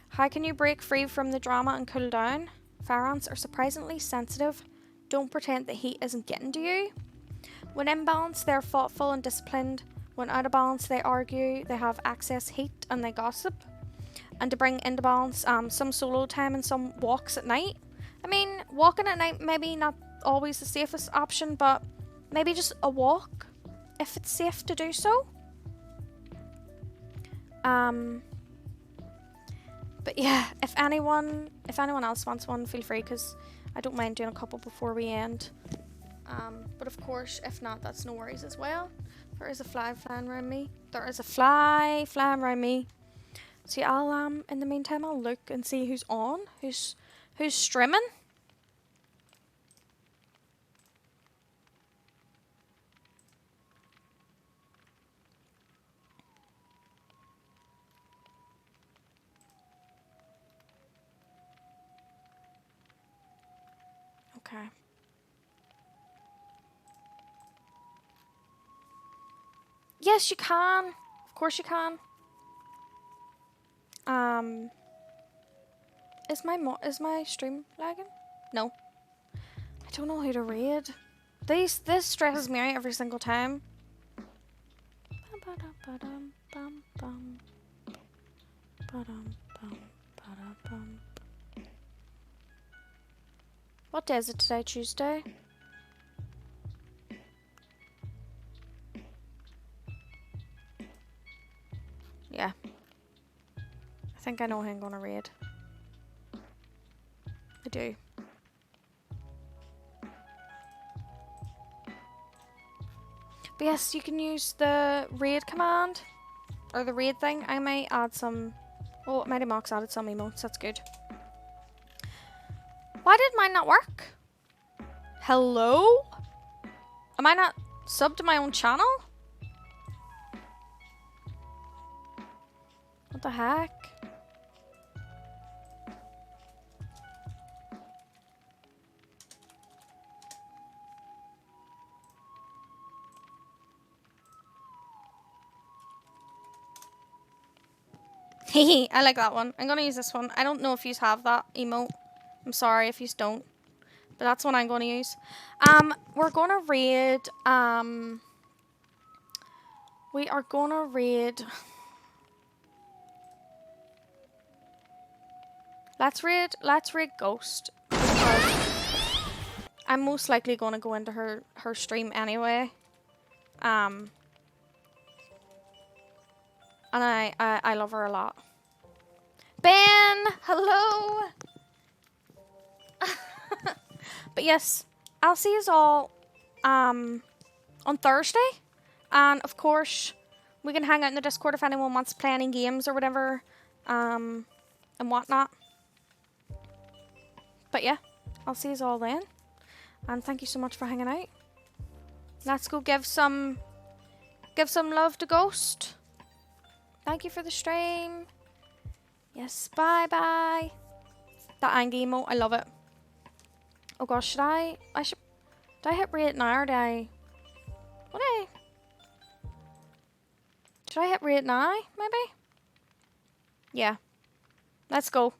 How can you break free from the drama and cool down? Fire ants are surprisingly sensitive. Don't pretend that heat isn't getting to you. When in balance, they're thoughtful and disciplined. When out of balance, they argue, they have excess heat, and they gossip. And to bring into balance, some solo time and some walks at night. I mean, walking at night maybe not always the safest option, but maybe just a walk if it's safe to do so. But yeah, if anyone else wants one, feel free, because I don't mind doing a couple before we end. But of course, if not, that's no worries as well. There is a fly flying around me. There is a fly flying around me. See, I'll in the meantime, I'll look and see who's on, who's streaming. Okay. Yes, you can. Of course you can. Is my stream lagging? No. I don't know who to raid. This stresses me out every single time. What day is it today? Tuesday? Yeah. I think I know who I'm gonna raid. I do. But yes, you can use the raid command. Or the raid thing. I might add some... Oh, Mighty Mox added some emotes. That's good. Why did mine not work? Hello? Am I not subbed to my own channel? What the heck? Hehe, I like that one. I'm gonna use this one. I don't know if you have that emote. I'm sorry if you don't. But that's what I'm gonna use. We're gonna raid, we are gonna raid... Let's raid Ghost. I'm most likely gonna go into her stream anyway. And I love her a lot. Ben! Hello! But yes, I'll see you all on Thursday. And of course, we can hang out in the Discord if anyone wants to play any games or whatever. And whatnot. But yeah, I'll see you all then. And thank you so much for hanging out. Let's go give some love to Ghost. Thank you for the stream. Yes, bye-bye. That angry emote, I love it. Oh gosh, did I hit raid now or did I... Should I hit raid now, maybe? Yeah. Let's go.